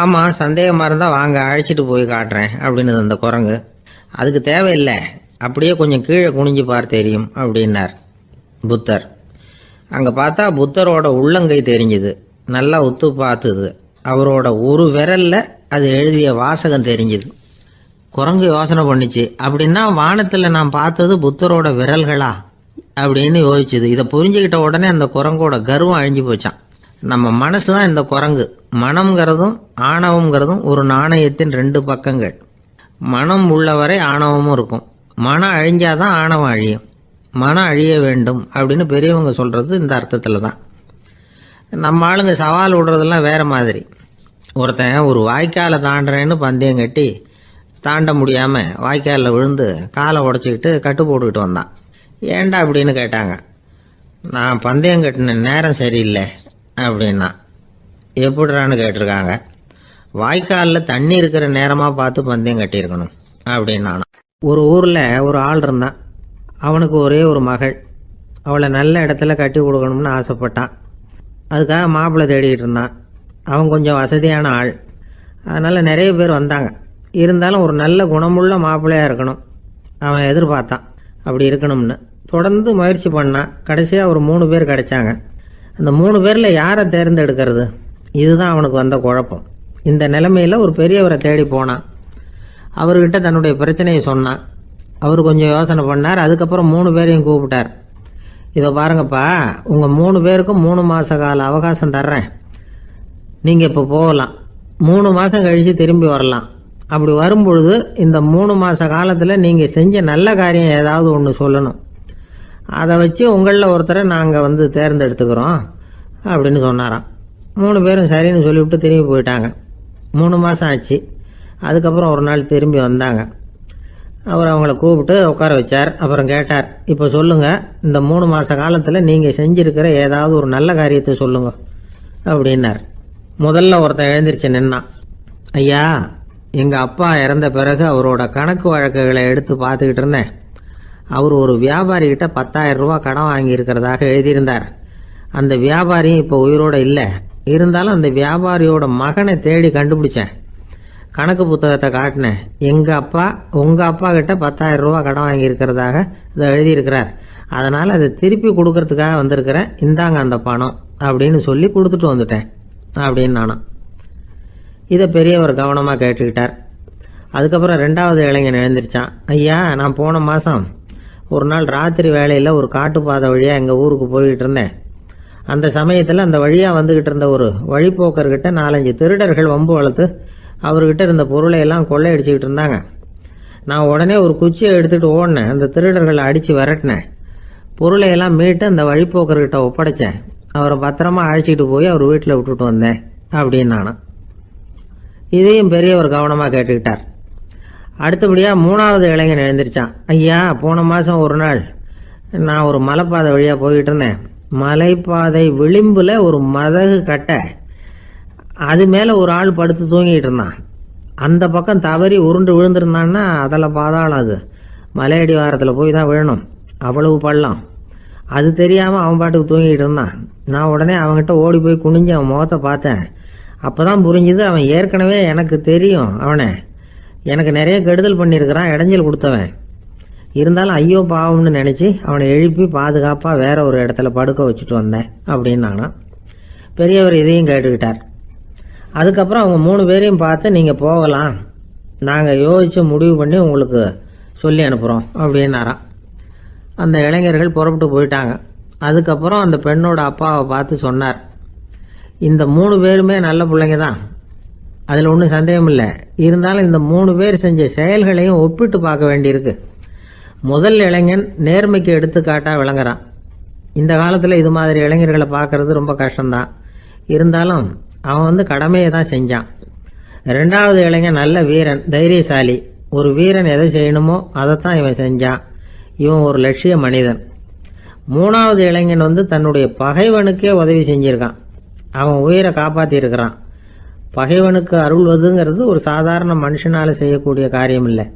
ஆமாம், சந்தேகமாக இருந்தால் வாங்க, அழைச்சிட்டு போய் காட்டுறேன் அப்படின்னு அந்த குரங்கு. அதுக்கு தேவையில்லை, அப்படியே கொஞ்சம் கீழே குனிஞ்சு பார்த்து தெரியும் அப்படின்னார் புத்தர். அங்கே பார்த்தா புத்தரோட உள்ளங்கை தெரிஞ்சுது. நல்லா உத்து பார்த்துது. அவரோட ஒரு விரலில் அது எழுதிய வாசகம் தெரிஞ்சுது. குரங்கு யோசனை பண்ணிச்சு, அப்படின்னா வானத்தில் நான் பார்த்தது புத்தரோட விரல்களா? அப்படின்னு யோசிச்சுது. இதை புரிஞ்சுக்கிட்ட உடனே அந்த குரங்கோட கர்வம் அழிஞ்சு போச்சான். நம்ம மனசு தான் இந்த குரங்கு. மனம்ங்கிறதும் ஆணவம்ங்கிறதும் ஒரு நாணயத்தின் ரெண்டு பக்கங்கள். மனம் உள்ளவரை ஆணவமும் இருக்கும். மனம் அழிஞ்சாதான் ஆணவம் அழியும். மனம் அழிய வேண்டும் அப்படின்னு பெரியவங்க சொல்றது இந்த அர்த்தத்தில் தான். நம்ம ஆளுங்க சவால் விடுறதெல்லாம் வேற மாதிரி. ஒருத்தன் ஒரு வாய்க்காலை தாண்டுறேன்னு பந்தயம் கட்டி தாண்ட முடியாமல் வாய்க்காலில் விழுந்து காலை உடச்சிக்கிட்டு கட்டு போட்டுக்கிட்டு வந்தான். ஏன்டா அப்படின்னு கேட்டாங்க. நான் பந்தயம் கட்டின நேரம் சரியில்லை அப்படின்னா. எப்படிறான்னு கேட்டிருக்காங்க. வாய்க்காலில் தண்ணி இருக்கிற நேரமாக பார்த்து பந்தயம் கட்டியிருக்கணும் அப்படின்னா. ஒரு ஊரில் ஒரு ஆள் இருந்தான். அவனுக்கு ஒரே ஒரு மகள். அவளை நல்ல இடத்துல கட்டி கொடுக்கணும்னு ஆசைப்பட்டான். அதுக்காக மாப்பிள்ளை தேடிக்கிட்டு இருந்தான். அவன் கொஞ்சம் வசதியான ஆள். அதனால் நிறைய பேர் வந்தாங்க. இருந்தாலும் ஒரு நல்ல குணமுள்ள மாப்பிள்ளையாக இருக்கணும் அவன் எதிர்பார்த்தான். அப்படி இருக்கணும்னு தொடர்ந்து முயற்சி பண்ணான். கடைசியாக ஒரு 3 பேர் கிடைச்சாங்க. அந்த 3 பேரில் யாரை தேர்ந்தெடுக்கிறது, இதுதான் அவனுக்கு வந்த குழப்பம். இந்த நிலைமையில் ஒரு பெரியவரை தேடி போனான். அவர்கிட்ட தன்னுடைய பிரச்சனையை சொன்னான். அவர் கொஞ்சம் யோசனை பண்ணார். அதுக்கப்புறம் 3 பேரையும் கூப்பிட்டார். இதை பாருங்கப்பா, உங்கள் 3 பேருக்கும் 3 மாத கால அவகாசம் தர்றேன். நீங்கள் இப்போ போகலாம். 3 மாதம் கழித்து திரும்பி வரலாம். அப்படி வரும்பொழுது இந்த 3 மாத காலத்தில் நீங்கள் செஞ்ச நல்ல காரியம் ஏதாவது ஒன்று சொல்லணும். அதை வச்சு உங்களில் ஒருத்தரை நாங்கள் தேர்ந்தெடுத்துக்கிறோம் அப்படின்னு சொன்னாராம். 3 பேரும் சரின்னு சொல்லிவிட்டு திரும்பி போயிட்டாங்க. 3 மாதம் ஆச்சு. அதுக்கப்புறம் ஒரு நாள் திரும்பி வந்தாங்க. அவர் அவங்கள கூப்பிட்டு உட்கார வச்சார். அப்புறம் கேட்டார், இப்போ சொல்லுங்கள், இந்த 3 மாத காலத்தில் நீங்கள் செஞ்சுருக்கிற ஏதாவது ஒரு நல்ல காரியத்தை சொல்லுங்க அப்படின்னார். முதல்ல ஒருத்தன் எழுந்திரிச்சு நின்னான். ஐயா, எங்கள் அப்பா இறந்த பிறகு அவரோட கணக்கு வழக்குகளை எடுத்து பார்த்துக்கிட்டு இருந்தேன். அவர் ஒரு வியாபாரிகிட்ட 10,000 ரூபா கடன் வாங்கியிருக்கிறதாக எழுதியிருந்தார். அந்த வியாபாரியும் இப்போ உயிரோடு இல்லை. இருந்தாலும் அந்த வியாபாரியோட மகனை தேடி கண்டுபிடிச்சேன். கணக்கு புத்தகத்தை காட்டினேன். எங்கள் அப்பா உங்கள் அப்பா கிட்ட 10,000 ரூபா கடன் வாங்கியிருக்கிறதாக இதை எழுதியிருக்கிறார். அதனால் அதை திருப்பி கொடுக்கறதுக்காக வந்திருக்கிறேன். இந்தாங்க அந்த பணம் அப்படின்னு சொல்லி கொடுத்துட்டு வந்துட்டேன் அப்படின்னு நானும். இதை பெரியவர் கவனமாக கேட்டுக்கிட்டார். அதுக்கப்புறம் 2வது இளைஞன் எழுந்திரிச்சான். ஐயா, நான் போன மாதம் ஒரு நாள் ராத்திரி வேளையில் ஒரு காட்டுப்பாதை வழியாக எங்கள் ஊருக்கு போய்கிட்டு இருந்தேன். அந்த சமயத்தில் அந்த வழியாக வந்துக்கிட்டு இருந்த ஒரு வழிப்போக்கர்கிட்ட 4-5 திருடர்கள் வம்பு வளர்த்து அவர்கிட்ட இருந்த பொருளை எல்லாம் கொள்ளையடிச்சிக்கிட்டு இருந்தாங்க. நான் உடனே ஒரு குச்சியை எடுத்துகிட்டு ஓடினேன். அந்த திருடர்களை அடித்து விரட்டினேன். பொருளை எல்லாம் மீட்டு அந்த வழிப்போக்கர்கிட்ட ஒப்படைச்சேன். அவரை பத்திரமா அழைச்சிட்டு போய் அவர் வீட்டில் விட்டுட்டு வந்தேன் அப்படின்னு நானும். இதையும் பெரியவர் கவனமாக கேட்டுக்கிட்டார். அடுத்தபடியாக 3வது இளைஞன் எழுந்திரிச்சான். ஐயா, போன மாதம் ஒரு நாள் நான் ஒரு மலைப்பாதை வழியாக போய்கிட்டு இருந்தேன். மலைப்பாதை விளிம்பில் ஒரு மதகு கட்டை, அது மேலே ஒரு ஆள் படுத்து தூங்கிட்டு இருந்தான். அந்த பக்கம் தவறி உருண்டு விழுந்திருந்தான்னா அதில் பாதாளம். அது மலையடி வாரத்தில் போய் தான் விழணும். அவ்வளவு பள்ளம். அது தெரியாமல் அவன் பாட்டுக்கு தூங்கிட்டு இருந்தான். நான் உடனே அவன்கிட்ட ஓடி போய் குனிஞ்சு அவன் முகத்தை பார்த்தேன். அப்போ தான் புரிஞ்சுது, அவன் ஏற்கனவே எனக்கு தெரியும். அவனை எனக்கு நிறைய கெடுதல் பண்ணியிருக்கிறான், இடைஞ்சல் கொடுத்தவன். இருந்தாலும் ஐயோ பாவம்னு நினச்சி அவனை எழுப்பி பாதுகாப்பாக வேற ஒரு இடத்துல படுக்க வச்சுட்டு வந்தேன் அப்படின்னு நானும். பெரியவர் இதையும் கேட்டுக்கிட்டார். அதுக்கப்புறம் அவங்க 3 பேரையும் பார்த்து, நீங்கள் போகலாம், நாங்கள் யோசித்து முடிவு பண்ணி உங்களுக்கு சொல்லி அனுப்புகிறோம் அப்படின்னாராம். அந்த இளைஞர்கள் புறப்பட்டு போயிட்டாங்க. அதுக்கப்புறம் அந்த பெண்ணோட அப்பாவை பார்த்து சொன்னார், இந்த 3 பேருமே நல்ல பிள்ளைங்க தான், அதில் ஒன்றும் சந்தேகம் இல்லை. இருந்தாலும் இந்த 3 பேர் செஞ்ச செயல்களையும் ஒப்பிட்டு பார்க்க வேண்டியிருக்கு. முதல் இளைஞன் நேர்மைக்கு எடுத்துக்காட்டாக விளங்குறான். இந்த காலத்தில் இது மாதிரி இளைஞர்களை பார்க்கறது ரொம்ப கஷ்டம்தான். இருந்தாலும் அவன் கடமையை தான் செஞ்சான். 2வது இளைஞன் நல்ல வீரன், தைரியசாலி. ஒரு வீரன் எதை செய்யணுமோ அதைத்தான் இவன் செஞ்சான். இவன் ஒரு லட்சிய மனிதன். 3வது இளைஞன் தன்னுடைய பகைவனுக்கே உதவி செஞ்சிருக்கான். அவன் உயிரை காப்பாற்றியிருக்கிறான். பகைவனுக்கு அருள்வதுங்கிறது ஒரு சாதாரண மனுஷனால் செய்யக்கூடிய காரியம் இல்லை.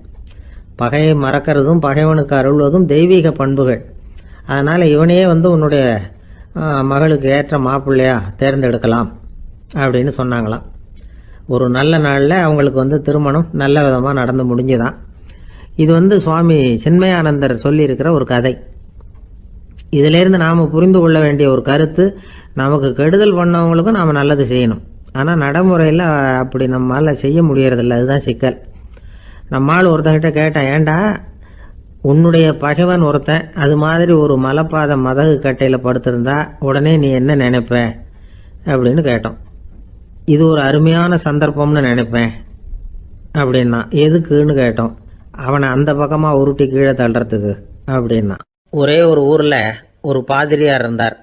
பகையை மறக்கிறதும் பகைவனுக்கு அருள்வதும் தெய்வீக பண்புகள். அதனால் இவனையே உன்னுடைய மகளுக்கு ஏற்ற மாப்பிள்ளையா தேர்ந்தெடுக்கலாம் அப்படின்னு சொன்னாங்களாம். ஒரு நல்ல நாளில் அவங்களுக்கு திருமணம் நல்ல விதமாக நடந்து முடிஞ்சுதான். இது சுவாமி சின்மயானந்தர் சொல்லியிருக்கிற ஒரு கதை. இதிலேருந்து நாம் புரிந்து கொள்ள வேண்டிய ஒரு கருத்து, நமக்கு கெடுதல் பண்ணவங்களுக்கும் நாம் நல்லது செய்யணும். ஆனால் நடைமுறையில் அப்படி நம்மளால் செய்ய முடியறதில்ல. அதுதான் சிக்கல். நம்மால் ஒருத்தங்கிட்ட கேட்டேன், ஏண்டா உன்னுடைய பகைவன் ஒருத்தன் அது மாதிரி ஒரு மலைப்பாத மதகு கட்டையில் படுத்திருந்தா உடனே நீ என்ன நினைப்ப அப்படின்னு கேட்டோம். இது ஒரு அருமையான சந்தர்ப்பம்னு நினைப்பேன் அப்படின்னா. எதுக்குன்னு கேட்டோம். அவனை அந்த பக்கமாக உருட்டி கீழே தள்ளுறதுக்கு அப்படின்னா. ஒரே ஒரு ஊரில் ஒரு பாதிரியார் இருந்தார்.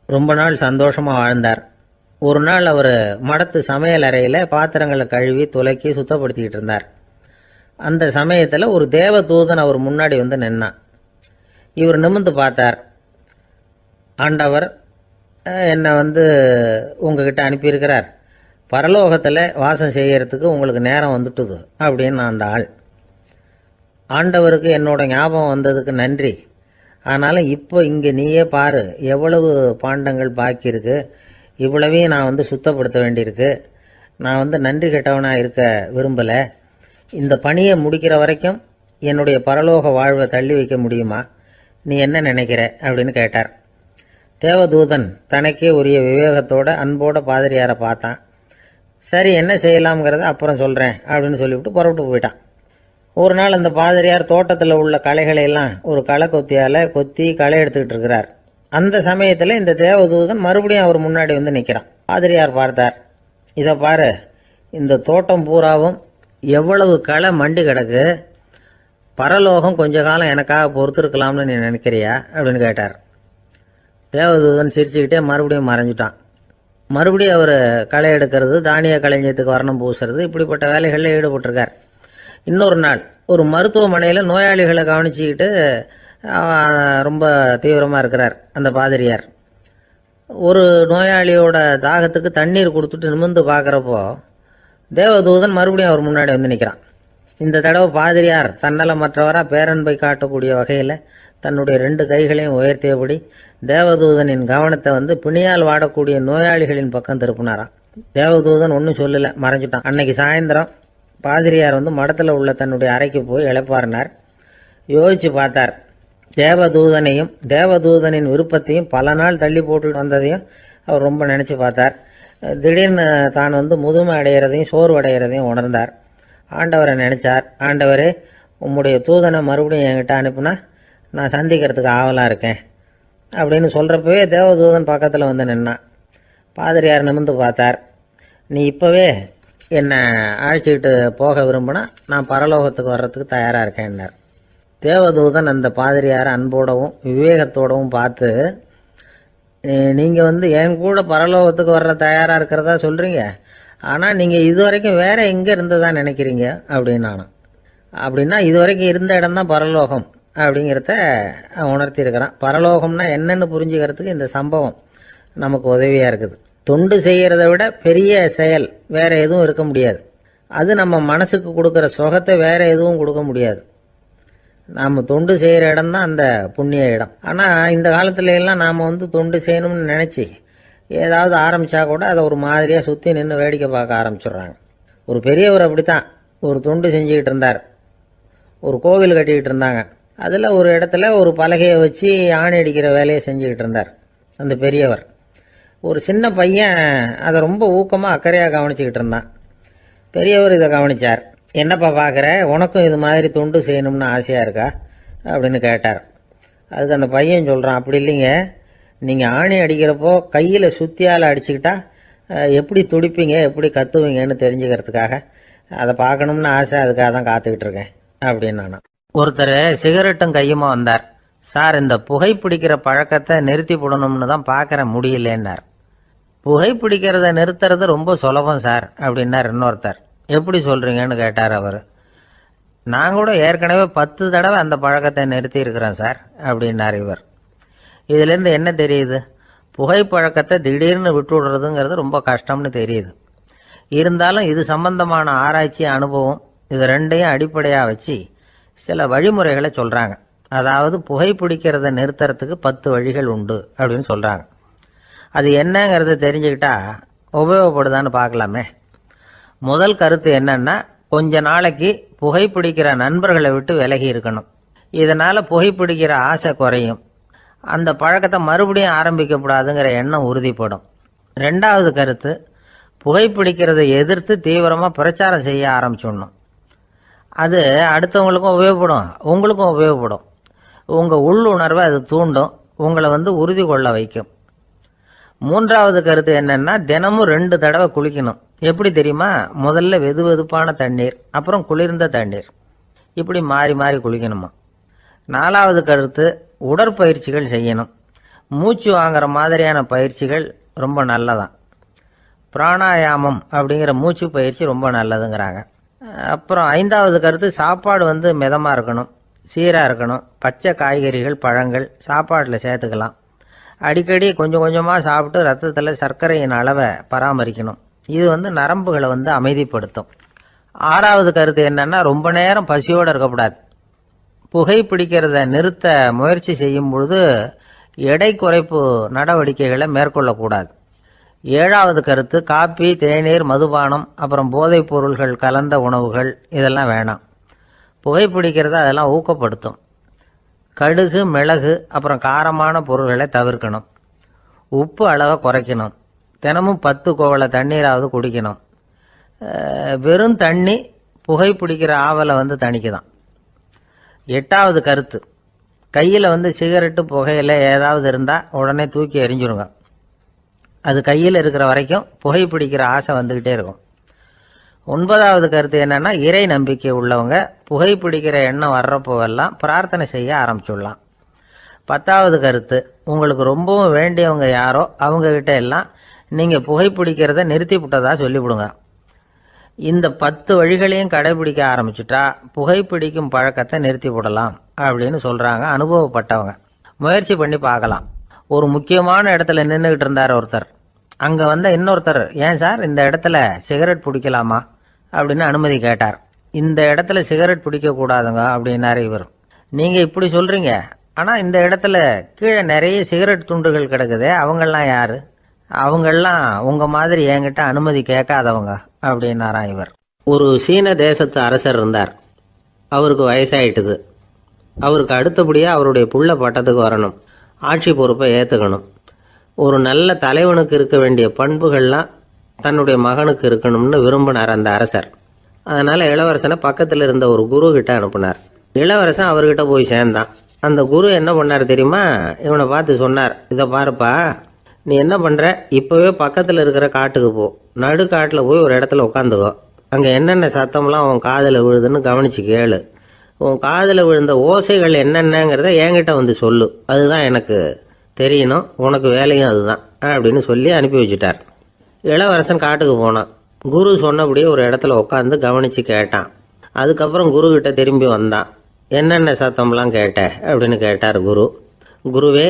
ரொம்ப நாள் சந்தோஷமாக வாழ்ந்தார். ஒரு நாள் அவர் மடத்து சமையல் அறையில் பாத்திரங்களை கழுவி துலக்கி சுத்தப்படுத்திக்கிட்டு இருந்தார். அந்த சமயத்தில் ஒரு தேவதூதன் அவர் முன்னாடி வந்து நின்னான். இவர் நிமிர்ந்து பார்த்தார். ஆண்டவர் என்னை உங்ககிட்ட அனுப்பியிருக்கிறார், பரலோகத்தில் வாசம் செய்யறதுக்கு உங்களுக்கு நேரம் வந்துட்டுது அப்படின்னு அந்த ஆள். ஆண்டவருக்கு என்னோட ஞாபகம் வந்ததுக்கு நன்றி. ஆனாலும் இப்போ இங்கே நீயே பாரு, எவ்வளவு பாண்டங்கள் பாக்கி இருக்கு, இவ்வளவையும் நான் சுத்தப்படுத்த வேண்டியிருக்கு. நான் நன்றி கெட்டவனாக இருக்க விரும்பலை. இந்த பணியை முடிக்கிற வரைக்கும் என்னுடைய பரலோக வாழ்வை தள்ளி வைக்க முடியுமா? நீ என்ன நினைக்கிற அப்படின்னு கேட்டார். தேவதூதன் தனக்கே உரிய விவேகத்தோட அன்போட பாதிரியாரை பார்த்தான். சரி, என்ன செய்யலாம்ங்கிறத அப்புறம் சொல்கிறேன் அப்படின்னு சொல்லிவிட்டு புறப்பட்டு போயிட்டான். ஒரு நாள் அந்த பாதிரியார் தோட்டத்தில் உள்ள களைகளை எல்லாம் ஒரு களை கொத்தியால் கொத்தி களை எடுத்துக்கிட்டு இருக்கிறார். அந்த சமயத்தில் இந்த தேவதூதன் மறுபடியும் அவர் முன்னாடி நிற்கிறான். பாதிரியார் பார்த்தார். இதை பாரு, இந்த தோட்டம் பூராவும் எவ்வளவு களை மண்டி கிடக்கு, பரலோகம் கொஞ்ச காலம் எனக்காக பொறுத்திருக்கலாம்னு நீ நினைக்கிறியா அப்படின்னு கேட்டார். தேவதூதன் சிரிச்சுக்கிட்டே மறுபடியும் மறைஞ்சிட்டான். மறுபடியும் அவர் களை எடுக்கிறது, தானிய களஞ்சியத்துக்கு வர்ணம் பூசுறது, இப்படிப்பட்ட வேலைகளில் ஈடுபட்டிருக்கார். இன்னொரு நாள் ஒரு மருத்துவமனையில் நோயாளிகளை கவனிச்சுக்கிட்டு ரொம்ப தீவிரமாக இருக்கிறார் அந்த பாதிரியார். ஒரு நோயாளியோட தாகத்துக்கு தண்ணீர் கொடுத்துட்டு நிமிர்ந்து பார்க்குறப்போ தேவதூதன் மறுபடியும் அவர் முன்னாடி நிற்கிறான். இந்த தடவை பாதிரியார் தன்னலமற்றவராக பேரன்பை காட்டக்கூடிய வகையில் தன்னுடைய 2 கைகளையும் உயர்த்தியபடி தேவதூதனின் கவனத்தை பிணியால் வாடக்கூடிய நோயாளிகளின் பக்கம் திருப்பினாராம். தேவதூதன் ஒன்றும் சொல்லலை, மறைஞ்சிட்டான். அன்னைக்கு சாயந்தரம் பாதிரியார் மடத்தில் உள்ள தன்னுடைய அறைக்கு போய் இளைப்பாறினார். யோசிச்சு பார்த்தார். தேவதூதனையும் தேவதூதனின் விருப்பத்தையும் பல நாள் தள்ளி போட்டு வந்ததையும் அவர் ரொம்ப நினச்சி பார்த்தார். திடீர்னு தான் முதுமை அடைகிறதையும் சோர்வு அடைகிறதையும் உணர்ந்தார். ஆண்டவரை நினைச்சார். ஆண்டவரே, உம்முடைய தூதனை மறுபடியும் என்கிட்ட அனுப்புனா நான் சந்திக்கிறதுக்கு ஆவலாக இருக்கேன் அப்படின்னு சொல்கிறப்பவே தேவதூதன் பக்கத்தில் நின்னான். பாதிரியார் நிமிர்ந்து பார்த்தார். நீ இப்போவே என்னை அழைச்சிக்கிட்டு போக விரும்பினா நான் பரலோகத்துக்கு வர்றதுக்கு தயாராக இருக்கேன்னார். தேவதூதன் அந்த பாதிரியாரை அன்போடவும் விவேகத்தோடவும் பார்த்து, நீங்கள் என் கூட பரலோகத்துக்கு வர்ற தயாராக இருக்கிறதா சொல்கிறீங்க, ஆனால் நீங்கள் இதுவரைக்கும் வேற எங்கே இருந்ததா நினைக்கிறீங்க அப்படின்னானா. அப்படின்னா இதுவரைக்கும் இருந்த இடம்தான் பரலோகம் அப்படிங்கிறத உணர்த்தியிருக்கிறான். பரலோகம்னா என்னன்னு புரிஞ்சுக்கிறதுக்கு இந்த சம்பவம் நமக்கு உதவியாக இருக்குது. தொண்டு செய்கிறத விட பெரிய செயல் வேற எதுவும் இருக்க முடியாது. அது நம்ம மனசுக்கு கொடுக்குற சுகத்தை வேற எதுவும் கொடுக்க முடியாது. நாம் தொண்டு செய்கிற இடம் தான் அந்த புண்ணிய இடம். ஆனால் இந்த காலத்துல எல்லாம் நாம் தொண்டு செய்யணும்னு நினச்சி ஏதாவது ஆரம்பித்தா கூட அதை ஒரு மாதிரியாக சுற்றி நின்று வேடிக்கை பார்க்க ஆரம்பிச்சிடுறாங்க. ஒரு பெரியவர் அப்படித்தான் ஒரு தொண்டு செஞ்சுக்கிட்டு இருந்தார். ஒரு கோவில் கட்டிக்கிட்டு இருந்தாங்க. அதில் ஒரு இடத்துல ஒரு பலகையை வச்சு ஆணி அடிக்கிற வேலையை செஞ்சுக்கிட்டு இருந்தார் அந்த பெரியவர். ஒரு சின்ன பையன் அதை ரொம்ப ஊக்கமாக அக்கறையாக கவனிச்சுக்கிட்டு இருந்தான். பெரியவர் இதை கவனித்தார். என்னப்பா பார்க்குற, உனக்கும் இது மாதிரி தொண்டு செய்யணும்னு ஆசையாக இருக்கா அப்படின்னு கேட்டார். அதுக்கு அந்த பையன் சொல்கிறான், அப்படி இல்லைங்க, நீங்கள் ஆணி அடிக்கிறப்போ கையில் சுத்தியால் அடிச்சுக்கிட்டா எப்படி துடிப்பீங்க, எப்படி கத்துவீங்கன்னு தெரிஞ்சுக்கிறதுக்காக அதை பார்க்கணும்னு ஆசை, அதுக்காக தான் காத்துக்கிட்டு இருக்கேன் அப்படின்னு நான். ஒருத்தர் சிகரெட்டும் கையுமா வந்தார். சார், இந்த புகைப்பிடிக்கிற பழக்கத்தை நிறுத்தி போடணும்னு தான் பார்க்குறேன், முடியலன்னார். புகைப்பிடிக்கிறத நிறுத்துறது ரொம்ப சுலபம் சார் அப்படின்னார் இன்னொருத்தர். எப்படி சொல்கிறீங்கன்னு கேட்டார் அவர். நான் கூட ஏற்கனவே 10 தடவை அந்த பழக்கத்தை நிறுத்தி இருக்கிறேன் சார் அப்படின்னார் இவர். இதுலேருந்து என்ன தெரியுது? புகைப்பழக்கத்தை திடீர்னு விட்டு விடுறதுங்கிறது ரொம்ப கஷ்டம்னு தெரியுது. இருந்தாலும் இது சம்பந்தமான ஆராய்ச்சி, அனுபவம், இது ரெண்டையும் அடிப்படையாக வச்சு சில வழிமுறைகளை சொல்கிறாங்க. அதாவது புகைப்பிடிக்கிறத நிறுத்துறதுக்கு 10 வழிகள் உண்டு அப்படின்னு சொல்கிறாங்க. அது என்னங்கிறத தெரிஞ்சுக்கிட்டா உபயோகப்படுதான்னு பார்க்கலாமே. முதல் கருத்து என்னன்னா, கொஞ்ச நாளைக்கு புகைப்பிடிக்கிற நண்பர்களை விட்டு விலகி இருக்கணும். இதனால் புகைப்பிடிக்கிற ஆசை குறையும். அந்த பழக்கத்தை மறுபடியும் ஆரம்பிக்கப்படாதுங்கிற எண்ணம் உறுதிப்படும். 2வது கருத்து, புகைப்பிடிக்கிறதை எதிர்த்து தீவிரமாக பிரச்சாரம் செய்ய ஆரம்பிச்சிடணும். அது அடுத்தவங்களுக்கும் உபயோகப்படும், உங்களுக்கும் உபயோகப்படும். உங்கள் உள்ளுணர்வை அது தூண்டும், உங்களை உறுதி கொள்ள வைக்கும். மூன்றாவது கருத்து என்னன்னா, தினமும் 2 தடவை குளிக்கணும். எப்படி தெரியுமா? முதல்ல வெது வெதுப்பான தண்ணீர், அப்புறம் குளிர்ந்த தண்ணீர், இப்படி மாறி மாறி குளிக்கணுமா. 4வது கருத்து, உடற்பயிற்சிகள் செய்யணும். மூச்சு வாங்குற மாதிரியான பயிற்சிகள் ரொம்ப நல்லதான். பிராணாயாமம் அப்படிங்கிற மூச்சு பயிற்சி ரொம்ப நல்லதுங்கிறாங்க. அப்புறம் 5வது கருத்து, சாப்பாடு மிதமாக இருக்கணும், சீராக இருக்கணும். பச்சை காய்கறிகள், பழங்கள் சாப்பாட்டில் சேர்த்துக்கலாம். அடிக்கடி கொஞ்சம் கொஞ்சமாக சாப்பிட்டு ரத்தத்தில் சர்க்கரையின் அளவை பராமரிக்கணும். இது நரம்புகளை அமைதிப்படுத்தும். 6வது கருத்து என்னன்னா, ரொம்ப நேரம் பசியோடு இருக்கக்கூடாது. புகைப்பிடிக்கிறத நிறுத்த முயற்சி செய்யும் பொழுது எடை குறைப்பு நடவடிக்கைகளை மேற்கொள்ளக்கூடாது. 7வது கருத்து, காப்பி, தேநீர், மதுபானம், அப்புறம் போதைப் பொருள்கள் கலந்த உணவுகள் இதெல்லாம் வேணாம். புகைப்பிடிக்கிறத அதெல்லாம் ஊக்கப்படுத்தும். கடுகு, மிளகு, அப்புறம் காரமான பொருள்களை தவிர்க்கணும். உப்பு அளவை குறைக்கணும். தினமும் 10 குவளை தண்ணீராவது குடிக்கணும். வெறும் தண்ணி புகைப்பிடிக்கிற ஆவலை தணிக்குதான். 8வது கருத்து, கையில் சிகரெட்டு, புகையில ஏதாவது இருந்தால் உடனே தூக்கி எறிஞ்சிருங்க. அது கையில் இருக்கிற வரைக்கும் புகைப்பிடிக்கிற ஆசை வந்துக்கிட்டே இருக்கும். 9வது கருத்து என்னன்னா, இறை நம்பிக்கை உள்ளவங்க புகைப்பிடிக்கிற எண்ணம் வர்றப்போவெல்லாம் பிரார்த்தனை செய்ய ஆரம்பிச்சுடலாம். 10வது கருத்து, உங்களுக்கு ரொம்பவும் வேண்டியவங்க யாரோ அவங்ககிட்ட எல்லாம் நீங்கள் புகைப்பிடிக்கிறத நிறுத்தி விட்டதா சொல்லிவிடுங்க. இந்த 10 வழிகளையும் கடைபிடிக்க ஆரம்பிச்சுட்டா புகைப்பிடிக்கும் பழக்கத்தை நிறுத்தி விடலாம் அப்படின்னு சொல்கிறாங்க அனுபவப்பட்டவங்க. முயற்சி பண்ணி பார்க்கலாம். ஒரு முக்கியமான இடத்துல நின்றுக்கிட்டு இருந்தார் ஒருத்தர். அங்கே இன்னொருத்தர், ஏன் சார் இந்த இடத்துல சிகரெட் பிடிக்கலாமா அப்படின்னு அனுமதி கேட்டார். இந்த இடத்துல சிகரெட் பிடிக்கக்கூடாதுங்க அப்படின்னாரு இவர். நீங்கள் இப்படி சொல்கிறீங்க, ஆனால் இந்த இடத்துல கீழே நிறைய சிகரெட் துண்டுகள் கிடக்குதே, அவங்கெல்லாம் யார்? அவங்கெல்லாம் உங்கள் மாதிரி என்கிட்ட அனுமதி கேட்காதவங்க அப்படின்னாராம் இவர். ஒரு சீன தேசத்து அரசர் இருந்தார். அவருக்கு வயசாயிட்டுது. அவருக்கு அடுத்தபடியாக அவருடைய புள்ள பட்டத்துக்கு வரணும், ஆட்சி பொறுப்பை ஏற்றுக்கணும். ஒரு நல்ல தலைவனுக்கு இருக்க வேண்டிய பண்புகள்லாம் தன்னுடைய மகனுக்கு இருக்கணும்னு விரும்பினார் அந்த அரசர். அதனால் இளவரசனை பக்கத்தில் இருந்த ஒரு குரு கிட்ட அனுப்புனார். இளவரசன் அவர்கிட்ட போய் சேர்ந்தான். அந்த குரு என்ன பண்ணார் தெரியுமா? இவனை பார்த்து சொன்னார், இதை பாருப்பா, நீ என்ன பண்ணுற, இப்போவே பக்கத்தில் இருக்கிற காட்டுக்கு போ, நடு காட்டில் போய் ஒரு இடத்துல உட்காந்துக்கோ. அங்கே என்னென்ன சத்தம்லாம் உன் காதில் விழுதுன்னு கவனிச்சு கேளு. உன் காதில் விழுந்த ஓசைகள் என்னென்னங்கிறத என்கிட்ட சொல்லு, அதுதான் எனக்கு தெரியணும், உனக்கு வேலையும் அதுதான் அப்படின்னு சொல்லி அனுப்பி வச்சுட்டார். இளவரசன் காட்டுக்கு போனான். குரு சொன்னபடியே ஒரு இடத்துல உட்காந்து கவனித்து கேட்டான். அதுக்கப்புறம் குரு கிட்ட திரும்பி வந்தான். என்னென்ன சத்தம்லாம் கேட்ட அப்படின்னு கேட்டார் குரு. குருவே,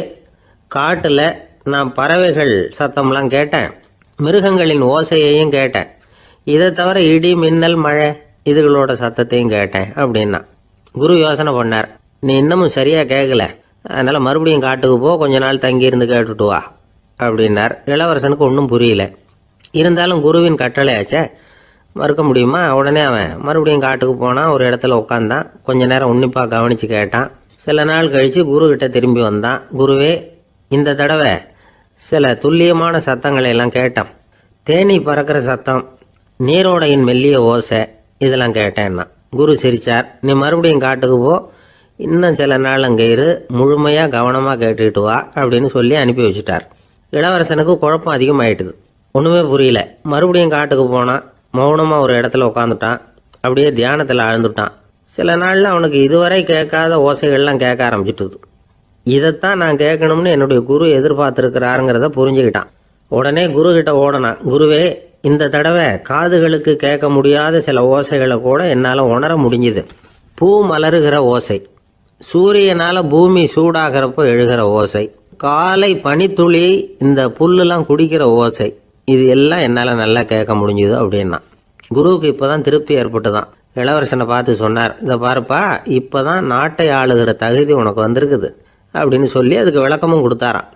காட்டில் நான் பறவைகள் சத்தம்லாம் கேட்டேன், மிருகங்களின் ஓசையையும் கேட்டேன், இதை தவிர இடி, மின்னல், மழை இதுகளோட சத்தத்தையும் கேட்டேன் அப்படின்னா. குரு யோசனை பண்ணார், நீ இன்னமும் சரியாக கேட்கல, அதனால் மறுபடியும் காட்டுக்கு போ, கொஞ்ச நாள் தங்கியிருந்து கேட்டுட்டு வா அப்படின்னார். இளவரசனுக்கு ஒன்றும் புரியல. இருந்தாலும் குருவின் கட்டளையாச்சே, மறுக்க முடியுமா? உடனே அவன் மறுபடியும் காட்டுக்கு போனான். ஒரு இடத்துல உட்காந்தான். கொஞ்ச நேரம் உன்னிப்பாக கவனித்து கேட்டான். சில நாள் கழித்து குரு கிட்ட திரும்பி வந்தான். குருவே, இந்த தடவை சில துல்லியமான சத்தங்களை எல்லாம் கேட்டான். தேனி பறக்கிற சத்தம், நீரோடையின் மெல்லிய ஓசை, இதெல்லாம் கேட்டேன்னா. குரு சிரிச்சார். நீ மறுபடியும் காட்டுக்கு போ, இன்னும் சில நாள் அங்கே இரு, முழுமையாக கவனமாக கேட்டுக்கிட்டு வா அப்படின்னு சொல்லி அனுப்பி வச்சுட்டார். இளவரசனுக்கு குழப்பம் அதிகமாயிட்டுது. ஒன்றுமே புரியல. மறுபடியும் காட்டுக்கு போனான். மௌனமாக ஒரு இடத்துல உட்காந்துட்டான். அப்படியே தியானத்தில் ஆழ்ந்துட்டான். சில நாளில் அவனுக்கு இதுவரை கேட்காத ஓசைகள்லாம் கேட்க ஆரம்பிச்சுட்டுது. இதைத்தான் நான் கேட்கணும்னு என்னுடைய குரு எதிர்பார்த்துருக்கிறாருங்கிறத புரிஞ்சுக்கிட்டான். உடனே குரு கிட்ட ஓடனான். குருவே, இந்த தடவை காதுகளுக்கு கேட்க முடியாத சில ஓசைகளை கூட என்னால் உணர முடிஞ்சுது. பூ மலருகிற ஓசை, சூரியனால் பூமி சூடாகிறப்போ எழுகிற ஓசை, காலை பனித்துளி இந்த புல்லுலாம் குடிக்கிற ஓசை, இது எல்லாம் என்னால் நல்லா கேட்க முடிஞ்சுது அப்படின்னா. குருவுக்கு இப்போதான் திருப்தி ஏற்பட்டுதான். இளவரசனை பார்த்து சொன்னார், இதை பாருப்பா, இப்போதான் நாட்டை ஆளுகிற தகுதி உனக்கு வந்திருக்குது அப்படின்னு சொல்லி அதுக்கு விளக்கமும் கொடுத்தாராம்.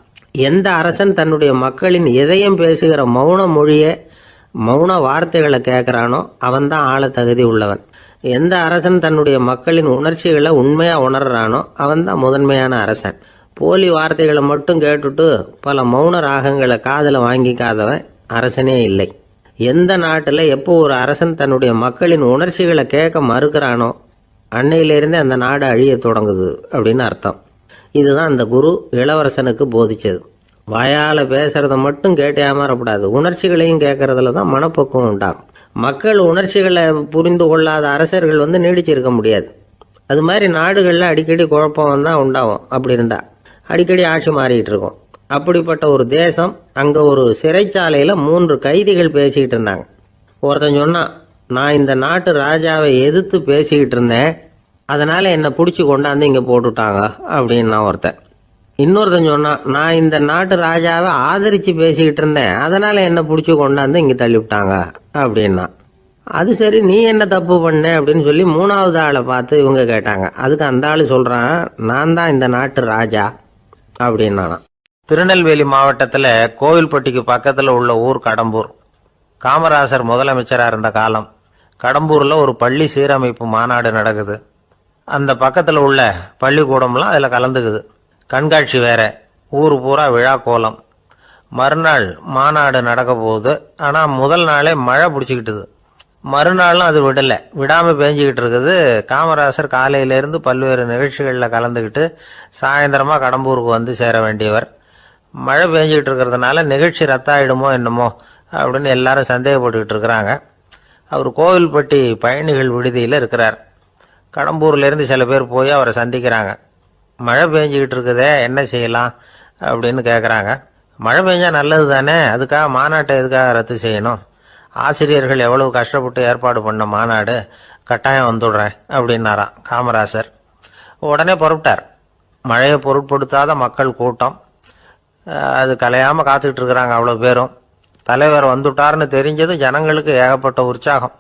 எந்த அரசன் தன்னுடைய மக்களின் இதயம் பேசுகிற மௌன மொழியை, மௌன வார்த்தைகளை கேட்குறானோ அவன்தான் ஆள தகுதி உள்ளவன். எந்த அரசன் தன்னுடைய மக்களின் உணர்ச்சிகளை உண்மையாக உணர்றானோ அவன்தான் முதன்மையான அரசன். போலி வார்த்தைகளை மட்டும் கேட்டுட்டு பல மௌன ராகங்களை காதில் வாங்கிக்காதவன் அரசனே இல்லை. எந்த நாட்டில் எப்போ ஒரு அரசன் தன்னுடைய மக்களின் உணர்ச்சிகளை கேட்க மறுக்கிறானோ அன்னையிலிருந்தே அந்த நாடு அழிய தொடங்குது அப்படின்னு அர்த்தம். இதுதான் அந்த குரு இளவரசனுக்கு போதிச்சது. வாயால் பேசுறத மட்டும் கேட்டு ஏமாறக்கூடாது, உணர்ச்சிகளையும் கேட்கறதுல தான் மனப்பக்குவம் உண்டாகும். மக்கள் உணர்ச்சிகளை புரிந்து கொள்ளாத அரசர்கள் நீடிச்சிருக்க முடியாது. அது மாதிரி நாடுகளில் அடிக்கடி குழப்பம் தான் உண்டாகும். அப்படி இருந்தா அடிக்கடி ஆட்சி மாறிட்டு இருக்கும். அப்படிப்பட்ட ஒரு தேசம், அங்கே ஒரு சிறைச்சாலையில் 3 கைதிகள் பேசிக்கிட்டு இருந்தாங்க. ஒருத்தன் சொன்னான், நான் இந்த நாட்டு ராஜாவை எதிர்த்து பேசிக்கிட்டு இருந்தேன், அதனால என்னை பிடிச்சி கொண்டாந்து இங்கே போட்டுட்டாங்க அப்படின்னு நான் ஒருத்தன். இன்னொருத்தன் சொன்னான், நான் இந்த நாட்டு ராஜாவை ஆதரித்து பேசிக்கிட்டு இருந்தேன், அதனால என்னை பிடிச்சி கொண்டாந்து இங்கே தள்ளிவிட்டாங்க அப்படின்னா. அது சரி, நீ என்ன தப்பு பண்ண அப்படின்னு சொல்லி 3வது ஆளை பார்த்து இவங்க கேட்டாங்க. அதுக்கு அந்த ஆள் சொல்கிறான், நான் தான் இந்த நாட்டு ராஜா அப்படின்னா. திருநெல்வேலி மாவட்டத்தில் கோவில்பட்டிக்கு பக்கத்தில் உள்ள ஊர் கடம்பூர். காமராசர் முதலமைச்சராக இருந்த காலம். கடம்பூரில் ஒரு பள்ளி சீரமைப்பு மாநாடு நடக்குது. அந்த பக்கத்தில் உள்ள பள்ளிக்கூடம்லாம் அதில் கலந்துக்குது. கண்காட்சி வேற, ஊர் பூரா விழா கோலம். மறுநாள் மாநாடு நடக்க போகுது. ஆனால் முதல் நாளே மழை பிடிச்சிக்கிட்டுது. மறுநாளும் அது விடாமல் பேஞ்சிக்கிட்டு இருக்குது. காமராசர் காலையிலேருந்து பல்வேறு நிகழ்ச்சிகளில் கலந்துக்கிட்டு சாயந்தரமாக கடம்பூருக்கு வந்து சேர வேண்டியவர். மழை பேஞ்சிக்கிட்டு இருக்கிறதுனால நிகழ்ச்சி ரத்தாயிடுமோ என்னமோ அப்படின்னு எல்லாரும் சந்தேகப்பட்டுக்கிட்டு இருக்கிறாங்க. அவர் கோவில்பட்டி பயணிகள் விடுதியில் இருக்கிறார். கடம்பூர்லேருந்து சில பேர் போய் அவரை சந்திக்கிறாங்க. மழை பெஞ்சிக்கிட்டு இருக்குதே, என்ன செய்யலாம் அப்படின்னு கேட்குறாங்க. மழை பெஞ்சா நல்லது தானே, அதுக்காக மாநாட்டை எதுக்காக ரத்து செய்யணும்? ஆசிரியர்கள் எவ்வளவு கஷ்டப்பட்டு ஏற்பாடு பண்ண மாநாடு, கட்டாயம் வந்துடுறேன் அப்படின்னாராம் காமராசர். உடனே புறப்பட்டார். மழையை பொருட்படுத்தாத மக்கள் கூட்டம், அது கலையாமல் காத்துக்கிட்டு இருக்கிறாங்க அவ்வளோ பேரும். தலைவர் வந்துட்டார்னு தெரிஞ்சது ஜனங்களுக்கு ஏகப்பட்ட உற்சாகம்.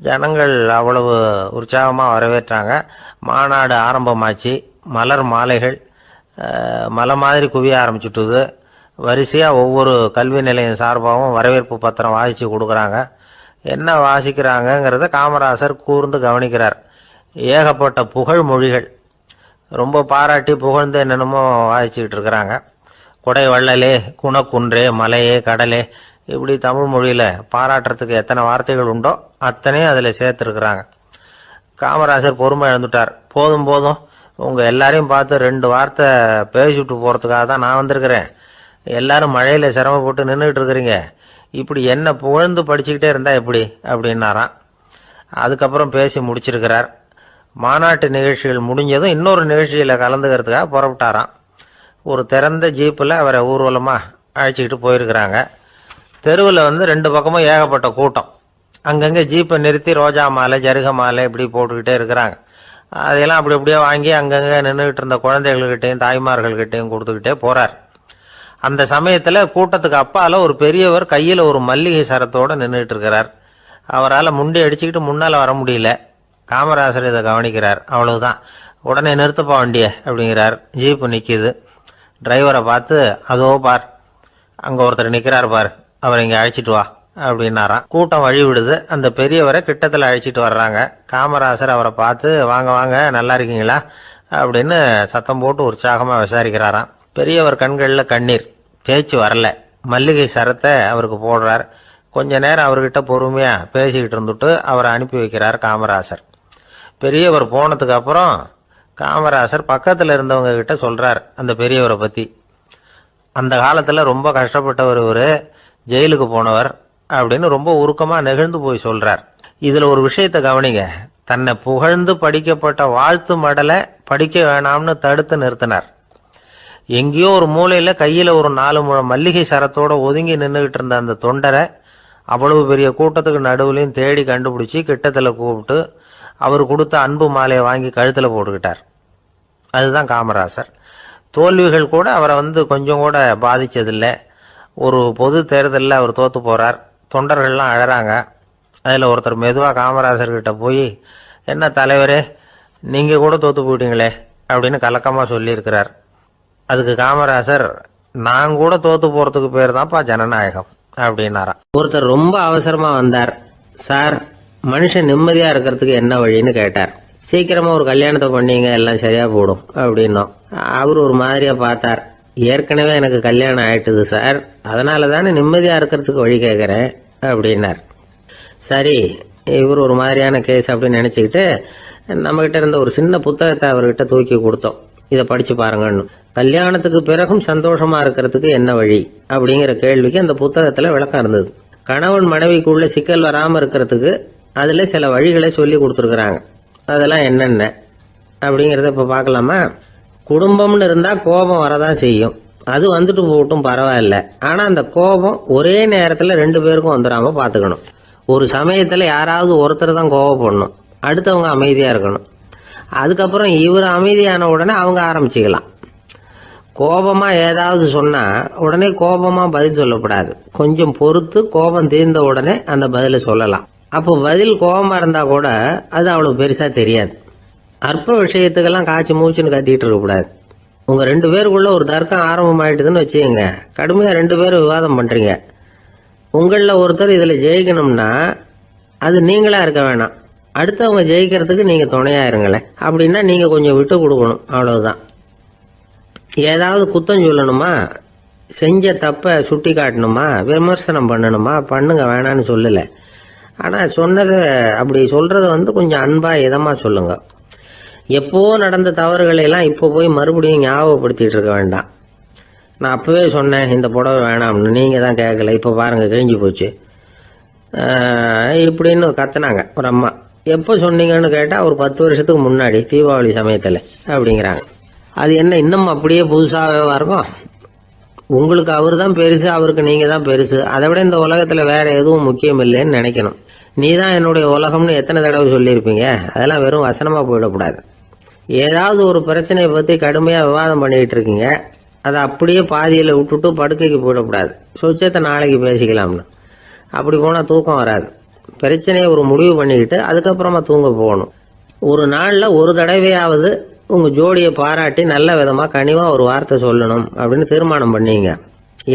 ஜனங்கள் அவ்வளவு உற்சாகமாக வரவேற்றாங்க. மாநாடு ஆரம்பமாச்சு. மலர் மாலைகள் மலை மாதிரி குவிய ஆரம்பிச்சுட்டுது. வரிசையாக ஒவ்வொரு கல்வி நிலையம் சார்பாகவும் வரவேற்பு பத்திரம் வாசித்து கொடுக்குறாங்க. என்ன வாசிக்கிறாங்கங்கிறத காமராசர் கூர்ந்து கவனிக்கிறார். ஏகப்பட்ட புகழ் மொழிகள், ரொம்ப பாராட்டி புகழ்ந்து என்னென்னமோ வாசிச்சுக்கிட்டு இருக்கிறாங்க. கொடை வள்ளலே, குணக்குன்றே, மலையே, கடலே, இப்படி தமிழ் மொழியில் பாராட்டுறதுக்கு எத்தனை வார்த்தைகள் உண்டோ அத்தனையும் அதில் சேர்த்துருக்குறாங்க. காமராசர் பொறுமை இழந்துட்டார். போதும் போதும், உங்கள் எல்லாரையும் பார்த்து 2 வார்த்தை பேசிவிட்டு போகிறதுக்காக தான் நான் வந்திருக்கிறேன். எல்லாரும் மழையில் சிரமப்பட்டு நின்றுக்கிட்டு இருக்கிறீங்க, இப்படி என்ன புகழ்ந்து படிச்சுக்கிட்டே இருந்தால் எப்படி அப்படின்னாராம். அதுக்கப்புறம் பேசி முடிச்சிருக்கிறார். மாநாட்டு நிகழ்ச்சிகள் முடிஞ்சதும் இன்னொரு நிகழ்ச்சியில் கலந்துக்கிறதுக்காக புறப்பட்டாராம். ஒரு திறந்த ஜீப்பில் அவரை ஊர்வலமாக அழைச்சிக்கிட்டு போயிருக்கிறாங்க. தெருவில் 2 பக்கமும் ஏகப்பட்ட கூட்டம். அங்கங்கே ஜீப்பை நிறுத்தி ரோஜா மாலை, ஜருக மாலை இப்படி போட்டுக்கிட்டே இருக்கிறாங்க. அதையெல்லாம் அப்படி அப்படியே வாங்கி அங்கங்கே நின்றுக்கிட்டு இருந்த குழந்தைகள்கிட்டையும் தாய்மார்கள்கிட்டையும் கொடுத்துக்கிட்டே போகிறார். அந்த சமயத்தில் கூட்டத்துக்கு அப்பால் ஒரு பெரியவர் கையில் ஒரு மல்லிகை சரத்தோடு நின்றுட்டு இருக்கிறார். அவரால் முண்டி அடிச்சுக்கிட்டு முன்னால் வர முடியல. காமராசர் இதை கவனிக்கிறார். அவ்வளவுதான், உடனே நிறுத்தப்பா வண்டிய அப்படிங்கிறார். ஜீப்பு நிற்கிது. டிரைவரை பார்த்து, அதோ பார், அங்கே ஒருத்தர் நிற்கிறார் பார், அவரை இங்கே அழைச்சிட்டு வா அப்படின்னாராம். கூட்டம் வழி விடுது. அந்த பெரியவரை கிட்டத்தில் அழைச்சிட்டு வர்றாங்க. காமராசர் அவரை பார்த்து, வாங்க வாங்க, நல்லா இருக்கீங்களா அப்படின்னு சத்தம் போட்டு உற்சாகமாக விசாரிக்கிறாராம். பெரியவர் கண்களில் கண்ணீர், பேச்சு வரல. மல்லிகை சரத்தை அவருக்கு போடுறார். கொஞ்ச நேரம் அவர்கிட்ட பொறுமையாக பேசிக்கிட்டு இருந்துட்டு அவரை அனுப்பி வைக்கிறார் காமராசர். பெரியவர் போனதுக்கு அப்புறம் காமராசர் பக்கத்தில் இருந்தவங்க கிட்ட சொல்கிறார் அந்த பெரியவரை பற்றி. அந்த காலத்தில் ரொம்ப கஷ்டப்பட்டவர் இவர், ஜெயிலுக்கு போனவர் அப்படின்னு ரொம்ப உருக்கமாக நெகிழ்ந்து போய் சொல்கிறார். இதில் ஒரு விஷயத்தை கவனிங்க. தன்னை புகழ்ந்து படிக்கப்பட்ட வாழ்த்து மடலை படிக்க வேணாம்னு தடுத்து நிறுத்தினார். எங்கேயோ ஒரு மூலையில் கையில் ஒரு 4 முழம் மல்லிகை சரத்தோடு ஒதுங்கி நின்றுக்கிட்டு இருந்த அந்த தொண்டரை அவ்வளவு பெரிய கூட்டத்துக்கு நடுவுலையும் தேடி கண்டுபிடிச்சி கிட்டத்தில் கூப்பிட்டு அவர் கொடுத்த அன்பு மாலையை வாங்கி கழுத்தில் போட்டுக்கிட்டார். அதுதான் காமராசர். தோல்விகள் கூட அவரை கொஞ்சம் கூட பாதிச்சதில்லை. ஒரு பொது தேர்தலில் அவர் தோற்று போகிறார். தொண்டர்கள்லாம் அழறாங்க. அதில் ஒருத்தர் மெதுவாக காமராசர்கிட்ட போய், என்ன தலைவரே, நீங்கள் கூட தோற்று போயிட்டீங்களே அப்படின்னு கலக்கமாக சொல்லியிருக்கிறார். அதுக்கு காமராசர், நான் கூட தோற்று போகிறதுக்கு பேர் தான்ப்பா ஜனநாயகம் அப்படின்னாராம். ஒருத்தர் ரொம்ப அவசரமாக வந்தார். சார், மனுஷன் நிம்மதியாக இருக்கிறதுக்கு என்ன வழின்னு கேட்டார். சீக்கிரமாக ஒரு கல்யாணத்தை பண்ணீங்க, எல்லாம் சரியாக போடும் அப்படின்னோம். அவர் ஒரு மாதிரியாக பார்த்தார். ஏற்கனவே எனக்கு கல்யாணம் ஆயிட்டுது சார், அதனால தானே நிம்மதியாக இருக்கிறதுக்கு வழி கேட்குறேன் அப்படின்னார். சரி, இவர் ஒரு மாதிரியான கேஸ் அப்படின்னு நினச்சிக்கிட்டு நம்மகிட்ட இருந்த ஒரு சின்ன புத்தகத்தை அவர்கிட்ட தூக்கி கொடுத்தோம். இதை படித்து பாருங்கன்னு. கல்யாணத்துக்கு பிறகும் சந்தோஷமா இருக்கிறதுக்கு என்ன வழி அப்படிங்கிற கேள்விக்கு அந்த புத்தகத்தில் விளக்கம் இருந்தது. கணவன் மனைவிக்குள்ள சிக்கல் வராமல் இருக்கிறதுக்கு அதில் சில வழிகளை சொல்லி கொடுத்துருக்குறாங்க. அதெல்லாம் என்னென்ன அப்படிங்கிறத இப்போ பார்க்கலாமா? குடும்பம்னு இருந்தால் கோபம் வரதான் செய்யும். அது வந்துட்டு போகட்டும், பரவாயில்ல. ஆனால் அந்த கோபம் ஒரே நேரத்தில் 2 பேருக்கும் வந்துடாமல் பார்த்துக்கணும். ஒரு சமயத்தில் யாராவது ஒருத்தர் தான் கோபப்படணும், அடுத்தவங்க அமைதியாக இருக்கணும். அதுக்கப்புறம் இவர் அமைதியான உடனே அவங்க ஆரம்பிச்சுக்கலாம். கோபமாக ஏதாவது சொன்னால் உடனே கோபமாக பதில் சொல்லக்கூடாது. கொஞ்சம் பொறுத்து கோபம் தீர்ந்த உடனே அந்த பதிலை சொல்லலாம். அப்போ பதில் கோபமாக இருந்தால் கூட அது அவ்வளோ பெருசாக தெரியாது. அற்ப விஷயத்துக்கெல்லாம் காய்ச்சி மூச்சுன்னு கத்திட்டு இருக்கக்கூடாது. உங்கள் 2 பேருக்குள்ள ஒரு தர்க்கம் ஆரம்பமாயிட்டுதுன்னு வச்சுக்கோங்க. கடுமையாக 2 பேரும் விவாதம் பண்ணுறீங்க. உங்களில் ஒருத்தர் இதில் ஜெயிக்கணும்னா அது நீங்களாக இருக்க வேணாம், அடுத்தவங்க ஜெயிக்கிறதுக்கு நீங்கள் துணையாக இருங்களேன். அப்படின்னா நீங்கள் கொஞ்சம் விட்டு கொடுக்கணும், அவ்வளவுதான். ஏதாவது குத்தம் சொல்லணுமா, செஞ்ச தப்பை சுட்டி காட்டணுமா, விமர்சனம் பண்ணணுமா, பண்ணுங்க, வேணான்னு சொல்லலை. ஆனால் சொன்னதை அப்படி சொல்கிறத கொஞ்சம் அன்பாக இதமாக சொல்லுங்க. எப்போ நடந்த தவறுகளை எல்லாம் இப்போ போய் மறுபடியும் ஞாபகப்படுத்திட்டு இருக்க வேண்டாம். நான் அப்போவே சொன்னேன் இந்த புடவை வேணாம்னு, நீங்கள் தான் கேட்கல, இப்போ பாருங்கள் கிழிஞ்சு போச்சு இப்படின்னு கத்துனாங்க ஒரு அம்மா. எப்போ சொன்னீங்கன்னு கேட்டால் ஒரு 10 வருஷத்துக்கு முன்னாடி தீபாவளி சமயத்தில் அப்படிங்கிறாங்க. அது என்ன இன்னும் அப்படியே புதுசாகவே இருக்கும்? உங்களுக்கு அவர் தான் பெருசு, அவருக்கு நீங்கள் தான் பெருசு. அதை விட இந்த உலகத்தில் வேற எதுவும் முக்கியம் இல்லைன்னு நினைக்கணும். நீ தான் என்னுடைய உலகம்னு எத்தனை தடவை சொல்லியிருப்பீங்க? அதெல்லாம் வெறும் வசனமாக போயிடக்கூடாது. ஏதாவது ஒரு பிரச்சனையை பற்றி கடுமையாக விவாதம் பண்ணிக்கிட்டு இருக்கீங்க, அதை அப்படியே பாதியில் விட்டுட்டு படுக்கைக்கு போயிடக்கூடாது. சொச்சத்தை நாளைக்கு பேசிக்கலாம்னு. அப்படி போனால் தூக்கம் வராது. பிரச்சனையை ஒரு முடிவு பண்ணிக்கிட்டு அதுக்கப்புறமா தூங்க போகணும். ஒரு நாளில் ஒரு தடவையாவது உங்கள் ஜோடியை பாராட்டி நல்ல விதமாக கனிவாக ஒரு வார்த்தை சொல்லணும் அப்படின்னு தீர்மானம் பண்ணீங்க.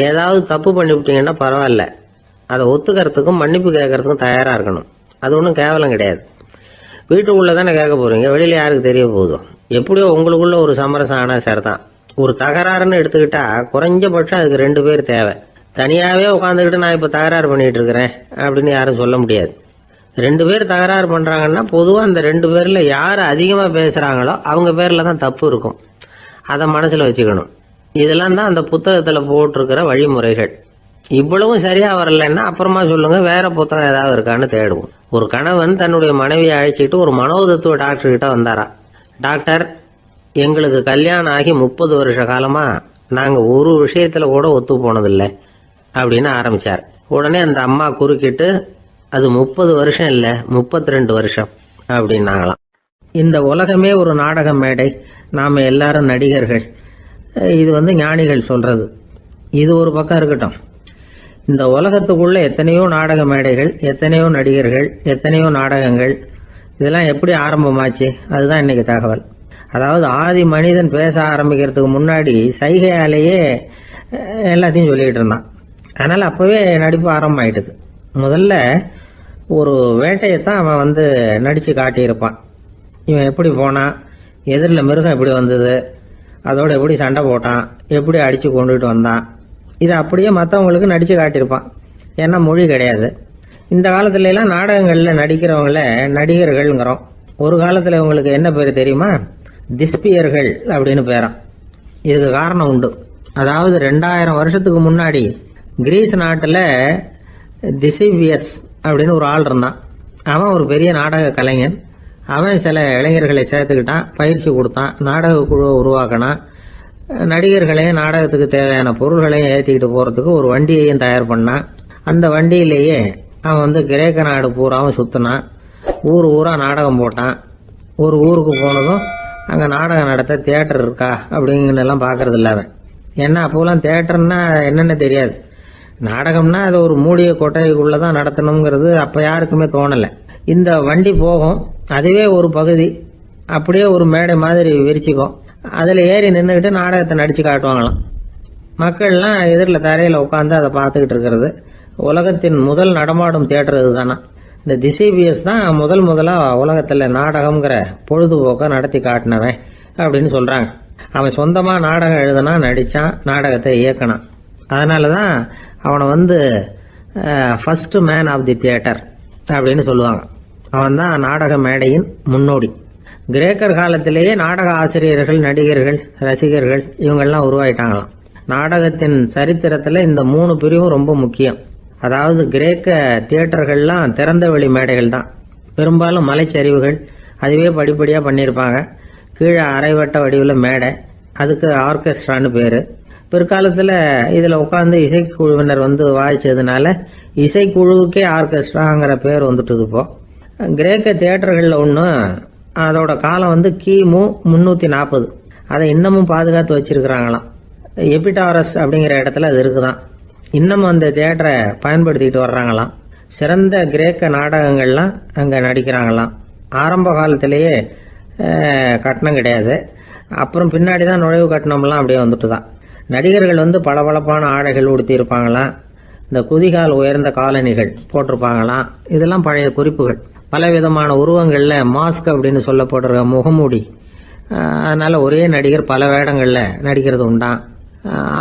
ஏதாவது தப்பு பண்ணிவிட்டீங்கன்னா பரவாயில்ல, அதை ஒத்துக்கிறதுக்கும் மன்னிப்பு கேட்கறதுக்கும் தயாராக இருக்கணும். அது ஒன்றும் கேவலம் கிடையாது. வீட்டுக்குள்ளே தானே கேட்க போகிறீங்க, வெளியில் யாருக்கு தெரிய போதும்? எப்படியோ உங்களுக்குள்ள ஒரு சமரசம் ஆனால் சரிதான். ஒரு தகராறுன்னு எடுத்துக்கிட்டா குறைஞ்சபட்சம் அதுக்கு 2 பேர் தேவை. தனியாகவே உட்காந்துக்கிட்டு நான் இப்போ தகராறு பண்ணிகிட்டு இருக்கிறேன் அப்படின்னு யாரும் சொல்ல முடியாது. 2 பேர் தகராறு பண்ணுறாங்கன்னா பொதுவாக அந்த 2 பேரில் யார் அதிகமாக பேசுகிறாங்களோ அவங்க பேரில் தான் தப்பு இருக்கும். அதை மனசில் வச்சுக்கணும். இதெல்லாம் தான் அந்த புத்தகத்தில் போட்டிருக்கிற வழிமுறைகள். இவ்வளவும் சரியா வரலன்னா அப்புறமா சொல்லுங்க, வேற புத்தகம் ஏதாவது இருக்கான்னு தேடுவோம். ஒரு கணவன் தன்னுடைய மனைவியை அழைச்சிட்டு ஒரு மனோதத்துவ டாக்டர் கிட்ட வந்தாரா. டாக்டர், எங்களுக்கு கல்யாணம் ஆகி 30 வருஷ காலமா நாங்க ஒரு விஷயத்துல கூட ஒத்து போனதில்லை அப்படின்னு ஆரம்பிச்சார். உடனே அந்த அம்மா குறுக்கிட்டு, அது 30 வருஷம் இல்ல 32 வருஷம் அப்படின்னாங்களாம். இந்த உலகமே ஒரு நாடக மேடை, நாம எல்லாரும் நடிகர்கள். இது ஞானிகள் சொல்றது. இது ஒரு பக்கம் இருக்கட்டும். இந்த உலகத்துக்குள்ள எத்தனையோ நாடக மேடைகள், எத்தனையோ நடிகர்கள், எத்தனையோ நாடகங்கள், இதெல்லாம் எப்படி ஆரம்பமாச்சு? அதுதான் இன்னைக்கு தகவல். அதாவது ஆதி மனிதன் பேச ஆரம்பிக்கிறதுக்கு முன்னாடி சைகையாலேயே எல்லாத்தையும் சொல்லிக்கிட்டு இருந்தான். அதனால அப்பவே நடிப்பு ஆரம்பமாயிட்டுது. முதல்ல ஒரு வேட்டையத்தான் அவன் நடிச்சு காட்டியிருப்பான். இவன் எப்படி போனான், எதிரில் மிருகம் எப்படி வந்தது, அதோட எப்படி சண்டை போட்டான், எப்படி அடிச்சு கொண்டுகிட்டு வந்தான், இதை அப்படியே மற்றவங்களுக்கு நடிச்சு காட்டியிருப்பான். ஏன்னா மொழி கிடையாது. இந்த காலத்துல எல்லாம் நாடகங்களில் நடிக்கிறவங்கள நடிகர்கள்ங்கிறோம். ஒரு காலத்தில் இவங்களுக்கு என்ன பேர் தெரியுமா? திஸ்பியர்கள் அப்படின்னு பேராம். இதுக்கு காரணம் உண்டு. அதாவது 2000 வருஷத்துக்கு முன்னாடி கிரீஸ் நாட்டில் திசிவியஸ் அப்படின்னு ஒரு ஆள் இருந்தான். அவன் ஒரு பெரிய நாடக கலைஞன். அவன் சில இளைஞர்களை சேர்த்துக்கிட்டான், பயிற்சி கொடுத்தான், நாடக குழுவை உருவாக்கினான். நடிகர்களையும் நாடகத்துக்கு தேவையான பொருள்களையும் ஏற்றிக்கிட்டு போகிறதுக்கு ஒரு வண்டியையும் தயார் பண்ணான். அந்த வண்டியிலேயே அவன் கிரேக்க நாடு பூராவும் சுற்றினான். ஊர் ஊராக நாடகம் போட்டான். ஒரு ஊருக்கு போனதும் அங்கே நாடகம் நடத்த தியேட்டர் இருக்கா அப்படிங்கலாம் பார்க்கறது இல்லை அவன். ஏன்னா அப்போலாம் தியேட்டர்னா என்னென்ன தெரியாது. நாடகம்னா அது ஒரு மூடிய கொட்டைக்குள்ளே தான் நடத்தணுங்கிறது அப்போ யாருக்குமே தோணலை. இந்த வண்டி போகும், அதுவே ஒரு பகுதி அப்படியே ஒரு மேடை மாதிரி விரிச்சிக்கும். அதில் ஏறி நின்றுக்கிட்டு நாடகத்தை நடித்து காட்டுவாங்களாம். மக்கள்லாம் எதிரில் தரையில் உட்காந்து அதை பார்த்துக்கிட்டு இருக்கிறது. உலகத்தின் முதல் நடமாடும் தியேட்டர் இதுதானா. இந்த திசைபியஸ் தான் முதலாக உலகத்தில் நாடகம்ங்கிற பொழுதுபோக்கை நடத்தி காட்டினவன் அப்படின்னு சொல்கிறாங்க. அவன் சொந்தமாக நாடகம் எழுதுனா, நடித்தான், நாடகத்தை இயக்கினான். அதனால தான் அவனை first man of the theatre அப்படின்னு சொல்லுவாங்க. அவன் தான் நாடக மேடையின் முன்னோடி. கிரேக்கர் காலத்திலேயே நாடக ஆசிரியர்கள், நடிகர்கள், ரசிகர்கள் இவங்கெல்லாம் உருவாயிட்டாங்களாம். நாடகத்தின் சரித்திரத்தில் இந்த 3 பிரிவும் ரொம்ப முக்கியம். அதாவது கிரேக்க தியேட்டர்கள்லாம் திறந்த வெளி மேடைகள் தான். பெரும்பாலும் மலைச்சரிவுகள், அதுவே படிப்படியாக பண்ணியிருப்பாங்க. கீழே அரைவட்ட வடிவில் மேடை, அதுக்கு ஆர்கெஸ்ட்ரான்னு பேர். பிற்காலத்தில் இதில் உட்காந்து இசைக்குழுவினர் வாய்ச்சதுனால இசைக்குழுவுக்கே ஆர்கெஸ்ட்ராங்கிற பேர் வந்துட்டுது. இப்போ கிரேக்க தியேட்டர்களில் ஒன்று, அதோட காலம் கிமு 340. அதை இன்னமும் பாதுகாத்து வச்சிருக்கிறாங்களாம். எபிடாரஸ் அப்படிங்கிற இடத்துல அது இருக்குதான். இன்னமும் அந்த தியேட்டரை பயன்படுத்திக்கிட்டு வர்றாங்களாம். சிறந்த கிரேக்க நாடகங்கள்லாம் அங்கே நடிக்கிறாங்களாம். ஆரம்ப காலத்திலேயே கட்டணம் கிடையாது. அப்புறம் பின்னாடி தான் நுழைவு கட்டணம்லாம் அப்படியே வந்துட்டு தான். நடிகர்கள் பளபளப்பான ஆடைகள் உடுத்தியிருப்பாங்களாம். இந்த குதிகால் உயர்ந்த காலணிகள் போட்டிருப்பாங்களாம். இதெல்லாம் பழைய குறிப்புகள். பலவிதமான உருவங்களில் மாஸ்க் அப்படின்னு சொல்லப்படுற முகமூடி. அதனால ஒரே நடிகர் பல வேடங்களில் நடிக்கிறது உண்டான்.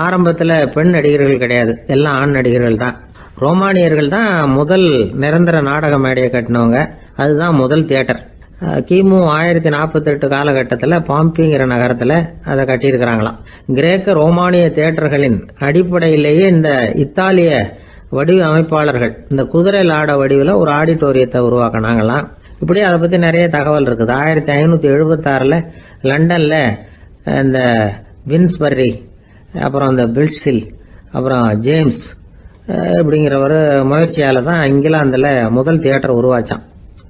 ஆரம்பத்தில் பெண் நடிகர்கள் கிடையாது, எல்லாம் ஆண் நடிகர்கள் தான். ரோமானியர்கள் தான் முதல் நிரந்தர நாடக மேடையை கட்டினவங்க. அதுதான் முதல் தியேட்டர். கிமு 1048 காலகட்டத்தில் பாம்பிங்கிற நகரத்தில் அதை கட்டியிருக்கிறாங்களாம். கிரேக்க ரோமானிய தியேட்டர்களின் அடிப்படையிலேயே இந்த இத்தாலிய வடிவ அமைப்பாளர்கள் இந்த குதிரை லாட வடிவில் ஒரு ஆடிட்டோரியத்தை உருவாக்கினாங்களாம். இப்படி அதை பற்றி நிறைய தகவல் இருக்குது. 1576 லண்டனில் இந்த வின்ஸ்பர்ரி, அப்புறம் இந்த பில்ட்ஸில், அப்புறம் ஜேம்ஸ் இப்படிங்கிறவர் முயற்சியால் தான் இங்கிலாந்தில் முதல் தியேட்டர் உருவாச்சான்.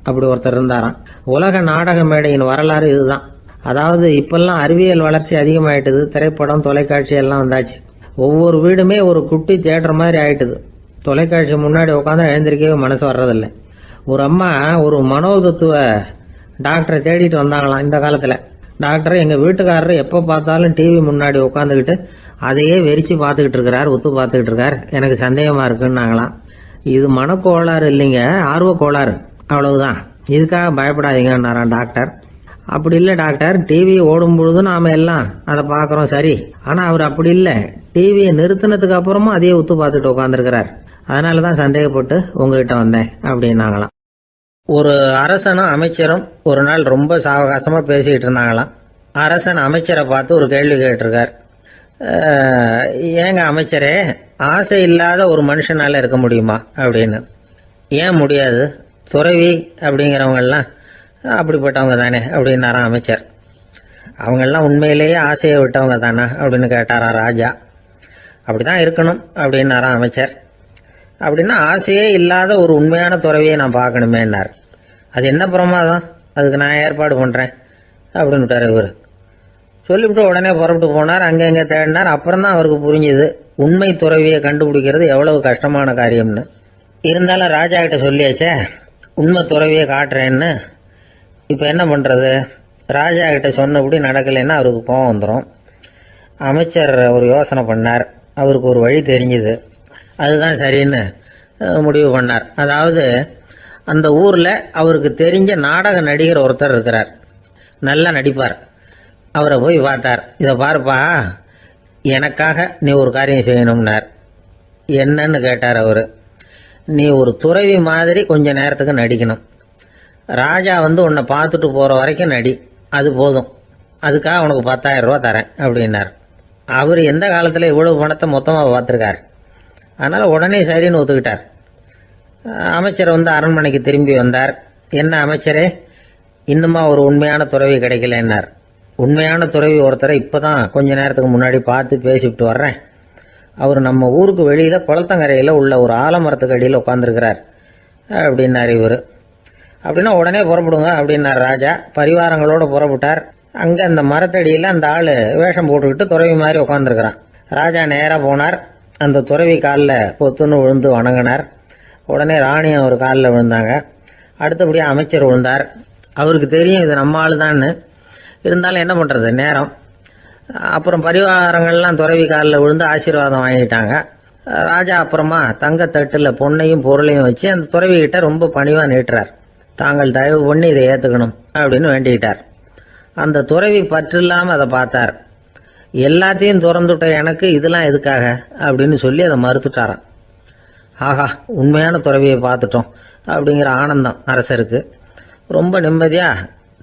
அப்படி ஒருத்தர் இருந்தாராம். உலக நாடக மேடையின் வரலாறு இதுதான். அதாவது இப்பெல்லாம் அறிவியல் வளர்ச்சி அதிகமாயிட்டுது. திரைப்படம், தொலைக்காட்சி எல்லாம் வந்தாச்சு. ஒவ்வொரு வீடுமே ஒரு குட்டி தியேட்டர் மாதிரி ஆயிட்டுது. தொலைக்காட்சி முன்னாடி உட்காந்து எழுந்திருக்கவே மனசு வர்றதில்லை. ஒரு அம்மா ஒரு மனோதத்துவ டாக்டரை தேடிட்டு வந்தாங்களாம் இந்த காலத்தில். டாக்டர், எங்கள் வீட்டுக்காரர் எப்போ பார்த்தாலும் டிவி முன்னாடி உட்காந்துக்கிட்டு அதையே வெறிச்சு பார்த்துக்கிட்டு இருக்கிறார், உத்து பார்த்துக்கிட்டு இருக்கார், எனக்கு சந்தேகமாக இருக்குன்னாங்களாம். இது மனக்கோளாறு இல்லைங்க, ஆர்வ கோளாறு, அவ்வளவுதான். இதுக்காக பயப்படாதீங்கன்னாராம் டாக்டர். அப்படி இல்லை டாக்டர், டிவி ஓடும் பொழுது நாம எல்லாம் அதை பார்க்குறோம் சரி, ஆனால் அவர் அப்படி இல்லை, டிவியை நிறுத்தினதுக்கு அப்புறமும் அதையே உத்து பார்த்துட்டு உட்காந்துருக்கிறார், அதனால தான் சந்தேகப்பட்டு உங்ககிட்ட வந்தேன் அப்படின்னாங்களாம். ஒரு அரசனும் அமைச்சரும் ஒரு நாள் ரொம்ப சாவகாசமாக பேசிக்கிட்டு இருந்தாங்களாம். அரசன் அமைச்சரை பார்த்து ஒரு கேள்வி கேட்டிருக்கார். ஏங்க அமைச்சரே, ஆசை இல்லாத ஒரு மனுஷனால இருக்க முடியுமா அப்படின்னு. ஏன் முடியாது, துறவி அப்படிங்கிறவங்கெல்லாம் அப்படிப்பட்டவங்க தானே அப்படின்னாராம் அமைச்சர். அவங்கெல்லாம் உண்மையிலேயே ஆசையை விட்டவங்க தானே அப்படின்னு கேட்டாரா ராஜா. அப்படிதான் இருக்கணும் அப்படின்னாராம் அமைச்சர். அப்படின்னா ஆசையே இல்லாத ஒரு உண்மையான துறவியை நான் பார்க்கணுமேன்னார். அது என்ன பிரமாதம், அதுக்கு நான் ஏற்பாடு பண்ணுறேன் அப்படின்னு விட்டார் இவர். சொல்லிவிட்டு உடனே புறப்பட்டு போனார். அங்கே தேடினார். அப்புறம் தான் அவருக்கு புரிஞ்சுது உண்மை துறவியை கண்டுபிடிக்கிறது எவ்வளவு கஷ்டமான காரியம்னு. இருந்தாலும் ராஜா கிட்ட சொல்லியாச்சே உண்மை துறவியை காட்டுறேன்னு. இப்போ என்ன பண்ணுறது, ராஜா கிட்ட சொன்னபடி நடக்கலைன்னா அவருக்கு கோபம் வந்துடும். அமைச்சர் ஒரு யோசனை பண்ணார். அவருக்கு ஒரு வழி தெரிஞ்சுது. அதுதான் சரின்னு முடிவு பண்ணார். அதாவது அந்த ஊரில் அவருக்கு தெரிஞ்ச நாடக நடிகர் ஒருத்தர் இருக்கிறார், நல்லா நடிப்பார். அவரை போய் பார்த்தார். இதை பாருப்பா, எனக்காக நீ ஒரு காரியம் செய்யணும்னார். என்னன்னு கேட்டார் அவர். நீ ஒரு துறவி மாதிரி கொஞ்ச நேரத்துக்கு நடிக்கணும். ராஜா உன்னை பார்த்துட்டு போகிற வரைக்கும் நடி, அது போதும். அதுக்காக உனக்கு 10,000 ரூபா தரேன் அப்படின்னார். அவர் எந்த காலத்தில் இவ்வளவு பணத்தை மொத்தமாக பார்த்துருக்கார். அதனால் உடனே சரின்னு ஒத்துக்கிட்டார். அமைச்சர் அரண்மனைக்கு திரும்பி வந்தார். என்ன அமைச்சரே, இன்னுமா ஒரு உண்மையான துறவி கிடைக்கலன்னார். உண்மையான துறவி ஒருத்தரை இப்போ தான் கொஞ்ச நேரத்துக்கு முன்னாடி பார்த்து பேசிவிட்டு வர்றேன். அவர் நம்ம ஊருக்கு வெளியில் குளத்தங்கரையில் உள்ள ஒரு ஆலமரத்துக்கு அடியில் உட்காந்துருக்கிறார் அப்படின்னார் இவர். அப்படின்னா உடனே புறப்படுங்க அப்படின்னார் ராஜா. பரிவாரங்களோடு புறப்பட்டார். அங்கே அந்த மரத்தடியில் அந்த ஆள் வேஷம் போட்டுக்கிட்டு துறவி மாதிரி உட்காந்துருக்கிறான். ராஜா நேராக போனார். அந்த துறவி காலில் பொத்துன்னு விழுந்து வணங்கினார். உடனே ராணி அவர் காலில் விழுந்தாங்க. அடுத்தபடியாக அமைச்சர் விழுந்தார். அவருக்கு தெரியும் இது நம்ம ஆள் தான்னு. இருந்தாலும் என்ன பண்ணுறது, நேரம். அப்புறம் பரிவாரங்கள்லாம் துறவி காலில் விழுந்து ஆசீர்வாதம் வாங்கிட்டாங்க. ராஜா அப்புறமா தங்கத்தட்டில் பொண்ணையும் பொருளையும் வச்சு அந்த துறவிகிட்ட ரொம்ப பணிவாக நீட்டுறார். தாங்கள் தயவு பண்ணி இதை ஏற்றுக்கணும் அப்படின்னு வேண்டிக்கிட்டார். அந்த துறவி பற்று இல்லாமல் அதை பார்த்தார். எல்லாத்தையும் திறந்துட்ட எனக்கு இதெல்லாம் எதுக்காக அப்படின்னு சொல்லி அதை மறுத்துட்டாராம். ஆஹா, உண்மையான துறவியை பார்த்துட்டோம் அப்படிங்கிற ஆனந்தம் அரசருக்கு. ரொம்ப நிம்மதியா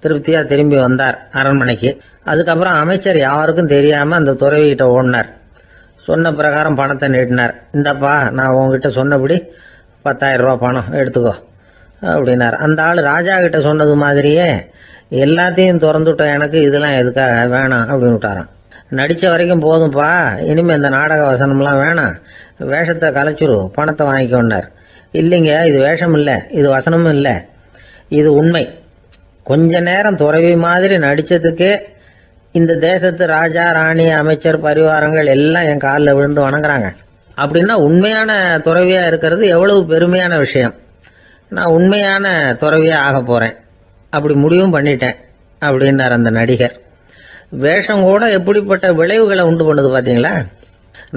திருப்தியா திரும்பி வந்தார் அரண்மனைக்கு. அதுக்கப்புறம் அமைச்சர் யாருக்கும் தெரியாம அந்த துறவிகிட்ட ஓடினார். சொன்ன பிரகாரம் பணத்தை நீட்டினார். இந்தப்பா, நான் உங்ககிட்ட சொன்னபடி 10,000 ரூபா பணம் எடுத்துக்கோ அப்படின்னார். அந்த ஆள் ராஜா கிட்ட சொன்னது மாதிரியே எல்லாத்தையும் திறந்துட்டோம், எனக்கு இதெல்லாம் எதுக்காக வேணாம் அப்படின்னு விட்டாராம். நடிச்ச வரைக்கும் போதும்பா, இனிமே இந்த நாடக வசனம்லாம் வேணாம், வேஷத்தை கலைச்சிரு, பணத்தை வாங்கிக்கோன்னார். இல்லைங்க, இது வேஷம் இல்லை, இது வசனமும் இல்லை, இது உண்மை. கொஞ்ச நேரம் துறவி மாதிரி நடிச்சதுக்கே இந்த தேசத்து ராஜா, ராணி, அமைச்சர், பரிவாரங்கள் எல்லாம் என் காலில் விழுந்து வணங்குறாங்க. அப்படின்னா உண்மையான துறவியா இருக்கிறது எவ்வளவு பெருமையான விஷயம். நான் உண்மையான துறவியா ஆக போறேன், அப்படி முடிவும் பண்ணிட்டேன் அப்படின்னார் அந்த நடிகர். வேஷம் கூட எப்படிப்பட்ட விளைவுகளை உண்டு பண்ணுது பாத்தீங்களா.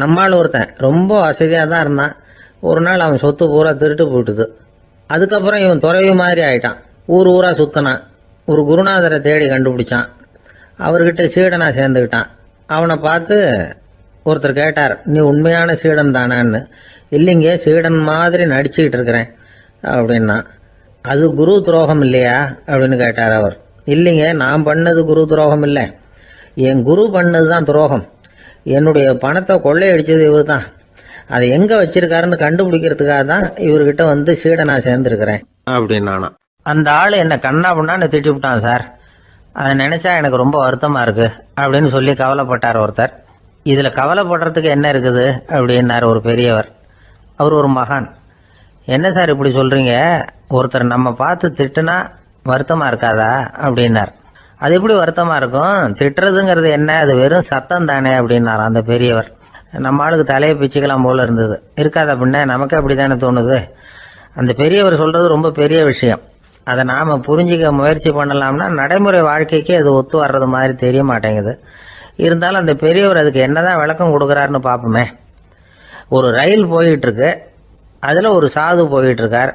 நம்மால் ஒருத்தன் ரொம்ப வசதியாக தான் இருந்தான். ஒரு நாள் அவன் சொத்து பூரா திருட்டு போட்டுது. அதுக்கப்புறம் இவன் துறவி மாதிரி ஆயிட்டான். ஊர் ஊரா சுத்தினான். ஒரு குருநாதரை தேடி கண்டுபிடிச்சான். அவர்கிட்ட சீடனா சேர்ந்துக்கிட்டான். அவனை பார்த்து ஒருத்தர் கேட்டார், நீ உண்மையான சீடன் தானான்னு. இல்லைங்க, சீடன் மாதிரி நடிச்சுக்கிட்டு இருக்கிறேன் அப்படின்னா. அது குரு துரோகம் இல்லையா அப்படின்னு கேட்டார் அவர். இல்லைங்க, நான் பண்ணது குரு துரோகம் இல்லை, என் குரு பண்ணது தான் துரோகம். என்னுடைய பணத்தை கொள்ளையடிச்சது இவர் தான். அதை எங்க வச்சிருக்காருன்னு கண்டுபிடிக்கிறதுக்காக தான் இவர்கிட்ட வந்து சீடனா சேர்ந்துருக்கிறேன் அப்படின்னா. அந்த ஆள் என்ன கண்ணா பண்ணான்னு திட்டி விட்டான் சார். அதை நினைச்சா எனக்கு ரொம்ப வருத்தமா இருக்கு அப்படின்னு சொல்லி கவலைப்பட்டார் ஒருத்தர். இதுல கவலைப்படுறதுக்கு என்ன இருக்குது அப்படின்னாரு ஒரு பெரியவர். அவர் ஒரு மகான். என்ன சார் இப்படி சொல்றீங்க, ஒருத்தர் நம்ம பார்த்து திட்டுனா வருத்தமா இருக்காதா அப்படின்னார். அது எப்படி வருத்தமா இருக்கும், திட்டுறதுங்கிறது என்ன, அது வெறும் சத்தம் தானே அப்படின்னார் அந்த பெரியவர். நம்ம ஆளுக்கு தலையை பிச்சுக்கலாம் போல இருந்தது. இருக்காது அப்படின்னா நமக்கு அப்படித்தானே தோணுது. அந்த பெரியவர் சொல்றது ரொம்ப பெரிய விஷயம். அதை நாம புரிஞ்சிக்க முயற்சி பண்ணலாம்னா நடைமுறை வாழ்க்கைக்கு அது ஒத்து வர்றது மாதிரி தெரிய மாட்டேங்குது. இருந்தாலும் அந்த பெரியவர் அதுக்கு என்னதான் விளக்கம் கொடுக்கறாருன்னு பார்ப்போமே. ஒரு ரயில் போயிட்டு இருக்கு, அதுல ஒரு சாது போயிட்டு இருக்கார்.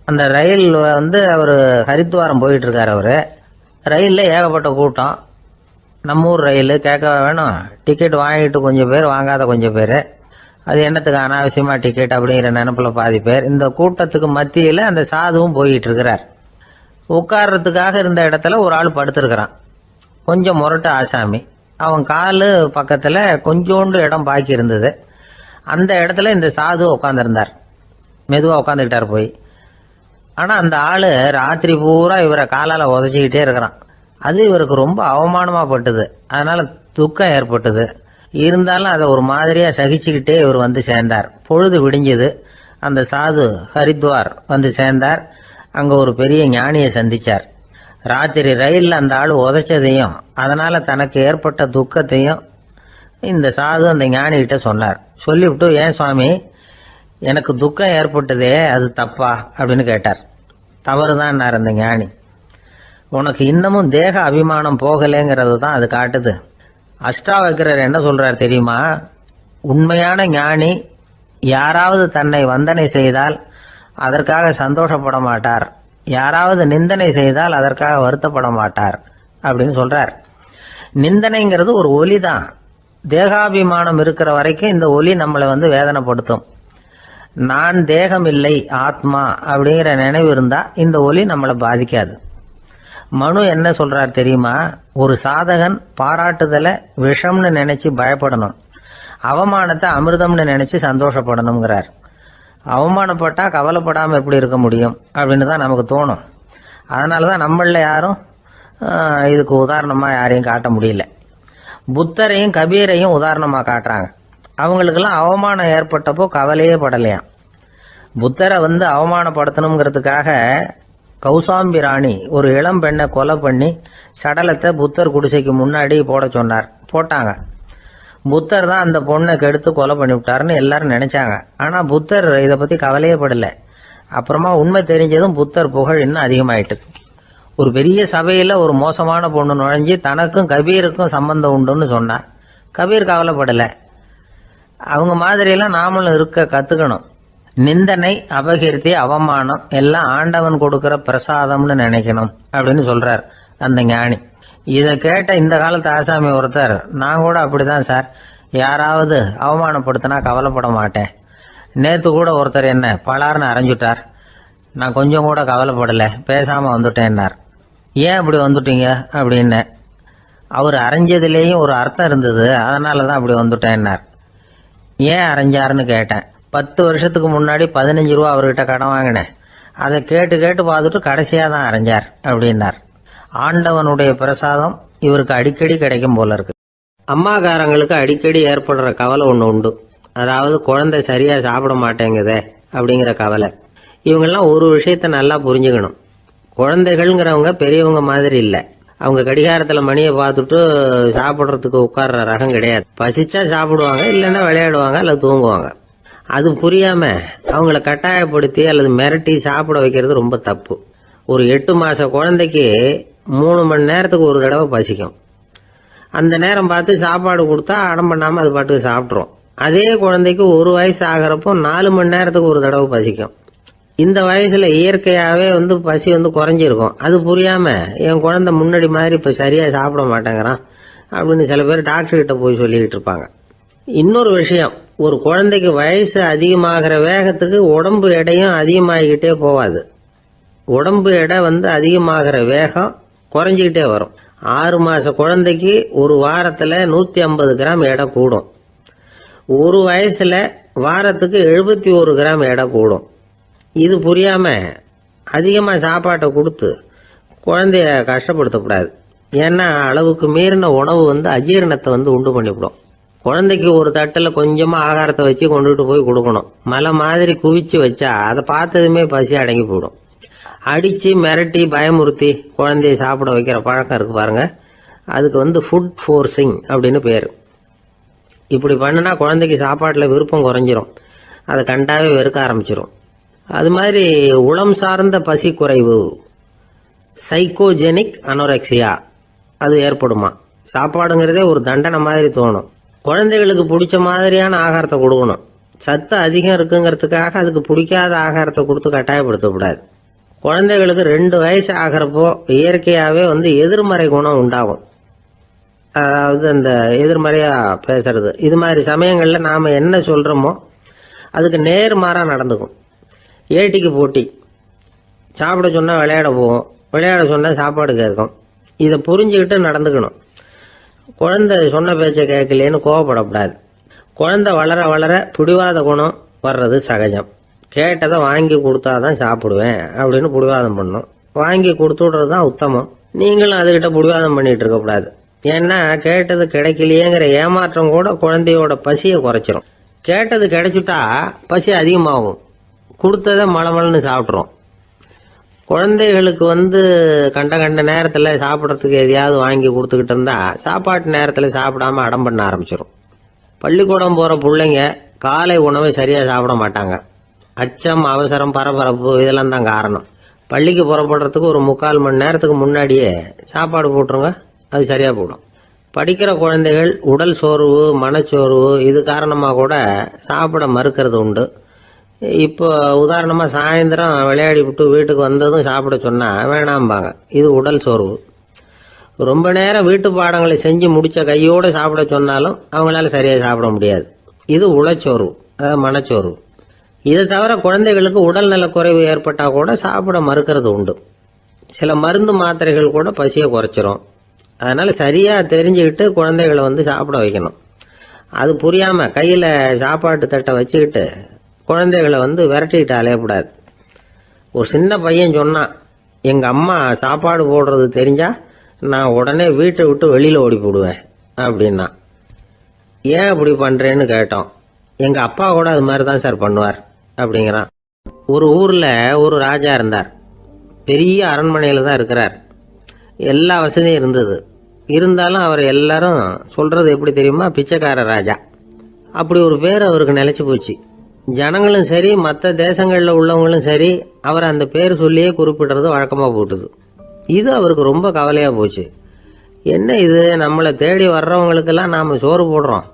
அந்த ரயில் வந்து அவர் ஹரித்வாரம் போயிட்டு இருக்கார். அவரு ரயில்ல ஏகப்பட்ட கூட்டம். நம்ம ஊர் ரயில் கேட்க வேணும், டிக்கெட் வாங்கிட்டு கொஞ்சம் பேர், வாங்காத கொஞ்சம் பேர். அது என்னத்துக்கு அனாவசியமா டிக்கெட் அப்படிங்கிற நினைப்புல பாதி பேர். இந்த கூட்டத்துக்கு மத்தியில அந்த சாதுவும் போயிட்டு இருக்கிறார். உட்கார்றதுக்காக இருந்த இடத்துல ஒரு ஆள் படுத்திருக்கிறான். கொஞ்சம் முரட்டு ஆசாமி. அவன் காலு பக்கத்துல கொஞ்சோண்டு இடம் பாக்கி இருந்தது. அந்த இடத்துல இந்த சாது உட்காந்துருந்தார். மெதுவா உட்காந்துக்கிட்டார் போய். ஆனா அந்த ஆளு ராத்திரி பூரா இவரை காலால உதச்சிக்கிட்டே இருக்கிறான். அது இவருக்கு ரொம்ப அவமானமா பட்டது. அதனால துக்கம் ஏற்பட்டது. இருந்தாலும் அதை ஒரு மாதிரியா சகிச்சுக்கிட்டே இவர் வந்து சேர்ந்தார். பொழுது விடிஞ்சது. அந்த சாது ஹரித்வார் வந்து சேர்ந்தார். அங்க ஒரு பெரிய ஞானியை சந்திச்சார். ராத்திரி ரயில்ல அந்த ஆளு உதைச்சதையும் அதனால தனக்கு ஏற்பட்ட துக்கத்தையும் இந்த சாது அந்த ஞானி கிட்ட சொன்னார். சொல்லிவிட்டு, ஏன் சுவாமி, எனக்கு துக்கம் ஏற்பட்டதே அது தப்பா அப்படின்னு கேட்டார். தவறுதான் அந்த ஞானி. உனக்கு இன்னமும் தேக அபிமானம் போகலைங்கிறது தான் அது காட்டுது. அஷ்டாவக்கிரர் என்ன சொல்றார் தெரியுமா, உண்மையான ஞானி யாராவது தன்னை வந்தனை செய்தால் அதற்காக சந்தோஷப்பட மாட்டார், யாராவது நிந்தனை செய்தால் அதற்காக வருத்தப்பட மாட்டார் அப்படின்னு சொல்றார். நிந்தனைங்கிறது ஒரு ஒலி தான். தேகாபிமானம் இருக்கிற வரைக்கும் இந்த ஒலி நம்மளை வந்து வேதனைப்படுத்தும். நான் தேகம் இல்லை, ஆத்மா அப்படிங்கிற நினைவு இருந்தா இந்த ஒலி நம்மளை பாதிக்காது. மனு என்ன சொல்றார் தெரியுமா, ஒரு சாதகன் பாராட்டுதலை விஷம்னு நினைச்சு பயப்படணும், அவமானத்தை அமிர்தம்னு நினைச்சு சந்தோஷப்படணுங்கிறார். அவமானப்பட்டா கவலைப்படாம எப்படி இருக்க முடியும் அப்படின்னு தான் நமக்கு தோணும். அதனாலதான் நம்மள யாரும் இதுக்கு உதாரணமா யாரையும் காட்ட முடியல. புத்தரையும் கபீரையும் உதாரணமா காட்டுறாங்க. அவங்களுக்கெல்லாம் அவமானம் ஏற்பட்டப்போ கவலையே படலையாம். புத்தரை வந்து அவமானப்படுத்தணுங்கிறதுக்காக கௌசாம்பி ராணி ஒரு இளம் பெண்ணை கொலை பண்ணி சடலத்தை புத்தர் குடிசைக்கு முன்னாடி போட சொன்னார். போட்டாங்க. புத்தர் தான் அந்த பொண்ணை கெடுத்து கொலை பண்ணி விட்டாருன்னு எல்லாரும் நினைச்சாங்க. ஆனா புத்தர் இதை பத்தி கவலையே படல. அப்புறமா உண்மை தெரிஞ்சதும் புத்தர் புகழ் இன்னும் அதிகமாயிட்டுது. ஒரு பெரிய சபையில ஒரு மோசமான பொண்ணு நுழைஞ்சு தனக்கும் கபீருக்கும் சம்பந்தம் உண்டுன்னு சொன்னா கபீர் கவலைப்படல. அவங்க மாதிரியெல்லாம் நாமளும் இருக்க கத்துக்கணும். நிந்தனை, அபகீர்த்தி, அவமானம் எல்லாம் ஆண்டவன் கொடுக்கிற பிரசாதம்னு நினைக்கணும் அப்படின்னு சொல்றார் அந்த ஞானி. இதை கேட்ட இந்த காலத்து ஆசாமி ஒருத்தர், நான் கூட அப்படிதான் சார், யாராவது அவமானப்படுத்தினா கவலைப்பட மாட்டேன், நேற்று கூட ஒருத்தர் என்ன பலார்னு அரைஞ்சுட்டார். நான் கொஞ்சம் கூட கவலைப்படலை, பேசாமல் வந்துட்டேன்னார். ஏன் அப்படி வந்துட்டீங்க அப்படின்னு. அவர் அரைஞ்சதுலேயும் ஒரு அர்த்தம் இருந்தது, அதனால தான் அப்படி வந்துட்டேன்னார். ஏன் அரைஞ்சாருன்னு கேட்டேன். 10 வருஷத்துக்கு முன்னாடி 15 ரூபா அவர்கிட்ட கடன் வாங்கினேன். அதை கேட்டு கேட்டு பார்த்துட்டு கடைசியாக தான் அரைஞ்சார் அப்படின்னார். ஆண்டவனுடைய பிரசாதம் இவருக்கு அடிக்கடி கிடைக்கும் போல இருக்கு. அம்மாக்காரங்களுக்கு அடிக்கடி ஏற்படுற கவலை ஒன்று உண்டு. அதாவது குழந்தை சரியா சாப்பிட மாட்டேங்குதே அப்படிங்கிற கவலை. இவங்கெல்லாம் ஒரு விஷயத்த நல்லா புரிஞ்சுக்கணும். குழந்தைகள்ங்கிறவங்க பெரியவங்க மாதிரி இல்லை. அவங்க கடிகாரத்தில் மணியை பார்த்துட்டு சாப்பிட்றதுக்கு உட்கார்ற ரகம் கிடையாது. பசிச்சா சாப்பிடுவாங்க, இல்லைன்னா விளையாடுவாங்க அல்லது தூங்குவாங்க. அது புரியாம அவங்கள கட்டாயப்படுத்தி அல்லது மிரட்டி சாப்பிட வைக்கிறது ரொம்ப தப்பு. ஒரு 8 மாச குழந்தைக்கு 3 மணி நேரத்துக்கு ஒரு தடவை பசிக்கும். அந்த நேரம் பார்த்து சாப்பாடு கொடுத்தா அடம் பண்ணாம அது பாட்டுக்கு சாப்பிட்றோம். அதே குழந்தைக்கு 1 வயசு ஆகிறப்போ 4 மணி நேரத்துக்கு ஒரு தடவை பசிக்கும். இந்த வயசுல இயற்கையாவே பசி குறைஞ்சிருக்கும். அது புரியாம என் குழந்தை முன்னாடி மாதிரி இப்ப சரியா சாப்பிட மாட்டேங்கிறான் அப்படின்னு சில பேர் டாக்டர் கிட்ட போய் சொல்லிக்கிட்டு இருப்பாங்க. இன்னொரு விஷயம், ஒரு குழந்தைக்கு வயசு அதிகமாகிற வேகத்துக்கு உடம்பு எடையும் அதிகமாகிக்கிட்டே போவாது. உடம்பு எடை அதிகமாகிற வேகம் குறைஞ்சிக்கிட்டே வரும். 6 மாச குழந்தைக்கு ஒரு வாரத்துல 150 கிராம் எடை கூடும். ஒரு வயசுல வாரத்துக்கு 71 கிராம் எடை கூடும். இது புரியாம அதிகமா சாப்பாட்டை கொடுத்து குழந்தைய கஷ்டப்படுத்தக்கூடாது. ஏன்னா அளவுக்கு மீறின உணவு அஜீரணத்தை உண்டு பண்ணிவிடும். குழந்தைக்கு ஒரு தட்டில் கொஞ்சமா ஆகாரத்தை வச்சு கொண்டுட்டு போய் கொடுக்கணும். மலை மாதிரி குவிச்சு வச்சா அதை பார்த்ததுமே பசி அடங்கி போயிடும். அடிச்சு மிரட்டி பயமுறுத்தி குழந்தைய சாப்பிட வைக்கிற பழக்கம் இருக்கு பாருங்க, அதுக்கு ஃபுட் ஃபோர்சிங் அப்படின்னு பேரு. இப்படி பண்ணுனா குழந்தைக்கு சாப்பாட்டுல விருப்பம் குறைஞ்சிரும், அதை கண்டாவே வெறுக்க ஆரம்பிச்சிரும். அது மாதிரி உளம் சார்ந்த பசி குறைவு, சைக்கோஜெனிக் அனோரெக்சியா, அது ஏற்படுமா. சாப்பாடுங்கிறதே ஒரு தண்டனை மாதிரி தோணும். குழந்தைகளுக்கு பிடிச்ச மாதிரியான ஆகாரத்தை கொடுக்கணும். சத்து அதிகம் இருக்குங்கிறதுக்காக அதுக்கு பிடிக்காத ஆகாரத்தை கொடுத்து கட்டாயப்படுத்தக்கூடாது. குழந்தைகளுக்கு 2 வயசு ஆகிறப்போ இயற்கையாகவே எதிர்மறை குணம் உண்டாகும். அதாவது அந்த எதிர்மறையா பேசுறது. இது மாதிரி சமயங்கள்ல நாம என்ன சொல்றோமோ அதுக்கு நேர்மாறா நடந்துக்கும். ஏட்டிக்கு போட்டி. சாப்பிட சொன்னா விளையாட போவோம், விளையாட சொன்னா சாப்பாடு கேட்கும். இதை புரிஞ்சுக்கிட்டு நடந்துக்கணும். குழந்தை சொன்ன பேச்சை கேட்கலேன்னு கோவப்படக்கூடாது. குழந்தை வளர வளர பிடிவாத குணம் வர்றது சகஜம். கேட்டதை வாங்கி கொடுத்தாதான் சாப்பிடுவேன் அப்படின்னு பிடிவாதம் பண்ணும். வாங்கி கொடுத்து விடுறது தான் உத்தமம். நீங்களும் அதுகிட்ட பிடிவாதம் பண்ணிட்டு இருக்கக்கூடாது. ஏன்னா கேட்டது கிடைக்கலையேங்கிற ஏமாற்றம் கூட குழந்தையோட பசியை குறைச்சிரும். கேட்டது கிடைச்சுட்டா பசி அதிகமாகும். கொடுத்ததை மளமளன்னு சாப்பிட்றோம். குழந்தைகளுக்கு கண்ட கண்ட நேரத்தில் சாப்பிட்றதுக்கு எதையாவது வாங்கி கொடுத்துக்கிட்டு இருந்தா சாப்பாட்டு நேரத்தில் சாப்பிடாம அடம் பண்ண ஆரம்பிச்சிடும். பள்ளிக்கூடம் போகிற பிள்ளைங்க காலை உணவை சரியாக சாப்பிட மாட்டாங்க. அச்சம், அவசரம், பரபரப்பு இதெல்லாம் தான் காரணம். பள்ளிக்கு புறப்படுறதுக்கு ஒரு 3/4 மணி நேரத்துக்கு முன்னாடியே சாப்பாடு போட்டுருங்க, அது சரியாக போடும். படிக்கிற குழந்தைகள் உடல் சோர்வு, மனச்சோர்வு இது காரணமாக கூட சாப்பிட மறுக்கிறது உண்டு. இப்போ உதாரணமாக சாயந்தரம் விளையாடி விட்டு வீட்டுக்கு வந்ததும் சாப்பிட சொன்னா வேணாம்பாங்க. இது உடல் சோர்வு. ரொம்ப நேரம் வீட்டு பாடங்களை செஞ்சு முடிச்ச கையோடு சாப்பிட சொன்னாலும் அவங்களால சரியாக சாப்பிட முடியாது. இது உளச்சோர்வு, அதாவது மனச்சோர்வு. இதை தவிர குழந்தைகளுக்கு உடல் நலக்குறைவு ஏற்பட்டா கூட சாப்பிட மறுக்கிறது உண்டு. சில மருந்து மாத்திரைகள் கூட பசியை குறைச்சிரும். அதனால சரியா தெரிஞ்சுக்கிட்டு குழந்தைகளை சாப்பிட வைக்கணும். அது புரியாம கையில சாப்பாட்டு தட்டை வச்சுக்கிட்டு குழந்தைகளை விரட்டிக்கிட்டு அலையக்கூடாது. ஒரு சின்ன பையன் சொன்னான், எங்க அம்மா சாப்பாடு போடுறது தெரிஞ்சா நான் உடனே வீட்டை விட்டு வெளியில ஓடி போடுவேன் அப்படின்னா. ஏன் அப்படி பண்றேன்னு கேட்டோம். எங்க அப்பா கூட அது மாதிரி தான் சார் பண்ணுவார் அப்படிங்கிறான். ஒரு ஊர்ல ஒரு ராஜா இருந்தார். பெரிய அரண்மனையில தான் இருக்கிறார். எல்லா வசதியும் இருந்தது. இருந்தாலும் அவர் எல்லாரும் சொல்றது எப்படி தெரியுமா, பிச்சைக்கார ராஜா. அப்படி ஒரு பேர் அவருக்கு நிலைச்சு போச்சு. ஜனங்களும் சரி, மற்ற தேசங்களில் உள்ளவங்களும் சரி, அவர் அந்த பேர் சொல்லியே குறிப்பிடுறது வழக்கமாக போட்டுது. இது அவருக்கு ரொம்ப கவலையா போச்சு. என்ன இது, நம்மளை தேடி வர்றவங்களுக்கெல்லாம் நாம சோறு போடுறோம்,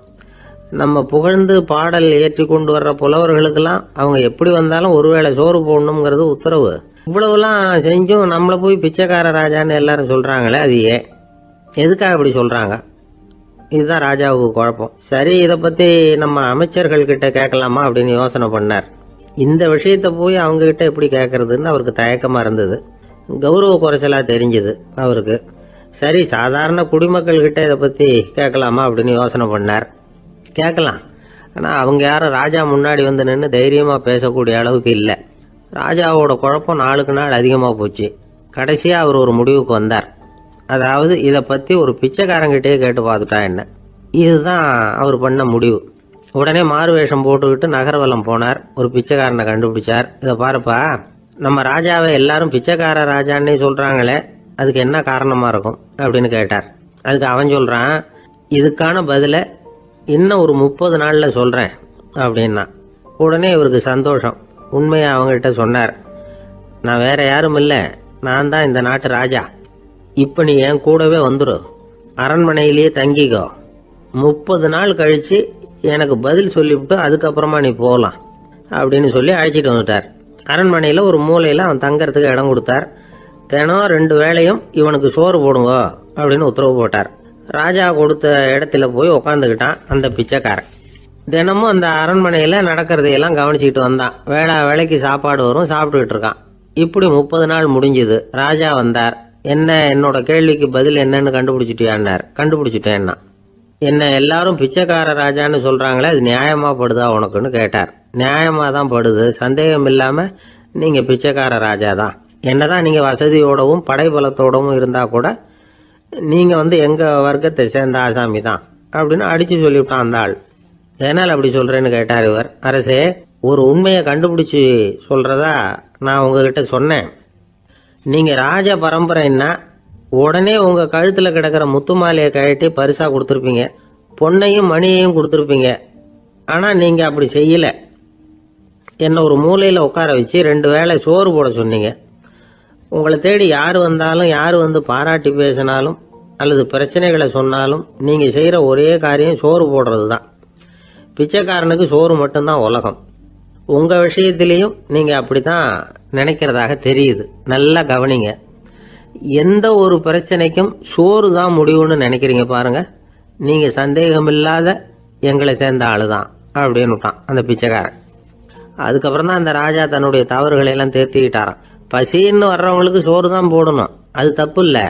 நம்ம புகழ்ந்து பாடல் ஏற்றி கொண்டு வர்ற புலவர்களுக்கெல்லாம் அவங்க எப்படி வந்தாலும் ஒருவேளை சோறு போடணுங்கிறது உத்தரவு. இவ்வளவுலாம் செஞ்சும் நம்மளை போய் பிச்சைக்கார ராஜான்னு எல்லாரும் சொல்றாங்களே, அது ஏன், எதுக்காக அப்படி சொல்றாங்க? இதுதான் ராஜாவுக்கு குழப்பம். சரி, இதை பத்தி நம்ம அமைச்சர்கள் கிட்ட கேட்கலாமா அப்படின்னு யோசனை பண்ணார். இந்த விஷயத்த போய் அவங்க கிட்ட எப்படி கேட்கறதுன்னு அவருக்கு தயக்கமா இருந்தது. கௌரவ குறைச்சலா தெரிஞ்சது அவருக்கு. சரி, சாதாரண குடிமக்கள் கிட்ட இதை பத்தி கேட்கலாமா அப்படின்னு யோசனை பண்ணார். கேட்கலாம், ஆனா அவங்க யாரும் ராஜா முன்னாடி வந்து நின்று தைரியமா பேசக்கூடிய அளவுக்கு இல்லை. ராஜாவோட குழப்பம் நாளுக்கு நாள் அதிகமா போச்சு. கடைசியா அவர் ஒரு முடிவுக்கு வந்தார். அதாவது இதை பத்தி ஒரு பிச்சைக்காரங்கிட்டே கேட்டு பார்த்துட்டா என்ன. இதுதான் அவர் பண்ண முடிவு. உடனே மாறு வேஷம் போட்டுக்கிட்டு நகர்வலம் போனார். ஒரு பிச்சைக்காரனை கண்டுபிடிச்சார். இதை பாருப்பா, நம்ம ராஜாவை எல்லாரும் பிச்சைக்கார ராஜான்னே சொல்றாங்களே, அதுக்கு என்ன காரணமா இருக்கும் அப்படின்னு கேட்டார். அதுக்கு அவன் சொல்றான், இதுக்கான பதில இன்னும் ஒரு 30 நாள்ல சொல்றேன் அப்படின்னா. உடனே இவருக்கு சந்தோஷம். உண்மையை அவங்ககிட்ட சொன்னார். நான் வேற யாரும் இல்லை, நான் தான் இந்த நாட்டு ராஜா. இப்ப நீ என் கூடவே வந்துடு, அரண்மனையிலேயே தங்கிக்கோ. 30 நாள் கழிச்சு எனக்கு பதில் சொல்லிவிட்டு அதுக்கப்புறமா நீ போகலாம் அப்படின்னு சொல்லி அழைச்சிட்டு வந்துட்டார். அரண்மனையில் ஒரு மூலையில் அவன் தங்கறதுக்கு இடம் கொடுத்தார். தினம் 2 வேளையும் இவனுக்கு சோறு போடுங்க அப்படின்னு உத்தரவு போட்டார். ராஜா கொடுத்த இடத்துல போய் உக்காந்துக்கிட்டான் அந்த பிச்சைக்காரன். தினமும் அந்த அரண்மனையில் நடக்கிறதையெல்லாம் கவனிச்சுக்கிட்டு வந்தான். வேளைக்கு சாப்பாடு வரும், சாப்பிட்டுக்கிட்டு இருக்கான். இப்படி 30 நாள் முடிஞ்சுது. ராஜா வந்தார். என்ன, என்னோட கேள்விக்கு பதில் என்னன்னு கண்டுபிடிச்சிட்டியான்னார். கண்டுபிடிச்சிட்டேன்னா. என்ன எல்லாரும் பிச்சைக்கார ராஜான்னு சொல்றாங்களே, அது நியாயமா படுதா உனக்குன்னு கேட்டார். நியாயமா தான் படுது, சந்தேகம் இல்லாம நீங்க பிச்சைக்கார ராஜா தான். என்னதான் நீங்க வசதியோடவும் படைபலத்தோடவும் இருந்தா கூட நீங்க எங்க வர்க்கத்தை சேர்ந்த ஆசாமி தான் அப்படின்னு அடிச்சு சொல்லிவிட்டான் அந்த ஆள். எதனால் அப்படி சொல்றேன்னு கேட்டார் இவர். அரசே, ஒரு உண்மையை கண்டுபிடிச்சு சொல்றதா நான் உங்ககிட்ட சொன்னேன். நீங்க ராஜ பரம்பரைன்னா உடனே உங்க கழுத்துல கிடக்கிற முத்து மாலையை கழட்டி பரிசா கொடுத்துருப்பீங்க, பொன்னையும் மணியையும் கொடுத்துருப்பீங்க. ஆனா நீங்க அப்படி செய்யல. என்ன ஒரு மூலையில உட்கார வச்சு 2 வேளை சோறு போட சொன்னீங்க. உங்களை தேடி யார் வந்தாலும், யார் பாராட்டி பேசினாலும் அல்லது பிரச்சனைகளை சொன்னாலும் நீங்க செய்யற ஒரே காரியம் சோறு போடுறது தான். பிச்சைக்காரனுக்கு சோறு மட்டும்தான் உலகம். உங்க விஷயத்திலையும் நீங்க அப்படித்தான் நினைக்கிறதாக தெரியுது. நல்லா கவனிங்க. எந்த ஒரு பிரச்சனைக்கும் சோறு தான் முடிவுன்னு நினைக்கிறீங்க பாருங்க. நீங்க சந்தேகமில்லாத எங்களை சேர்ந்த ஆளுதான் அப்படின்னு விட்டான் அந்த பிச்சைக்காரன். அதுக்கப்புறம் தான் அந்த ராஜா தன்னுடைய தவறுகளை எல்லாம் தேர்த்திக்கிட்டாராம். பசின்னு வர்றவங்களுக்கு சோறு தான் போடணும், அது தப்பு இல்லை.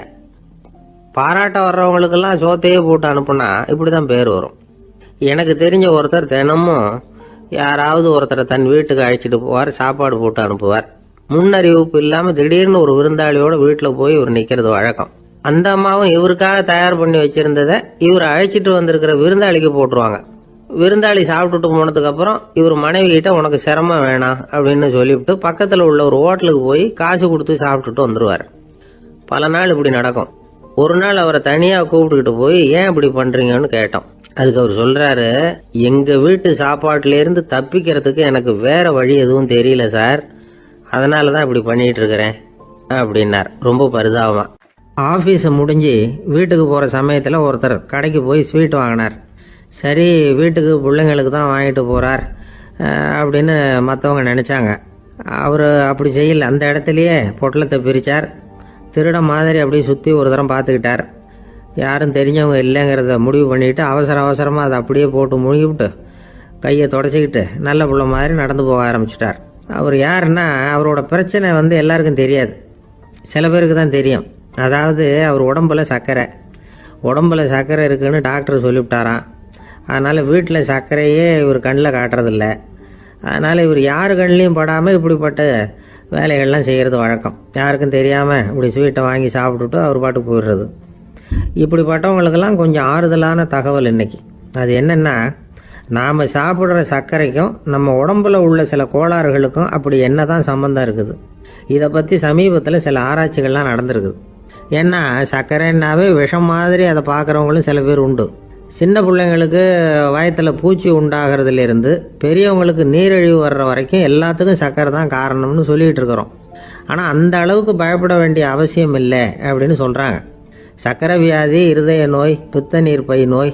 பாராட்ட வர்றவங்களுக்கெல்லாம் சோத்தையே போட்டு அனுப்புனா இப்படிதான் பேர் வரும். எனக்கு தெரிஞ்ச ஒருத்தர் தினமும் யாராவது ஒருத்தரை தன் வீட்டுக்கு அழைச்சிட்டு போவார், சாப்பாடு போட்டு அனுப்புவார். முன்னறிவிப்பு இல்லாம திடீர்னு ஒரு விருந்தாளியோட வீட்டுல போய் இவர் நிக்கிறது வழக்கம். அந்த அம்மாவும் இவருக்காக தயார் பண்ணி வச்சிருந்ததை இவர் அழைச்சிட்டு வந்திருக்கிற விருந்தாளிக்கு போட்டுருவாங்க. விருந்தாளி சாப்பிட்டுட்டு போனதுக்கு அப்புறம் இவர் மனைவி கிட்ட உனக்கு சிரமம் வேணாம் அப்படின்னு சொல்லிவிட்டு பக்கத்துல உள்ள ஒரு ஹோட்டலுக்கு போய் காசு கொடுத்து சாப்பிட்டுட்டு வந்துருவார். பல நாள் இப்படி நடக்கும். ஒரு நாள் அவரை தனியா கூப்பிட்டுக்கிட்டு போய் ஏன் இப்படி பண்றீங்கன்னு கேட்டோம். அதுக்கு அவர் சொல்றாரு, எங்க வீட்டு சாப்பாட்டுல இருந்து தப்பிக்கிறதுக்கு எனக்கு வேற வழி எதுவும் தெரியல சார், அதனாலதான் இப்படி பண்ணிட்டு இருக்கிறேன் அப்படின்னார் ரொம்ப பரிதாபமா. ஆபீஸ் முடிஞ்சு வீட்டுக்கு போற சமயத்துல ஒருத்தர் கடைக்கு போய் ஸ்வீட் வாங்கினார். சரி, வீட்டுக்கு பிள்ளைங்களுக்கு தான் வாங்கிட்டு போறார் அப்படின்னு மற்றவங்க நினைச்சாங்க. அவர் அப்படி செய்யல. அந்த இடத்துலயே பொட்டலத்தை பிரிச்சார். திருட மாதிரி அப்படியே சுற்றி ஒரு தரம் பார்த்துக்கிட்டார். யாரும் தெரிஞ்சவங்க இல்லைங்கிறத முடிவு பண்ணிட்டு அவசரமாக அதை அப்படியே போட்டு முழுங்கிவிட்டு கையை தொடச்சிக்கிட்டு நல்ல பிள்ளை மாதிரி நடந்து போக ஆரம்பிச்சிட்டார். அவர் யாருன்னா, அவரோட பிரச்சனை எல்லாருக்கும் தெரியாது, சில பேருக்கு தான் தெரியும். அதாவது அவர் உடம்புல சர்க்கரை இருக்குன்னு டாக்டர் சொல்லிவிட்டாராம். அதனால் வீட்டில் சர்க்கரையே இவர் கண்ணில் காட்டுறதில்ல. அதனால் இவர் யார் கண்ணிலையும் படாமல் இப்படிப்பட்ட வேலைகள்லாம் செய்கிறது வழக்கம். யாருக்கும் தெரியாமல் இப்படி ஸ்வீட்டை வாங்கி சாப்பிட்டுட்டு அவர் பாட்டுக்கு போயிடுறது. இப்படிப்பட்டவங்களுக்கெல்லாம் கொஞ்சம் ஆறுதலான தகவல் இன்னைக்கு. அது என்னென்னா, நாம் சாப்பிட்ற சர்க்கரைக்கும் நம்ம உடம்புல உள்ள சில கோளாறுகளுக்கும் அப்படி என்ன தான் சம்மந்தம் இருக்குது. இதை பற்றி சமீபத்தில் சில ஆராய்ச்சிகள்லாம் நடந்திருக்குது. ஏன்னா சர்க்கரைன்னாவே விஷம் மாதிரி அதை பார்க்குறவங்களும் சில பேர் உண்டு. சின்ன பிள்ளைங்களுக்கு வயத்தில் பூச்சி உண்டாகிறதுலேருந்து பெரியவங்களுக்கு நீரிழிவு வர்ற வரைக்கும் எல்லாத்துக்கும் சர்க்கரை தான் காரணம்னு சொல்லிகிட்டு இருக்கிறோம். ஆனால் அந்த அளவுக்கு பயப்பட வேண்டிய அவசியம் இல்லை அப்படின்னு சொல்கிறாங்க. சர்க்கரை வியாதி, இருதய நோய், பித்த நீர்ப்பை நோய்,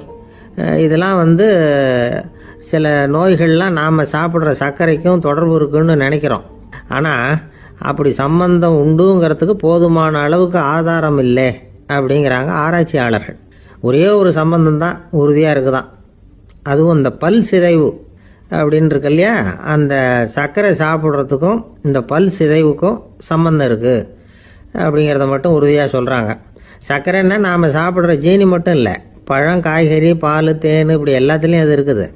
இதெல்லாம் சில நோய்கள்லாம் நாம் சாப்பிட்ற சர்க்கரைக்கும் தொடர்பு இருக்குன்னு நினைக்கிறோம். ஆனால் அப்படி சம்பந்தம் உண்டுங்கிறதுக்கு போதுமான அளவுக்கு ஆதாரம் இல்லை அப்படிங்கிறாங்க ஆராய்ச்சியாளர்கள். ஒரே ஒரு சம்பந்தம் தான் உறுதியாக இருக்குதான். அதுவும் இந்த பல் சிதைவு அப்படின்னு இருக்கு இல்லையா, அந்த சர்க்கரை சாப்பிட்றதுக்கும் இந்த பல் சிதைவுக்கும் சம்பந்தம் இருக்குது அப்படிங்கிறத மட்டும் உறுதியாக சொல்கிறாங்க. சர்க்கரைன்னா நாம் சாப்பிட்ற ஜீனி மட்டும் இல்லை, பழம், காய்கறி, பால், தேன், இப்படி எல்லாத்துலேயும் அது இருக்குது.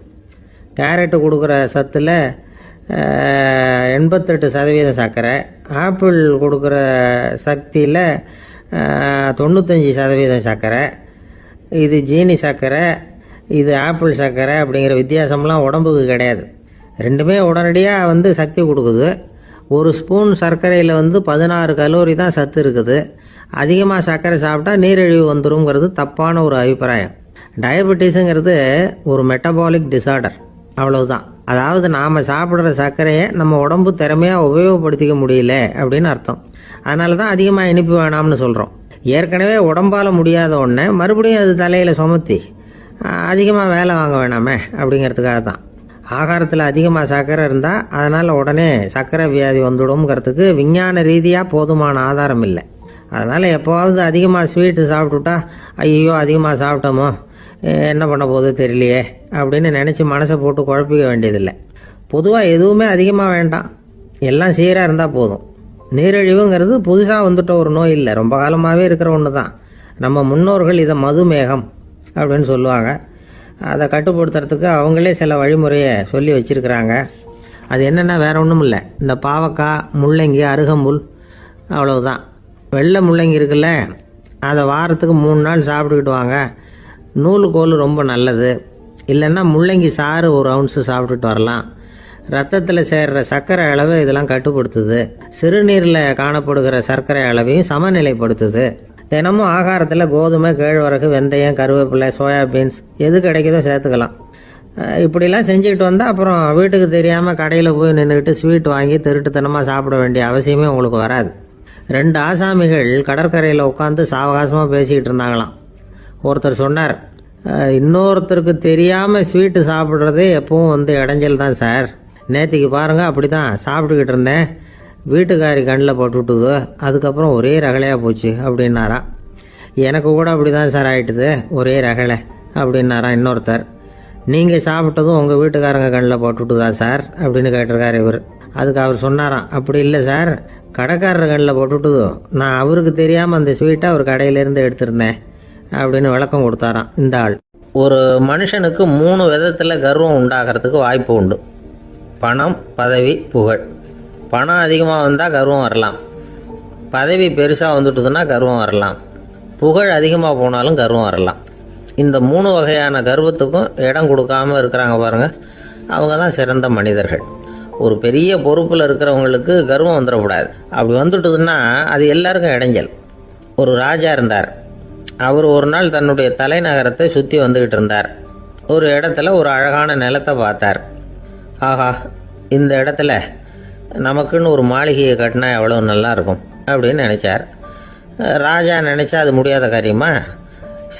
கேரட்டு கொடுக்குற சத்தில் 88% சர்க்கரை, ஆப்பிள் கொடுக்குற சக்தியில் 95% சர்க்கரை. இது ஜீனி சர்க்கரை, இது ஆப்பிள் சர்க்கரை அப்படிங்கிற வித்தியாசம்லாம் உடம்புக்கு கிடையாது. ரெண்டுமே உடனடியாக சக்தி கொடுக்குது. ஒரு ஸ்பூன் சர்க்கரையில் 16 கலோரி தான் சத்து இருக்குது. அதிகமாக சர்க்கரை சாப்பிட்டா நீரிழிவு வந்துருங்கிறது தப்பான ஒரு அபிப்பிராயம். டயபெட்டிஸுங்கிறது ஒரு மெட்டபாலிக் டிசார்டர், அவ்வளவுதான். அதாவது நாம் சாப்பிட்ற சர்க்கரையை நம்ம உடம்பு திறமையாக உபயோகப்படுத்திக்க முடியல அப்படின்னு அர்த்தம். அதனால தான் அதிகமாக இனிப்பு வேணாம்னு சொல்கிறோம். ஏற்கனவே உடம்பால் முடியாத ஒன்றை மறுபடியும் அது தலையில் சுமத்தி அதிகமாக வேலை வாங்க வேணாமே அப்படிங்கிறதுக்காக தான். ஆகாரத்தில் அதிகமாக சர்க்கரை இருந்தால் அதனால் உடனே சர்க்கரை வியாதி வந்துடும்ங்கிறதுக்கு விஞ்ஞான ரீதியாக போதுமான ஆதாரம் இல்லை. அதனால் எப்போவாவது அதிகமாக ஸ்வீட்டு சாப்பிட்டுட்டா ஐயோ அதிகமாக சாப்பிட்டோமோ என்ன பண்ண போகுது தெரியலையே அப்படின்னு நினச்சி மனசை போட்டு குழப்பிக்க வேண்டியதில்லை. பொதுவாக எதுவுமே அதிகமாக வேண்டாம், எல்லாம் சீராக இருந்தால் போதும். நீரிழிவுங்கிறது புதுசாக வந்துட்ட ஒரு நோய் இல்லை, ரொம்ப காலமாகவே இருக்கிற ஒன்று தான். நம்ம முன்னோர்கள் இதை மதுமேகம் அப்படின்னு சொல்லுவாங்க. அதை கட்டுப்படுத்துறதுக்கு அவங்களே சில வழிமுறையை சொல்லி வச்சுருக்கிறாங்க. அது என்னென்னா வேற ஒன்றும் இல்லை, இந்த பாவக்காய், முள்ளங்கி, அருகம்புல், அவ்வளவுதான். வெள்ளை முள்ளங்கி இருக்குல்ல, அதை வாரத்துக்கு 3 நாள் சாப்பிட்டுக்கிட்டு வாங்க. நூலுக்கோல் ரொம்ப நல்லது. இல்லைன்னா முள்ளங்கி சாறு 1 ounce சாப்பிட்டுட்டு வரலாம். ரத்தத்தில் சேர்கிற சர்க்கரை அளவு இதெல்லாம் கட்டுப்படுத்துது. சிறுநீரில் காணப்படுகிற சர்க்கரை அளவையும் சமநிலைப்படுத்துது. தினமும் ஆகாரத்தில் கோதுமை, கேழ்வரகு, வெந்தயம், கருவேப்பிலை, சோயாபீன்ஸ் எது கிடைக்குதோ சேர்த்துக்கலாம். இப்படிலாம் செஞ்சுக்கிட்டு வந்தால் அப்புறம் வீட்டுக்கு தெரியாமல் கடையில் போய் நின்றுக்கிட்டு ஸ்வீட் வாங்கி திருட்டுத்தனமாக சாப்பிட வேண்டிய அவசியமே உங்களுக்கு வராது. 2 ஆசாமிகள் கடற்கரையில் உட்காந்து சாவகாசமாக பேசிக்கிட்டு இருந்தாங்களாம். ஒருத்தர் சொன்னார், இன்னொருத்தருக்கு தெரியாமல் ஸ்வீட்டு சாப்பிட்றதே எப்பவும் இடைஞ்சல் தான் சார். நேற்றுக்கு பாருங்கள் அப்படி தான் சாப்பிட்டுக்கிட்டு இருந்தேன், வீட்டுக்காரி கண்ணில் போட்டுவிட்டுது, அதுக்கப்புறம் ஒரே ரகலையாக போச்சு அப்படின்னாரா. எனக்கு கூட அப்படி தான் சார் ஆகிட்டுது, ஒரே ரகலை அப்படின்னாரா இன்னொருத்தர். நீங்கள் சாப்பிட்டதும் உங்கள் வீட்டுக்காரங்க கண்ணில் போட்டுவிட்டுதா சார் அப்படின்னு கேட்டிருக்காரு இவர். அதுக்கு அவர் சொன்னாராம், அப்படி இல்லை சார், கடைக்காரர் கண்ணில் போட்டுவிட்டுதோ, நான் அவருக்கு தெரியாமல் அந்த ஸ்வீட்டை அவர் கடையிலேருந்து எடுத்திருந்தேன் அப்படின்னு விளக்கம் கொடுத்தாராம் இந்த ஆள். ஒரு மனுஷனுக்கு 3 விதத்தில் கர்வம் உண்டாகிறதுக்கு வாய்ப்பு உண்டு. பணம், பதவி, புகழ். பணம் அதிகமாக வந்தால் கர்வம் வரலாம், பதவி பெருசாக வந்துட்டுதுன்னா கர்வம் வரலாம், புகழ் அதிகமாக போனாலும் கர்வம் வரலாம். இந்த 3 வகையான கர்வத்துக்கும் இடம் கொடுக்காமல் இருக்கிறாங்க பாருங்கள், அவங்க தான் சிறந்த மனிதர்கள். ஒரு பெரிய பொறுப்பில் இருக்கிறவங்களுக்கு கர்வம் வந்துடக்கூடாது. அப்படி வந்துட்டுதுன்னா அது எல்லாருக்கும் இடைஞ்சல். ஒரு ராஜா இருந்தார். அவர் ஒரு நாள் தன்னுடைய தலைநகரத்தை சுற்றி வந்துக்கிட்டு இருந்தார். ஒரு இடத்துல ஒரு அழகான நிலத்தை பார்த்தார். ஆஹா, இந்த இடத்துல நமக்குன்னு ஒரு மாளிகையை கட்டினா எவ்வளோ நல்லா இருக்கும் அப்படின்னு நினச்சார். ராஜா நினச்சா அது முடியாத காரியமா?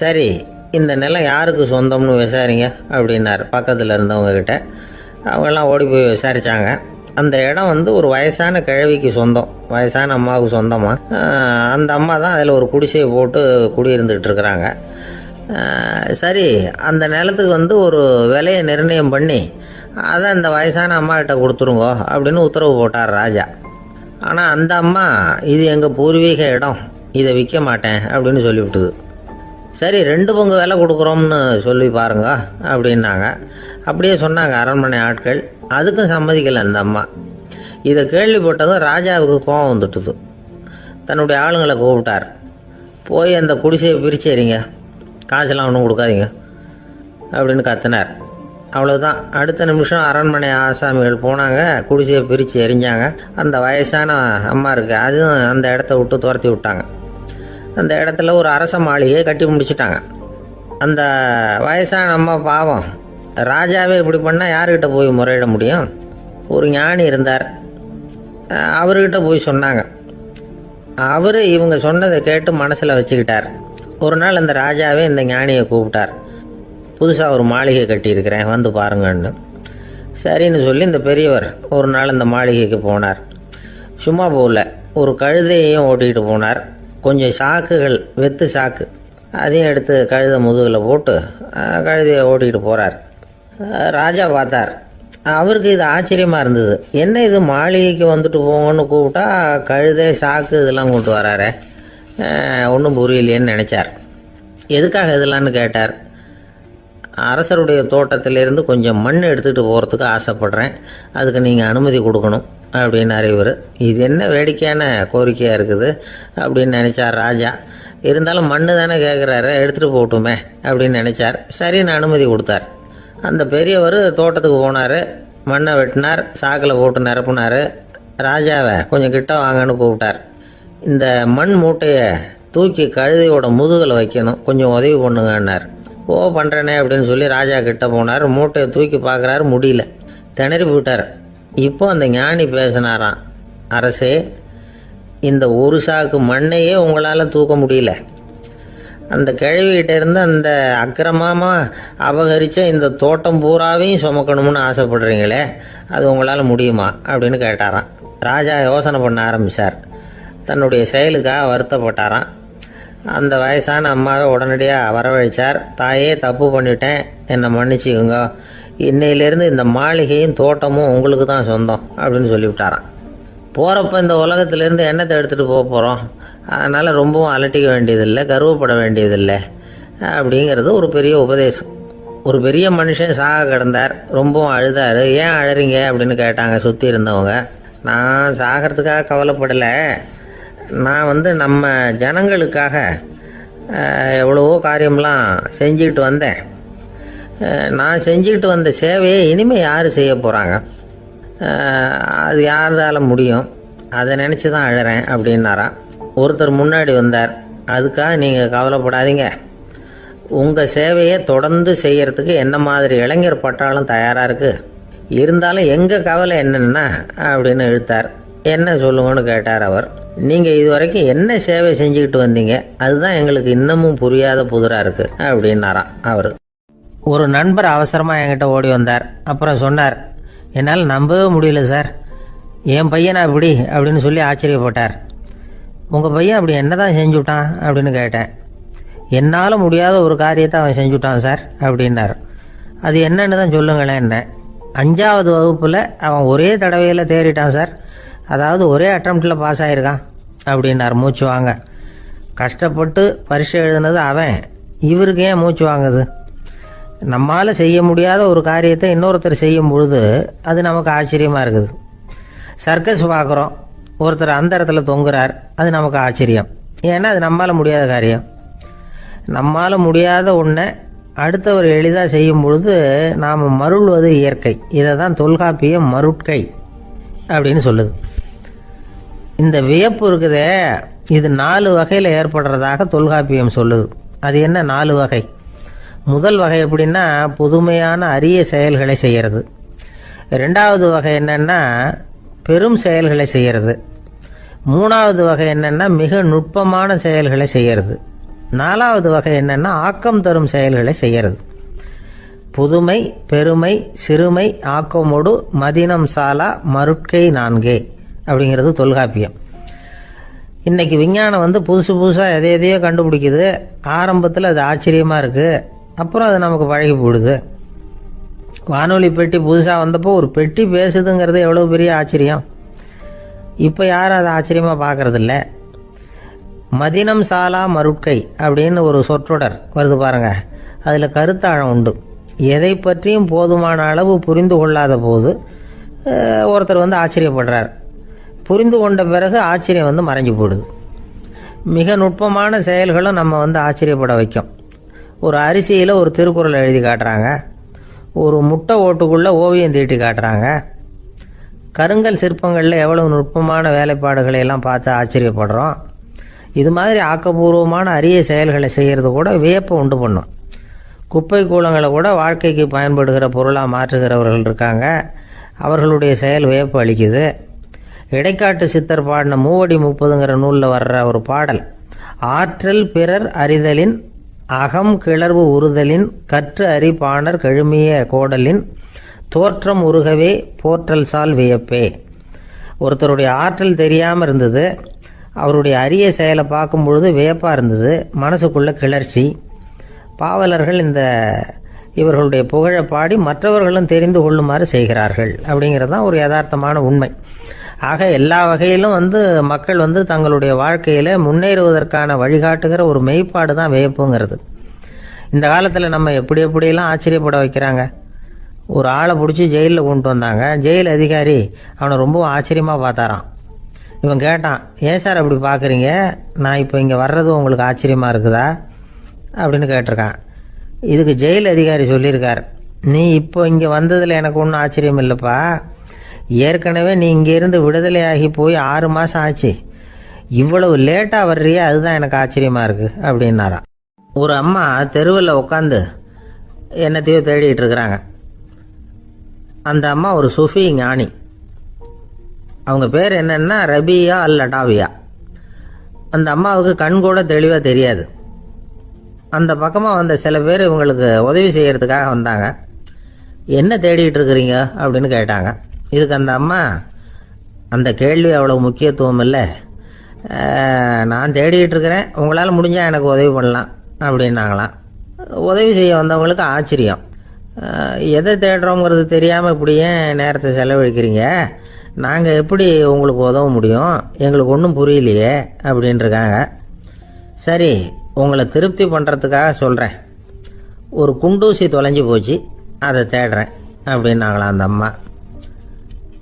சரி, இந்த நிலம் யாருக்கு சொந்தம்னு விசாரிங்க அப்படின்னார் பக்கத்தில் இருந்தவங்கக்கிட்ட. அவங்கெல்லாம் ஓடி போய் விசாரித்தாங்க. அந்த இடம் ஒரு வயசான கிழவிக்கு சொந்தம், வயசான அம்மாவுக்கு சொந்தமாக. அந்த அம்மா தான் அதில் ஒரு குடிசையை போட்டு குடியிருந்துகிட்டு இருக்கிறாங்க. சரி, அந்த நிலத்துக்கு ஒரு விலையை நிர்ணயம் பண்ணி அதை அந்த வயசான அம்மா கிட்ட கொடுத்துருங்கோ அப்படின்னு உத்தரவு போட்டார் ராஜா. ஆனால் அந்த அம்மா, இது எங்கள் பூர்வீக இடம், இதை விற்க மாட்டேன் அப்படின்னு சொல்லிவிட்டுது. சரி, 2 பங்கு விலை கொடுக்குறோம்னு சொல்லி பாருங்க அப்படின்னாங்க. அப்படியே சொன்னாங்க அரண்மனை ஆட்கள். அதுக்கும் சம்மதிக்கலை அந்த அம்மா. இதை கேள்விப்பட்டதும் ராஜாவுக்கு கோபம் வந்துட்டுது. தன்னுடைய ஆளுங்களை கூப்பிட்டார். போய் அந்த குடிசையை பிரித்து எறிங்க, காசெல்லாம் ஒன்றும் கொடுக்காதீங்க அப்படின்னு கத்தினார். அவ்வளோதான். அடுத்த நிமிஷம் அரண்மனை ஆசாமிகள் போனாங்க, குடிசையை பிரித்து எரிஞ்சாங்க. அந்த வயசான அம்மா இருக்கு, அதுவும் அந்த இடத்த விட்டு துரத்தி விட்டாங்க. அந்த இடத்துல ஒரு அரச மாளிகையை கட்டி முடிச்சிட்டாங்க. அந்த வயசான அம்மா பாவம், ராஜாவே இப்படி பண்ணால் யார்கிட்ட போய் முறையிட முடியும்? ஒரு ஞானி இருந்தார், அவர்கிட்ட போய் சொன்னாங்க. அவர் இவங்க சொன்னதை கேட்டு மனசில் வச்சுக்கிட்டார். ஒரு நாள் அந்த ராஜாவே இந்த ஞானியை கூப்பிட்டார். புதுசாக ஒரு மாளிகை கட்டியிருக்கிறேன், வந்து பாருங்கன்னு. சரின்னு சொல்லி இந்த பெரியவர் ஒரு நாள் இந்த மாளிகைக்கு போனார். சும்மா போகல, ஒரு கழுதையையும் ஓட்டிகிட்டு போனார். கொஞ்சம் சாக்குகள், வெத்து சாக்கு, அதையும் எடுத்து கழுதை முதுகில் போட்டு கழுதையை ஓட்டிக்கிட்டு போகிறார். ராஜா பார்த்தார். அவருக்கு இது ஆச்சரியமாக இருந்தது. என்ன இது மாளிகைக்கு வந்துட்டு போங்கன்னு கூப்பிட்டா கழுதை சாக்கு இதெல்லாம் கொண்டு வராரு, ஒன்றும் புரியலையேன்னு நினச்சார். எதுக்காக இதெல்லாம்னு கேட்டார். அரசருடைய தோட்டத்திலேருந்து கொஞ்சம் மண் எடுத்துகிட்டு போகிறதுக்கு ஆசைப்பட்றேன், அதுக்கு நீங்கள் அனுமதி கொடுக்கணும் அப்படின்னாரு இவர். இது என்ன வேடிக்கையான கோரிக்கையாக இருக்குது அப்படின்னு நினச்சார் ராஜா. இருந்தாலும் மண் தானே கேட்குறாரு, எடுத்துகிட்டு போகட்டுமே அப்படின்னு நினச்சார். சரின்னு அனுமதி கொடுத்தார். அந்த பெரியவர் தோட்டத்துக்கு போனார், மண்ணை வெட்டினார், சாக்கில் போட்டு நிரப்புனார். ராஜாவை கொஞ்சம் கிட்ட வாங்கன்னு கூப்பிட்டார். இந்த மண் மூட்டையை தூக்கி கழுதையோட முதுகில் வைக்கணும், கொஞ்சம் உதவி பண்ணுங்கன்னார். ஓ பண்ணுறேனே அப்படின்னு சொல்லி ராஜா கிட்ட போனார். மூட்டையை தூக்கி பார்க்குறாரு, முடியல, திணறி போயிட்டார். இப்போ அந்த ஞானி பேசினாராம். அரசே, இந்த ஒரு சாக்கு மண்ணையே உங்களால் தூக்க முடியல, அந்த கிழவிகிட்ட இருந்து அந்த அக்கிரமமாக அபகரித்த இந்த தோட்டம் பூராவையும் சுமக்கணும்னு ஆசைப்படுறீங்களே, அது உங்களால் முடியுமா அப்படின்னு கேட்டாராம். ராஜா யோசனை பண்ண ஆரம்பித்தார். தன்னுடைய செயலுக்காக வருத்தப்பட்டாராம். அந்த வயசான அம்மாவை உடனடியாக வரவழைச்சார். தாயே, தப்பு பண்ணிட்டேன், என்னை மன்னிச்சுக்குங்க, இன்னையிலேருந்து இந்த மாளிகையும் தோட்டமும் உங்களுக்கு தான் சொந்தம் அப்படின்னு சொல்லிவிட்டாராம். போகிறப்ப இந்த உலகத்திலேருந்து எண்ணத்தை எடுத்துகிட்டு போக போகிறோம், அதனால் ரொம்பவும் அலட்டிக்க வேண்டியதில்லை, கர்வப்பட வேண்டியதில்லை அப்படிங்கிறது ஒரு பெரிய உபதேசம். ஒரு பெரிய மனுஷன் சாக கிடந்தார், ரொம்பவும் அழுதார். ஏன் அழறீங்க அப்படின்னு கேட்டாங்க சுற்றி இருந்தவங்க. நான் சாகிறதுக்காக கவலைப்படலை, நான் நம்ம ஜனங்களுக்காக எவ்வளவோ காரியம்லாம் செஞ்சுக்கிட்டு வந்தேன். நான் செஞ்சுக்கிட்டு வந்த சேவையை இனிமேல் யார் செய்ய போகிறாங்க, அது யாரால முடியும், அதை நினச்சி தான் அழறேன் அப்படின்னாராம். ஒருத்தர் முன்னாடி வந்தார். அதுக்காக நீங்கள் கவலைப்படாதீங்க, உங்கள் சேவையை தொடர்ந்து செய்யறதுக்கு என்ன மாதிரி இளைஞர் பட்டாலும் தயாராக இருக்குது, இருந்தாலும் எங்கள் கவலை என்னென்னா அப்படின்னு இழுத்தார். என்ன சொல்லுங்கன்னு கேட்டார் அவர். நீங்கள் இதுவரைக்கும் என்ன சேவை செஞ்சுக்கிட்டு வந்தீங்க, அதுதான் எங்களுக்கு இன்னமும் புரியாத புதிராக இருக்குது அப்படின்னாராம் அவர். ஒரு நண்பர் அவசரமாக என்கிட்ட ஓடி வந்தார். அப்புறம் சொன்னார், என்னால் நம்பவே முடியல சார், என் பையனா இப்படி அப்படின்னு சொல்லி ஆச்சரியப்பட்டார். உங்கள் பையன் அப்படி என்ன தான் செஞ்சுட்டான் அப்படின்னு கேட்டேன். என்னால் முடியாத ஒரு காரியத்தை அவன் செஞ்சுட்டான் சார் அப்படின்னார். அது என்னன்னு தான் சொல்லுங்களேன். என்ன 5வது வகுப்பில் அவன் ஒரே தடவையில் தேறிட்டான் சார், அதாவது ஒரே அட்டம்ப்டில் பாஸ் ஆகிருக்கான் அப்படின்னார். மூச்சு வாங்க. கஷ்டப்பட்டு பரீட்சை எழுதுனது அவன், இவருக்கு ஏன் மூச்சு வாங்குது? நம்மால் செய்ய முடியாத ஒரு காரியத்தை இன்னொருத்தர் செய்யும் பொழுது அது நமக்கு ஆச்சரியமாக இருக்குது. சர்க்கஸ் பார்க்குறோம், ஒருத்தர் அந்த இடத்துல தொங்குறார், அது நமக்கு ஆச்சரியம், ஏன்னா அது நம்மால் முடியாத காரியம். நம்மால் முடியாத ஒன்றை அடுத்தவர் எளிதாக செய்யும் பொழுது நாம் மருள்வது இயற்கை. இதை தான் தொல்காப்பியம் மருட்கை அப்படின்னு சொல்லுது. இந்த வியப்பு இருக்குதே, இது 4 வகையில் ஏற்படுறதாக தொல்காப்பியம் சொல்லுது. அது என்ன 4 வகை? முதல் வகை எப்படின்னா, புதுமையான அரிய செயல்களை செய்கிறது. 2வது வகை என்னன்னா, பெரும் செயல்களை செய்கிறது. 3வது வகை என்னன்னா, மிக நுட்பமான செயல்களை செய்கிறது. 4வது வகை என்னன்னா, ஆக்கம் தரும் செயல்களை செய்கிறது. புதுமை, பெருமை, சிறுமை, ஆக்கமோடு மதினம் சாலா மருட்கை 4 அப்படிங்கிறது தொல்காப்பியம். இன்னைக்கு விஞ்ஞானம் புதுசு புதுசாக எதையோ கண்டுபிடிக்குது. ஆரம்பத்தில் அது ஆச்சரியமாக இருக்குது, அப்புறம் அது நமக்கு பழகி போடுது. வானொலி பெட்டி புதுசாக வந்தப்போ ஒரு பெட்டி பேசுதுங்கிறது எவ்வளோ பெரிய ஆச்சரியம். இப்போ யாரும் அதை ஆச்சரியமாக பார்க்கறதில்ல. மதினம் சாலா மருட்கை அப்படின்னு ஒரு சொற்றொடர் வருது பாருங்க, அதில் கருத்தாழம் உண்டு. எதை பற்றியும் போதுமான அளவு புரிந்து கொள்ளாத போது ஒருத்தர் ஆச்சரியப்படுறார். புரிந்து கொண்ட பிறகு ஆச்சரியம் மறைஞ்சு போடுது. மிக நுட்பமான செயல்களும் நம்ம ஆச்சரியப்பட வைக்கும். ஒரு அரிசியில் ஒரு திருக்குறள் எழுதி காட்டுறாங்க, ஒரு முட்டை ஓட்டுக்குள்ளே ஓவியம் தீட்டி காட்டுறாங்க. கருங்கல் சிற்பங்களில் எவ்வளவு நுட்பமான வேலைப்பாடுகளை எல்லாம் பார்த்து ஆச்சரியப்படுறோம். இது மாதிரி ஆக்கப்பூர்வமான அரிய செயல்களை செய்கிறது கூட வியப்பை உண்டு பண்ணும். குப்பை கூலங்களை கூட வாழ்க்கைக்கு பயன்படுகிற பொருளாக மாற்றுகிறவர்கள் இருக்காங்க, அவர்களுடைய செயல் வியப்பு அளிக்குது. இடைக்காட்டு சித்தர் பாடின 30 நூலில் வர்ற ஒரு பாடல், ஆற்றல் பிறர் அறிதலின் அகம் கிளர்வு உறுதலின் கற்று அறி பாணர் கழுமிய கோடலின் தோற்றம் உருகவே போற்றல் சால் வியப்பே. ஒருத்தருடைய ஆற்றல் தெரியாமல் இருந்தது, அவருடைய அரிய செயலை பார்க்கும் பொழுது வியப்பாக இருந்தது, மனசுக்குள்ள கிளர்ச்சி. பாவலர்கள் இவர்களுடைய புகழை பாடி மற்றவர்களும் தெரிந்து கொள்ளுமாறு செய்கிறார்கள் அப்படிங்கிறது தான் ஒரு யதார்த்தமான உண்மை. ஆக எல்லா வகையிலும் மக்கள் தங்களுடைய வாழ்க்கையில் முன்னேறுவதற்கான வழிகாட்டுகிற ஒரு மெய்ப்பாடு தான் வியப்புங்கிறது. இந்த காலத்தில் நம்ம எப்படியெல்லாம் ஆச்சரியப்பட வைக்கிறாங்க. ஒரு ஆளை பிடிச்சி ஜெயிலில் கொண்டு வந்தாங்க. ஜெயில் அதிகாரி அவனை ரொம்ப ஆச்சரியமாக பார்த்தாரான். இவன் கேட்டான், ஏன் சார் அப்படி பார்க்குறீங்க, நான் இப்போ இங்கே வர்றது உங்களுக்கு ஆச்சரியமாக இருக்குதா அப்படின்னு கேட்டிருக்கான். இதுக்கு ஜெயில் அதிகாரி சொல்லியிருக்கார், நீ இப்போ இங்கே வந்ததில் எனக்கு ஒன்றும் ஆச்சரியம் இல்லைப்பா, ஏற்கனவே நீ இங்கேருந்து விடுதலையாகி போய் 6 மாதம் ஆச்சு, இவ்வளவு லேட்டாக வர்றியே அதுதான் எனக்கு ஆச்சரியமாக இருக்குது அப்படின்னாராம். ஒரு அம்மா தெருவில் உட்காந்து என்னத்தையோ தேடிட்டு இருக்கிறாங்க. அந்த அம்மா ஒரு சுஃபி ஞானி. அவங்க பேர் என்னன்னா ரபியா அல் அடாவியா. அந்த அம்மாவுக்கு கண் கூட தெளிவாக தெரியாது. அந்த பக்கமாக வந்த சில பேர் இவங்களுக்கு உதவி செய்கிறதுக்காக வந்தாங்க. என்ன தேடிட்டு இருக்கிறீங்க அப்படின்னு கேட்டாங்க. இதுக்கு அந்த அம்மா, அந்த கேள்வி அவ்வளோ முக்கியத்துவம் இல்லை, நான் தேடிட்டு இருக்கிறேன், உங்களால் முடிஞ்சால் எனக்கு உதவி பண்ணலாம் அப்படின்னாங்களாம். உதவி செய்ய வந்தவங்களுக்கு ஆச்சரியம். எதை தேடுறோங்கிறது தெரியாமல் இப்படி ஏன் நேரத்தை செலவழிக்கிறீங்க, நாங்கள் எப்படி உங்களுக்கு உதவ முடியும், எங்களுக்கு ஒன்றும் புரியலையே அப்படின்ட்டுருக்காங்க. சரி, உங்களை திருப்தி பண்ணுறதுக்காக சொல்கிறேன், ஒரு குண்டூசி தொலைஞ்சி போச்சு, அதை தேடுறேன் அப்படின்னாங்களாம் அந்த அம்மா.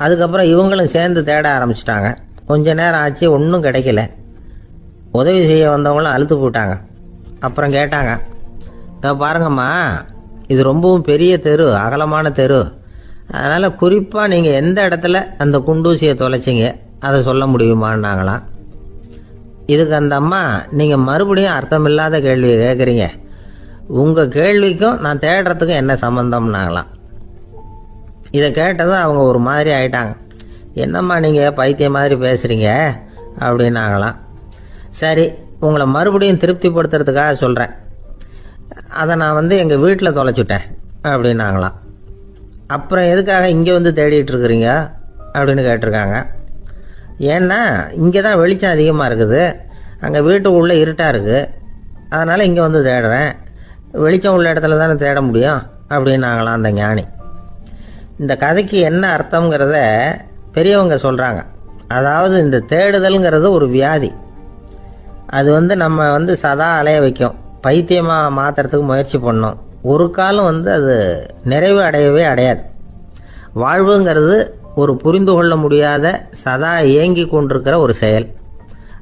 அதுக்கப்புறம் இவங்களும் சேர்ந்து தேட ஆரம்பிச்சிட்டாங்க. கொஞ்ச நேரம் ஆச்சு, ஒன்றும் கிடைக்கல. உதவி செய்ய வந்தவங்களும் அழுத்து போட்டாங்க. அப்புறம் கேட்டாங்க, இதை பாருங்கம்மா, இது ரொம்பவும் பெரிய தெரு, அகலமான தெரு, அதனால் குறிப்பாக நீங்கள் எந்த இடத்துல அந்த குண்டூசியை தொலைச்சிங்க அதை சொல்ல முடியுமான்னாங்களாம். இதுக்கு அந்த அம்மா, நீங்கள் மறுபடியும் அர்த்தமில்லாத கேள்வியை கேட்குறீங்க, உங்கள் கேள்விக்கும் நான் தேடுறதுக்கும் என்ன சம்மந்தம்னாங்களாம். இதை கேட்டதும் அவங்க ஒரு மாதிரி ஆயிட்டாங்க. என்னம்மா நீங்கள் பைத்தியம் மாதிரி பேசுகிறீங்க அப்படின்னாங்களாம். சரி, உங்களை மறுபடியும் திருப்திப்படுத்துறதுக்காக சொல்கிறேன், அதை நான் எங்கள் வீட்டில் தொலைச்சுட்டேன் அப்படின்னாங்களாம். அப்புறம் எதுக்காக இங்கே தேடிட்டு இருக்கிறீங்க அப்படின்னு கேட்டிருக்காங்க. ஏன்னா இங்கே தான் வெளிச்சம் அதிகமாக இருக்குது, அங்கே வீட்டுக்குள்ளே இருட்டாக இருக்குது, அதனால் இங்கே தேடுறேன், வெளிச்சம் உள்ள இடத்துல தானே தேட முடியும் அப்படின்னாங்களாம் அந்த ஞானி. இந்த கதைக்கு என்ன அர்த்தங்கிறத பெரியவங்க சொல்கிறாங்க. அதாவது இந்த தேடுதல்ங்கிறது ஒரு வியாதி. அது நம்ம சதா அலைய வைக்கும், பைத்தியமாக மாற்றுறதுக்கு முயற்சி பண்ணோம். ஒரு காலம் அது நிறைவு அடையவே அடையாது. வாழ்வுங்கிறது ஒரு புரிந்து கொள்ள முடியாத சதா இயங்கி கொண்டிருக்கிற ஒரு செயல்.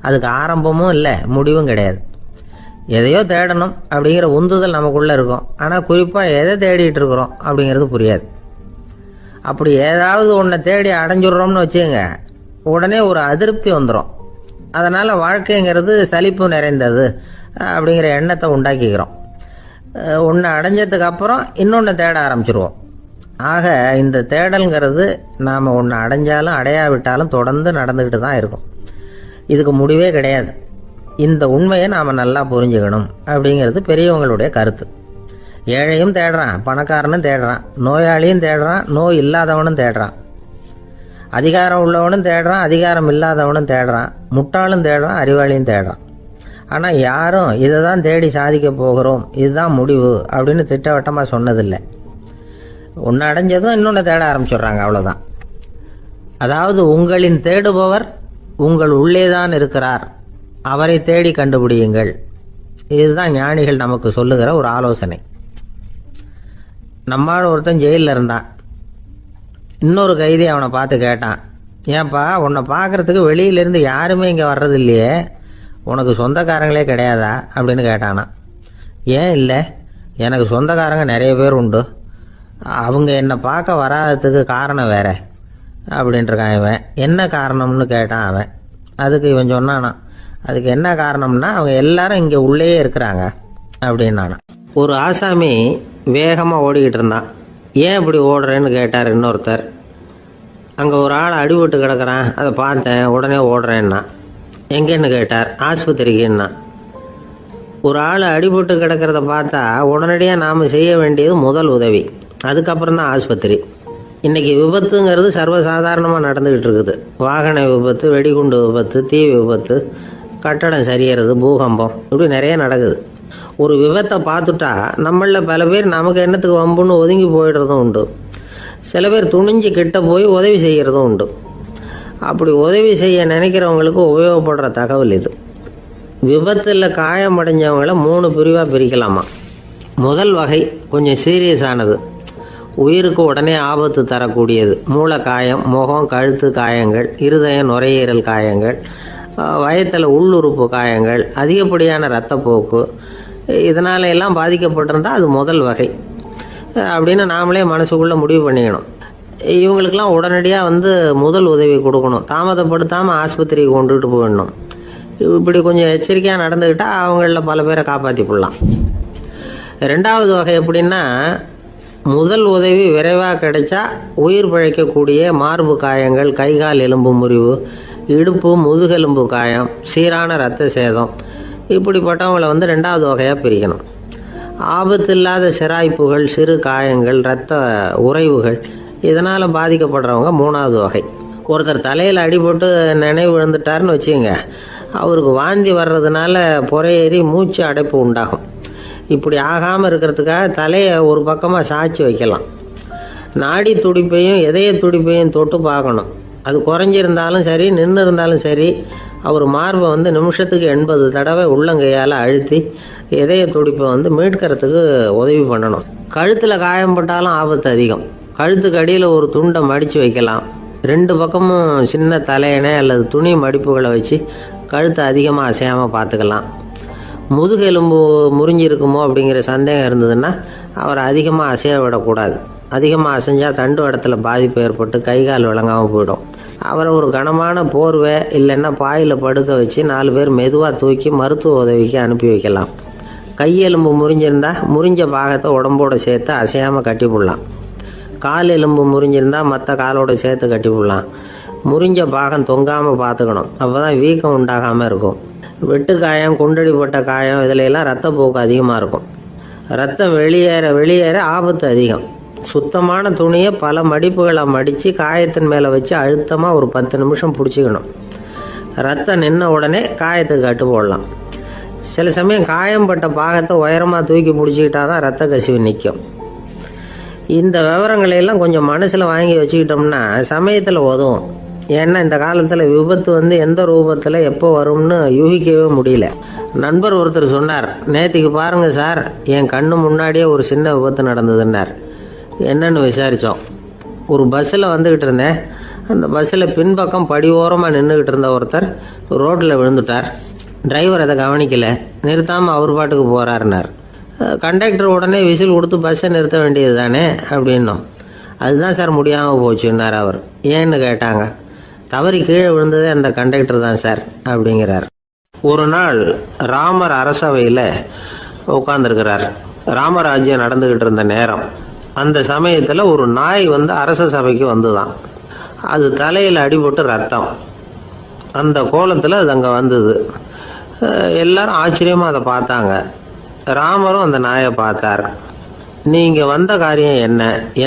அதுக்கு ஆரம்பமும் இல்லை, முடிவும் கிடையாது. எதையோ தேடணும் அப்படிங்கிற உந்துதல் நமக்குள்ளே இருக்கும், ஆனால் குறிப்பாக எதை தேடிட்டு இருக்கிறோம் அப்படிங்கிறது புரியாது. அப்படி ஏதாவது ஒன்றை தேடி அடைஞ்சிடுறோம்னு வச்சுங்க, உடனே ஒரு அதிருப்தி வந்துடும். அதனால் வாழ்க்கைங்கிறது சலிப்பு நிறைந்தது அப்படிங்கிற எண்ணத்தை உண்டாக்கிக்கிறோம். ஒன்று அடைஞ்சதுக்கு அப்புறம் இன்னொன்று தேட ஆரம்பிச்சிருவோம். ஆக இந்த தேடல்ங்கிறது நாம் ஒன்று அடைஞ்சாலும் அடையாவிட்டாலும் தொடர்ந்து நடந்துக்கிட்டு தான் இருக்கும். இதுக்கு முடிவே கிடையாது. இந்த உண்மையை நாம் நல்லா புரிஞ்சுக்கணும் அப்படிங்கிறது பெரியவங்களுடைய கருத்து. ஏழையும் தேடுறான், பணக்காரனும் தேடுறான், நோயாளியும் தேடுறான், நோய் இல்லாதவனும் தேடுறான், அதிகாரம் உள்ளவனும் தேடுறான், அதிகாரம் இல்லாதவனும் தேடுறான், முட்டாளும் தேடுறான், அறிவாளியும் தேடுறான். ஆனால் யாரும் இதை தான் தேடி சாதிக்க போகிறோம், இதுதான் முடிவு அப்படின்னு திட்டவட்டமாக சொன்னதில்லை. ஒன்று அடைஞ்சதும் இன்னொன்று தேட ஆரம்பிச்சிடுறாங்க, அவ்வளோதான். அதாவது உங்களின் தேடுபவர் உங்கள் உள்ளே தான் இருக்கிறார், அவரை தேடி கண்டுபிடியுங்கள். இதுதான் ஞானிகள் நமக்கு சொல்லுகிற ஒரு ஆலோசனை. நம்மால் ஒருத்தன் ஜெயிலில் இருந்தான். இன்னொரு கைதி அவனை பார்த்து கேட்டான், ஏன்பா உன்னை பார்க்குறதுக்கு வெளியிலேருந்து யாருமே இங்கே வர்றது இல்லையே, உனக்கு சொந்தக்காரங்களே கிடையாதா அப்படின்னு கேட்டானா. ஏன் இல்லை, எனக்கு சொந்தக்காரங்க நிறைய பேர் உண்டு, அவங்க என்னை பார்க்க வராததுக்கு காரணம் வேற அப்படின்ட்டுருக்கான் இவன். என்ன காரணம்னு கேட்டான் அவன். அதுக்கு இவன் சொன்னானா, அதுக்கு என்ன காரணம்னா அவங்க எல்லாரும் இங்கே உள்ளே இருக்கிறாங்க அப்படின்னானா. ஒரு ஆசாமி வேகமாக ஓடிக்கிட்டு இருந்தான். ஏன் இப்படி ஓடுறேன்னு கேட்டார் இன்னொருத்தர். அங்கே ஒரு ஆள் அடிபட்டு கிடக்கிறான், அதை பார்த்தேன், உடனே ஓடுறேன்னா. எங்கேன்னு கேட்டார். ஆஸ்பத்திரிக்குன்னா. ஒரு ஆள் அடிபட்டு கிடக்கிறத பார்த்தா உடனடியாக நாம் செய்ய வேண்டியது முதல் உதவி, அதுக்கப்புறம் தான் ஆஸ்பத்திரி. இன்னைக்கு விபத்துங்கிறது சர்வசாதாரணமாக நடந்துக்கிட்டு இருக்குது. வாகன விபத்து, வெடிகுண்டு விபத்து, தீ விபத்து, கட்டடம் சரியறது, பூகம்பம், இப்படி நிறைய நடக்குது. ஒரு விபத்தை பார்த்துட்டா நம்மளில் பல பேர் நமக்கு என்னத்துக்கு வம்புன்னு ஒதுங்கி போயிடுறதும் உண்டு. சில பேர் துணிஞ்சு கிட்ட போய் உதவி செய்கிறதும் உண்டு. அப்படி உதவி செய்ய நினைக்கிறவங்களுக்கு உபயோகப்படுற தகவல் இது. விபத்தில் காயமடைஞ்சவங்கள 3 பிரிவாக பிரிக்கலாமா. முதல் வகை கொஞ்சம் சீரியஸானது, உயிருக்கு உடனே ஆபத்து தரக்கூடியது. மூளை காயம், முகம், கழுத்து காயங்கள், இருதயம், நுரையீரல் காயங்கள், வயத்தில் உள்ளுறுப்பு காயங்கள், அதிகப்படியான இரத்தப்போக்கு, இதனால எல்லாம் பாதிக்கப்பட்டிருந்தால் அது முதல் வகை அப்படின்னு நாமளே மனசுக்குள்ளே முடிவு பண்ணிக்கணும். இவங்களுக்கெல்லாம் உடனடியாக முதல் உதவி கொடுக்கணும். தாமதப்படுத்தாமல் ஆஸ்பத்திரிக்கு கொண்டுகிட்டு போயிடணும். இப்படி கொஞ்சம் எச்சரிக்கையாக நடந்துக்கிட்டால் அவங்களில் பல பேரை காப்பாற்றி போடலாம். 2வது வகை எப்படின்னா, முதல் உதவி விரைவாக கிடைச்சா உயிர் பிழைக்கக்கூடிய மார்பு காயங்கள், கைகால் எலும்பு முறிவு, இடுப்பு முதுகெலும்பு காயம், சீரான இரத்த சேதம், இப்படிப்பட்டவங்களை 2வது வகையாக பிரிக்கணும். ஆபத்து இல்லாத சிராய்ப்புகள், சிறு காயங்கள், இரத்த உறைவுகள், இதனால் பாதிக்கப்படுறவங்க 3வது வகை. ஒருத்தர் தலையில் அடிபட்டு நினைவு விழுந்துட்டாருன்னு வச்சுங்க, அவருக்கு வாந்தி வர்றதுனால புறையேறி மூச்சு அடைப்பு உண்டாகும். இப்படி ஆகாமல் இருக்கிறதுக்காக தலையை ஒரு பக்கமாக சாய்ச்சி வைக்கலாம். நாடி துடிப்பையும் இதய துடிப்பையும் தொட்டு பார்க்கணும். அது குறைஞ்சிருந்தாலும் சரி, நின்று இருந்தாலும் சரி, அவர் மார்பை நிமிஷத்துக்கு 80 தடவை உள்ளங்கையால் அழுத்தி இதய துடிப்பை மீட்கிறதுக்கு உதவி பண்ணணும். கழுத்தில் காயம்பட்டாலும் ஆபத்து அதிகம். கழுத்துக்கு அடியில் ஒரு துண்டை மடித்து வைக்கலாம். 2 பக்கமும் சின்ன தலையணை அல்லது துணி மடிப்புகளை வச்சு கழுத்தை அதிகமாக அசையாமல் பார்த்துக்கலாம். முதுகெலும்பு முறிஞ்சிருக்குமோ அப்படிங்கிற சந்தேகம் இருந்ததுன்னா அவரை அதிகமாக அசைய விடக்கூடாது. அதிகமாக அசைஞ்சால் தண்டு இடத்துல பாதிப்பு ஏற்பட்டு கை கால் விளங்காமல் போயிடும். அவரை ஒரு கனமான போர்வை இல்லைன்னா பாயில் படுக்க வச்சு 4 பேர் மெதுவாக தூக்கி மருத்துவ உதவிக்கு அனுப்பி வைக்கலாம். கையெலும்பு முறிஞ்சிருந்தா முறிஞ்ச பாகத்தை உடம்போடு சேர்த்து அசையாமல் கட்டி போடலாம். கால் எலும்பு முறிஞ்சிருந்தால் மற்ற காலோடு சேர்த்து கட்டி போடலாம். முறிஞ்ச பாகம் தொங்காமல் பார்த்துக்கணும். அப்போ தான் வீக்கம் உண்டாகாமல் இருக்கும். வெட்டு காயம், குண்டடிப்பட்ட காயம், இதில் எல்லாம் ரத்தப்போக்கு அதிகமாக இருக்கும். ரத்தம் வெளியேற ஆபத்து அதிகம். சுத்தமான துணியை பல மடிப்புகளை மடித்து காயத்தின் மேலே வச்சு அழுத்தமாக ஒரு 10 நிமிஷம் பிடிச்சிக்கணும். ரத்தம் நின்ன உடனே காயத்துக்கு கட்டு போடலாம். சில சமயம் காயம்பட்ட பாகத்தை உயரமாக தூக்கி பிடிச்சிக்கிட்டா தான் ரத்த கசிவு நிற்கும். இந்த விவரங்களையெல்லாம் கொஞ்சம் மனசில் வாங்கி வச்சுக்கிட்டோம்னா சமயத்தில் உதவும். ஏன்னா இந்த காலத்தில் விபத்து எந்த ரூபத்தில் எப்போ வரும்னு யூகிக்கவே முடியல. நண்பர் ஒருத்தர் சொன்னார், நேற்றுக்கு பாருங்கள் சார், என் கண்ணு முன்னாடியே ஒரு சின்ன விபத்து நடந்ததுன்னார். என்னன்னு விசாரித்தோம். ஒரு பஸ்ஸில் வந்துக்கிட்டு இருந்தேன். அந்த பஸ்ஸில் பின்பக்கம் படி ஓரமாக நின்றுக்கிட்டு இருந்த ஒருத்தர் ரோட்டில் விழுந்துட்டார். டிரைவர் அதை கவனிக்கலை, நிறுத்தாமல் அவர் பாட்டுக்கு போகிறாருனார். கண்டக்டர் உடனே விசில் கொடுத்து பஸ்ஸை நிறுத்த வேண்டியது தானே அப்படின்னோம். அதுதான் சார் முடியாமல் போச்சுன்னார் அவர். ஏன்னு கேட்டாங்க. தவறி கீழே விழுந்ததே அந்த கண்டக்டர் தான் சார் அப்படிங்கிறார். ஒரு நாள் ராமர் அரசவையில் உட்காந்துருக்கிறார். ராமராஜ்யம் நடந்துக்கிட்டு இருந்த நேரம். அந்த சமயத்தில் ஒரு நாய் அரச சபைக்கு வந்துதான். அது தலையில் அடிபட்டு ரத்தம். அந்த கோலத்தில் அது அங்கே வந்தது. எல்லாரும் ஆச்சரியமாக அதை பார்த்தாங்க. ராமரும் அந்த நாயை பார்த்தார். நீங்கள் வந்த காரியம்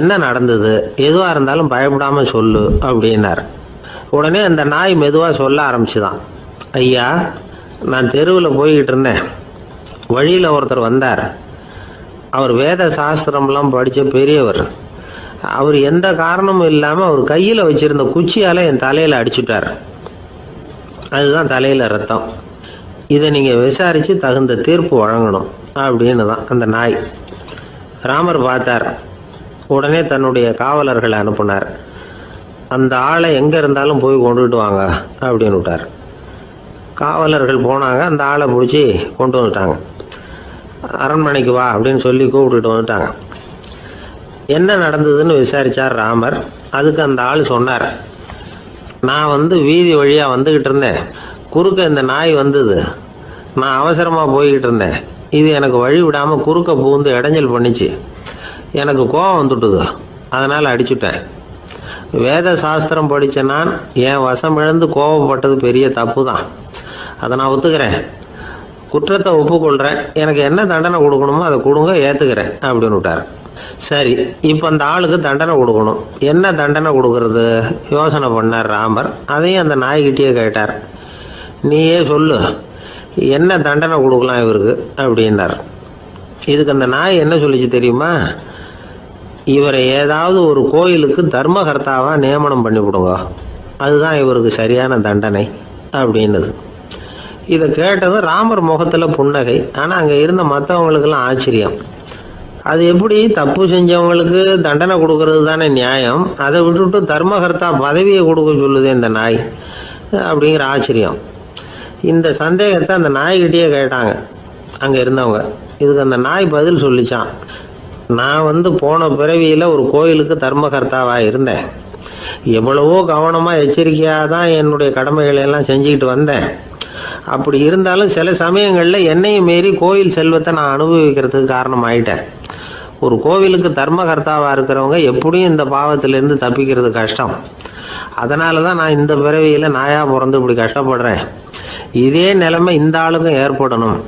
என்ன நடந்தது, எதுவாக இருந்தாலும் பயப்படாமல் சொல்லு அப்படின்னார். உடனே அந்த நாய் மெதுவாக சொல்ல ஆரம்பிச்சுதான். ஐயா, நான் தெருவில் போய்கிட்டு இருந்தேன். வழியில் ஒருத்தர் வந்தார். அவர் வேத சாஸ்திரம்லாம் படித்த பெரியவர். அவர் எந்த காரணமும் இல்லாமல் அவர் கையில் வச்சிருந்த குச்சியால் என் தலையில் அடிச்சுட்டார். அதுதான் தலையில் ரத்தம். இதை நீங்கள் விசாரித்து தகுந்த தீர்ப்பு வழங்கணும் அப்படின்னு தான் அந்த நாய். ராமர் பார்த்தார். உடனே தன்னுடைய காவலர்களை அனுப்புனார். அந்த ஆளை எங்கே இருந்தாலும் போய் கொண்டுகிட்டு வாங்க அப்படின்னு விட்டார். காவலர்கள் போனாங்க. அந்த ஆளை பிடிச்சி கொண்டு வந்துட்டாங்க. அரண்மனைக்கு வா அப்படின்னு சொல்லி கூப்பிட்டுட்டு வந்துட்டாங்க. என்ன நடந்ததுன்னு விசாரித்தார் ராமர். அதுக்கு அந்த ஆள் சொன்னார், நான் வீதி வழியாக வந்துக்கிட்டு இருந்தேன். குறுக்க இந்த நாய் வந்தது. நான் அவசரமாக போய்கிட்டு இருந்தேன். இது எனக்கு வழி விடாமல் குறுக்க பூந்து இடைஞ்சல் பண்ணிச்சு. எனக்கு கோபம் வந்துட்டுது. அதனால் அடிச்சுட்டேன். வேத சாஸ்திரம் படித்த நான் என் வசம் இழந்து கோபப்பட்டது பெரிய தப்பு தான். அதை நான் ஒத்துக்கிறேன். குற்றத்தை ஒப்புக்கொள்கிறேன். எனக்கு என்ன தண்டனை கொடுக்கணுமோ அதை கொடுங்க, ஏற்றுக்கிறேன் அப்படின்னு விட்டார். சரி, இப்போ அந்த ஆளுக்கு தண்டனை கொடுக்கணும். என்ன தண்டனை கொடுக்கறது யோசனை பண்ணார் ராமர். அதையும் அந்த நாய்கிட்டயே கேட்டார். நீயே சொல்லு, என்ன தண்டனை கொடுக்கலாம் இவருக்கு அப்படின்னார். இதுக்கு அந்த நாய் என்ன சொல்லிச்சு தெரியுமா? இவரை ஏதாவது ஒரு கோயிலுக்கு தர்மகர்த்தாவா நியமனம் பண்ணி விடுங்க, அதுதான் இவருக்கு சரியான தண்டனை அப்படின்னுது. இதை கேட்டதும் ராமர் முகத்தில் புன்னகை. ஆனால் அங்கே இருந்த மற்றவங்களுக்கெல்லாம் ஆச்சரியம். அது எப்படி, தப்பு செஞ்சவங்களுக்கு தண்டனை கொடுக்கறது தானே நியாயம், அதை விட்டுவிட்டு தர்மகர்த்தா பதவியை கொடுக்க சொல்லுது இந்த நாய் அப்படிங்கிற ஆச்சரியம். இந்த சந்தேகத்தை அந்த நாய்கிட்டயே கேட்டாங்க அங்கே இருந்தவங்க. இதுக்கு அந்த நாய் பதில் சொல்லிச்சான். நான் போன பிறவியில் ஒரு கோயிலுக்கு தர்மகர்த்தாவாக இருந்தேன். எவ்வளவோ கவனமாக எச்சரிக்கையாக தான் என்னுடைய கடமைகளை எல்லாம் செஞ்சுக்கிட்டு வந்தேன். அப்படி இருந்தாலும் சில சமயங்களில் என்னையும் மீறி கோயில் செல்வத்தை நான் அனுபவிக்கிறதுக்கு காரணமாயிட்டேன். ஒரு கோவிலுக்கு தர்மகர்த்தாவாக இருக்கிறவங்க எப்படியும் இந்த பாவத்திலேருந்து தப்பிக்கிறது கஷ்டம். அதனால தான் நான் இந்த பிறவியில் நாயாக பிறந்து இப்படி கஷ்டப்படுறேன். இதே நிலைமை இந்த ஆளுக்கும் ஏற்படணும்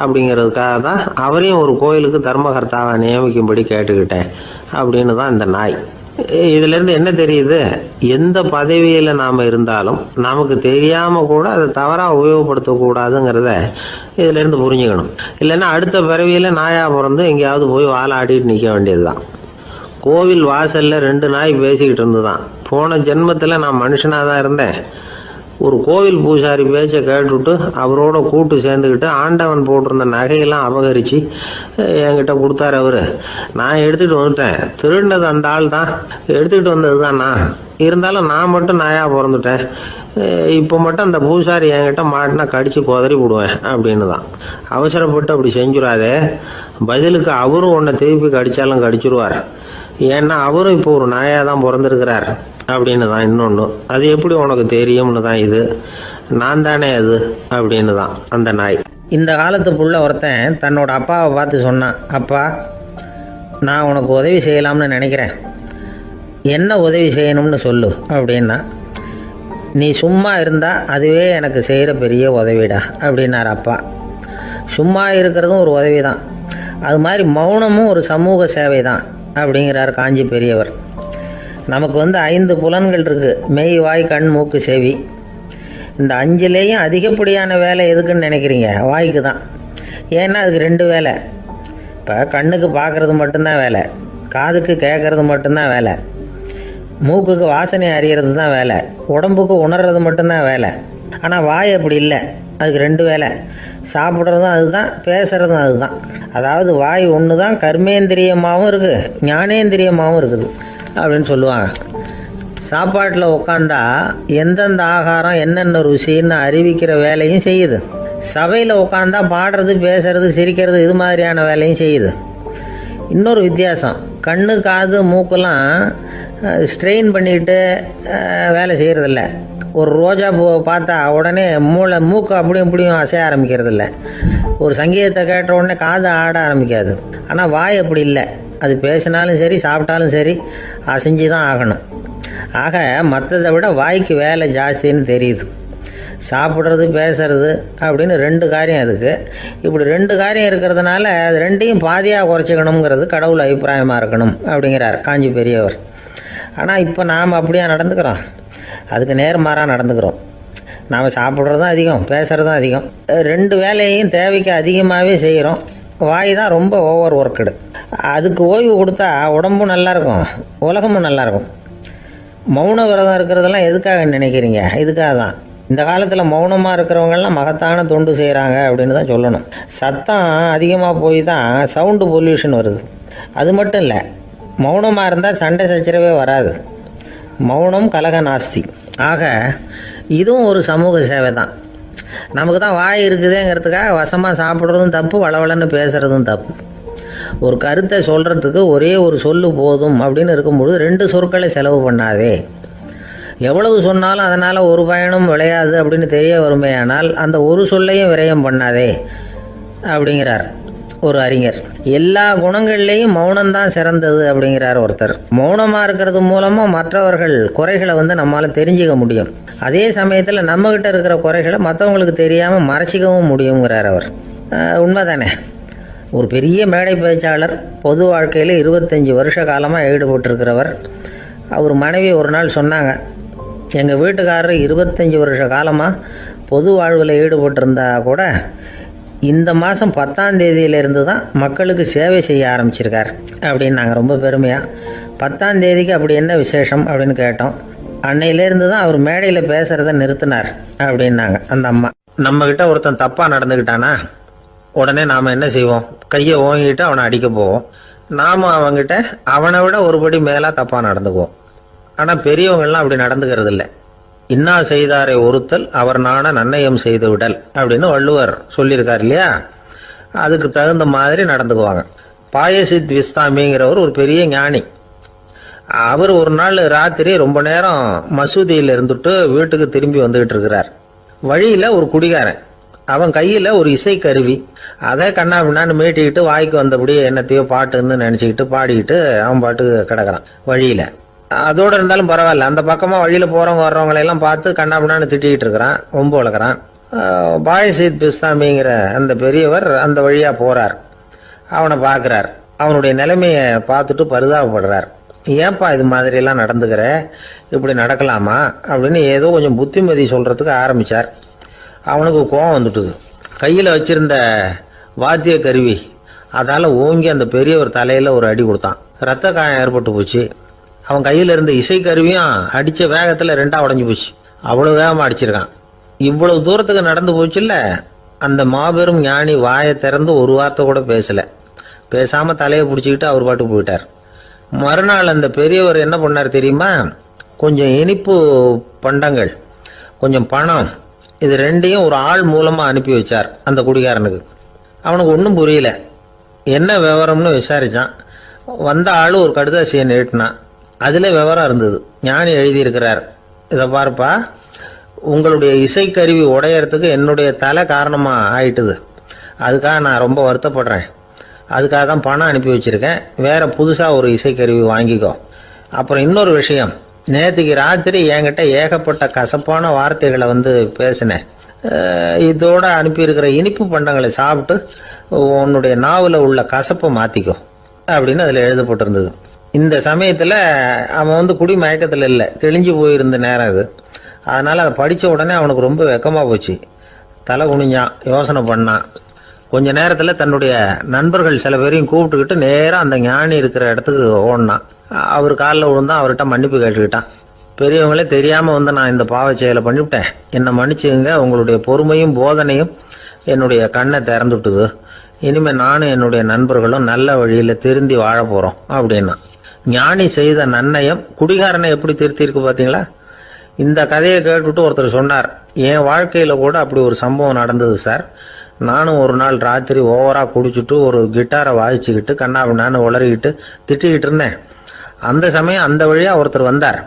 அப்படிங்கிறதுக்காக தான் அவரையும் ஒரு கோயிலுக்கு தர்மகர்த்தாவை நியமிக்கும்படி கேட்டுக்கிட்டேன் அப்படின்னு தான் இந்த நாய். இதிலேருந்து என்ன தெரியுது? எந்த பதவியில் நாம் இருந்தாலும் நமக்கு தெரியாமல் கூட அதை தவறாக உபயோகப்படுத்தக்கூடாதுங்கிறத இதிலேருந்து புரிஞ்சுக்கணும். இல்லைன்னா அடுத்த பிறவியில் நாயாக பிறந்து எங்கேயாவது போய் வாழாடிட்டு நிற்க வேண்டியது தான். கோவில் வாசலில் 2 நாய் பேசிக்கிட்டு இருந்துதான். போன ஜென்மத்தில் நான் மனுஷனாக தான் இருந்தேன். ஒரு கோவில் பூசாரி பேச்சை கேட்டுவிட்டு அவரோட கூட்டு சேர்ந்துக்கிட்டு ஆண்டவன் போட்டிருந்த நகையெல்லாம் அபகரித்து என்கிட்ட கொடுத்தாரு அவர். நான் எடுத்துகிட்டு வந்துட்டேன். திருடினது அந்த ஆள் தான், எடுத்துக்கிட்டு வந்தது தான் நான். இருந்தாலும் நான் மட்டும் நாயாக பிறந்துட்டேன். இப்போ மட்டும் அந்த பூசாரி என்கிட்ட மாட்டினா கடித்து குதறி விடுவேன் அப்படின்னு தான். அவசரப்பட்டு அப்படி செஞ்சுடாதே. பதிலுக்கு அவரும் உன்னை திருப்பி கடித்தாலும் கடிச்சிருவார். ஏன்னா அவரும் இப்போ ஒரு நாயாக தான் பிறந்திருக்கிறார் அப்படின்னு தான். இன்னொன்று, அது எப்படி உனக்கு தெரியும்னு தான். இது நான் தானே அது அப்படின்னு தான் அந்த நாய். இந்த காலத்துக்குள்ள ஒருத்தன் தன்னோட அப்பாவை பார்த்து சொன்னான், அப்பா, நான் உனக்கு உதவி செய்யலாம்னு நினைக்கிறேன், என்ன உதவி செய்யணும்னு சொல்லு அப்படின்னா. நீ சும்மா இருந்தால் அதுவே எனக்கு செய்கிற பெரிய உதவிடா அப்படின்னார் அப்பா. சும்மா இருக்கிறதும் ஒரு உதவி தான், அது மாதிரி மௌனமும் ஒரு சமூக சேவை தான் அப்படிங்கிறார் காஞ்சி பெரியவர். நமக்கு 5 புலன்கள் இருக்குது: மெய், வாய், கண், மூக்கு, செவி. இந்த 5லேயும் அதிகப்படியான வேலை எதுக்குன்னு நினைக்கிறீங்க? வாய்க்கு தான். ஏன்னா அதுக்கு 2 வேலை. இப்போ கண்ணுக்கு பார்க்குறது மட்டும்தான் வேலை, காதுக்கு கேட்குறது மட்டும்தான் வேலை, மூக்குக்கு வாசனை அறியறது தான் வேலை, உடம்புக்கு உணர்றது மட்டும்தான் வேலை. ஆனால் வாய் அப்படி இல்லை, அதுக்கு 2 வேலை. சாப்பிட்றதும் அதுதான், பேசுகிறதும் அதுதான். அதாவது வாய் ஒன்று தான் கர்மேந்திரியமாகவும் இருக்குது, ஞானேந்திரியமாகவும் இருக்குது அப்படின்னு சொல்லுவாங்க. சாப்பாட்டில் உட்காந்தா எந்தெந்த ஆகாரம் என்னென்ன ருசின்னு அறிவிக்கிற வேலையும் செய்யுது. சபையில் உட்காந்தா பாடுறது, பேசுறது, சிரிக்கிறது, இது மாதிரியான வேலையும் செய்யுது. இன்னொரு வித்தியாசம், கண்ணு, காது, மூக்கெல்லாம் ஸ்ட்ரெயின் பண்ணிட்டு வேலை செய்கிறதில்ல. ஒரு ரோஜா பூவை பார்த்தா உடனே மூக்கு அப்படியும் இப்படியும் அசைய ஆரம்பிக்கிறது இல்லை. ஒரு சங்கீதத்தை கேட்ட உடனே காது ஆட ஆரம்பிக்காது. ஆனால் வாய் அப்படி இல்லை, அது பேசினாலும் சரி சாப்பிட்டாலும் சரி அசைஞ்சு தான் ஆகணும். ஆக மற்றதை விட வாய்க்கு வேலை ஜாஸ்தின்னு தெரியுது. சாப்பிட்றது, பேசுறது அப்படின்னு 2 காரியம் அதுக்கு. இப்படி 2 காரியம் இருக்கிறதுனால அது 2ஐயும் பாதியாக குறைச்சிக்கணுங்கிறது கடவுள் அபிப்பிராயமாக இருக்கணும் அப்படிங்கிறார் காஞ்சி பெரியவர். ஆனால் இப்போ நாம் அப்படியா நடந்துக்கிறோம்? அதுக்கு நேர்மாறாக நடந்துக்கிறோம். நாம் சாப்பிட்றதும் அதிகம், பேசுகிறதும் அதிகம். 2 வேலையையும் தேவைக்கு அதிகமாகவே செய்கிறோம். வாய் தான் ரொம்ப ஓவர் ஒர்க்குடு. அதுக்கு ஓய்வு கொடுத்தா உடம்பும் நல்லாயிருக்கும், உலகமும் நல்லாயிருக்கும். மௌன விரதம் இருக்கிறதெல்லாம் எதுக்காக நினைக்கிறீங்க? இதுக்காக தான். இந்த காலத்தில் மௌனமாக இருக்கிறவங்கெல்லாம் மகத்தான தொண்டு செய்கிறாங்க அப்படின்னு தான் சொல்லணும். சத்தம் அதிகமாக போய் தான் சவுண்டு பொல்யூஷன் வருது. அது மட்டும் இல்லை, மௌனமாக இருந்தால் சண்டை சச்சரவே வராது. மௌனம் கலக நாஸ்தி. ஆக இதுவும் ஒரு சமூக சேவை தான். நமக்கு தான் வாய் இருக்குதுங்கிறதுக்காக வசமாக சாப்பிட்றதும் தப்பு, வளவளன்னு பேசுகிறதும் தப்பு. ஒரு கருத்தை சொல்கிறதுக்கு ஒரே ஒரு சொல்லு போதும் அப்படின்னு இருக்கும்பொழுது 2 சொற்களை செலவு பண்ணாதே. எவ்வளவு சொன்னாலும் அதனால் ஒரு பயனும் விளையாது அப்படின்னு தெரிய வருமேயானால் அந்த ஒரு சொல்லையும் விரயம் பண்ணாதே அப்படிங்கிறார் ஒரு அறிஞர். எல்லா குணங்கள்லேயும் மௌனம்தான் சிறந்தது அப்படிங்கிறார் ஒருத்தர். மௌனமாக இருக்கிறது மூலமாக மற்றவர்கள் குறைகளை நம்மளால் தெரிஞ்சிக்க முடியும். அதே சமயத்தில் நம்மகிட்ட இருக்கிற குறைகளை மற்றவங்களுக்கு தெரியாமல் மறைச்சிக்கவும் முடியுங்கிறார் அவர். உண்மைதானே? ஒரு பெரிய மேடை பேச்சாளர், பொது வாழ்க்கையில் 25 வருஷ காலமாக ஈடுபட்டிருக்கிறவர். அவர் மனைவி ஒரு நாள் சொன்னாங்க, எங்கள் வீட்டுக்காரர் 25 வருஷ காலமாக பொது வாழ்வில் ஈடுபட்டிருந்தா கூட இந்த மாதம் 10ஆம் தேதியிலிருந்து தான் மக்களுக்கு சேவை செய்ய ஆரம்பிச்சிருக்கார் அப்படின்னாங்க ரொம்ப பெருமையாக. 10ஆம் தேதிக்கு அப்படி என்ன விசேஷம் அப்படின்னு கேட்டோம். அன்னையிலேருந்து தான் அவர் மேடையில் பேசுகிறத நிறுத்தினார் அப்படின்னாங்க அந்த அம்மா. நம்மக்கிட்ட ஒருத்தன் தப்பாக நடந்துக்கிட்டானா உடனே நாம் என்ன செய்வோம்? கையை ஓங்கிட்டு அவனை அடிக்க போவோம். நாம் அவங்ககிட்ட அவனை விட ஒருபடி மேலாக தப்பாக நடந்துக்குவோம். ஆனால் பெரியவங்கள்லாம் அப்படி நடந்துக்கிறது இல்லை. இன்னா செய்தாரை ஒருத்தல் அவர் நாண நன்னயம் செய்து விடல் அப்படின்னு வள்ளுவர் சொல்லியிருக்கார் இல்லையா? அதுக்கு தகுந்த மாதிரி நடந்துக்குவாங்க. பாயசித் விஸ்தாமிங்கிறவர் ஒரு பெரிய ஞானி. அவர் ஒரு நாள் ராத்திரி ரொம்ப நேரம் மசூதியில் இருந்துட்டு வீட்டுக்கு திரும்பி வந்துகிட்டு இருக்கிறார். வழியில் ஒரு குடிகாரன், அவன் கையில் ஒரு இசைக்கருவி, அதை கண்ணா பின்னான்னு மீட்டிக்கிட்டு வாய்க்கு வந்தபடி என்னத்தையோ பாட்டுன்னு நினச்சிக்கிட்டு பாடிக்கிட்டு அவன் பாட்டுக்கு கிடக்கிறான் வழியில். அதோடு இருந்தாலும் பரவாயில்ல, அந்த பக்கமாக வழியில் போகிறவங்க வர்றவங்களையெல்லாம் பார்த்து கண்ணா பின்னான்னு திட்டிக்கிட்டு இருக்கிறான், ரொம்ப வளர்க்குறான். பாயசித் பிஸ்தாமிங்கிற அந்த பெரியவர் அந்த வழியாக போகிறார். அவனை பார்க்குறார். அவனுடைய நிலைமையை பார்த்துட்டு பரிதாபப்படுறார். ஏன்பா இது மாதிரியெல்லாம் நடந்துக்கிற, இப்படி நடக்கலாமா அப்படின்னு ஏதோ கொஞ்சம் புத்திமதி சொல்கிறதுக்கு ஆரம்பித்தார். அவனுக்கு கோபம் வந்துட்டுது. கையில் வச்சிருந்த வாத்திய கருவி அதால் ஓங்கி அந்த பெரியவர் தலையில் ஒரு அடி கொடுத்தான். ரத்த காயம் ஏற்பட்டு போச்சு. அவன் கையில் இருந்த இசைக்கருவியும் அடித்த வேகத்தில் 2ஆக உடஞ்சி போச்சு. அவ்வளோ வேகமாக அடிச்சிருக்கான். இவ்வளவு தூரத்துக்கு நடந்து போச்சுல்ல, அந்த மாபெரும் ஞானி வாயை திறந்து ஒரு வார்த்தை கூட பேசலை. பேசாமல் தலையை பிடிச்சிக்கிட்டு அவர் பாட்டுக்கு போயிட்டார். மறுநாள் அந்த பெரியவர் என்ன பண்ணார் தெரியுமா? கொஞ்சம் இனிப்பு பண்டங்கள், கொஞ்சம் பணம், இது ரெண்டையும் ஒரு ஆள் மூலமாக அனுப்பி வச்சார் அந்த குடிகாரனுக்கு. அவனுக்கு ஒன்றும் புரியல. என்ன விவரம்னு விசாரித்தான். வந்த ஆள் ஒரு கடுதாசியை நீட்டினான். அதில் விவரம் இருந்தது. ஞானி எழுதியிருக்கிறார், இதை பார்ப்பா, உங்களுடைய இசைக்கருவி உடையறதுக்கு என்னுடைய தலை காரணமாக ஆயிட்டுது. அதுக்காக நான் ரொம்ப வருத்தப்படுறேன். அதுக்காக தான் பணம் அனுப்பி வச்சுருக்கேன். வேறு புதுசாக ஒரு இசைக்கருவி வாங்கிக்கோ. அப்புறம் இன்னொரு விஷயம், நேற்றுக்கு ராத்திரி என்கிட்ட ஏகப்பட்ட கசப்பான வார்த்தைகளை பேசினேன். இதோட அனுப்பியிருக்கிற இனிப்பு பண்டங்களை சாப்பிட்டு உன்னுடைய நாவில் உள்ள கசப்பை மாற்றிக்கோ அப்படின்னு அதில் எழுதப்பட்டிருந்தது. இந்த சமயத்தில் அவன் குடி மயக்கத்தில் இல்லை, தெளிஞ்சு போயிருந்த நேரம் அது. அதனால் அதை படித்த உடனே அவனுக்கு ரொம்ப வெக்கமாக போச்சு. தலை குனிஞ்சான், யோசனை பண்ணான். கொஞ்ச நேரத்தில் தன்னுடைய நண்பர்கள் சில பேரையும் கூப்பிட்டுக்கிட்டு நேராக அந்த ஞானி இருக்கிற இடத்துக்கு ஓடினான். அவர் காலில் விழுந்தான். அவர்கிட்ட மன்னிப்பு கேட்டுக்கிட்டான். பெரியவங்களே தெரியாமல் நான் இந்த பாவச் செயலை பண்ணிவிட்டேன், என்னை மன்னிச்சுங்க. உங்களுடைய பொறுமையும் போதனையும் என்னுடைய கண்ணை திறந்துட்டுது. இனிமேல் நானும் என்னுடைய நண்பர்களும் நல்ல வழியில் திருந்தி வாழ போகிறோம் அப்படின்னா. ஞானி செய்த நன்னயம் குடிகாரனை எப்படி திருத்திருக்கு பார்த்தீங்களா? இந்த கதையை கேட்டுவிட்டு ஒருத்தர் சொன்னார், என் வாழ்க்கையில் கூட அப்படி ஒரு சம்பவம் நடந்தது சார். நானும் ஒரு நாள் ராத்திரி ஓவராக குடிச்சிட்டு ஒரு கிட்டாரை வாசிச்சுக்கிட்டு கண்ணாபின்னான்னு உளறிக்கிட்டு திட்டிக்கிட்டு இருந்தேன். அந்த சமயம் அந்த வழியாக ஒருத்தர் வந்தார்.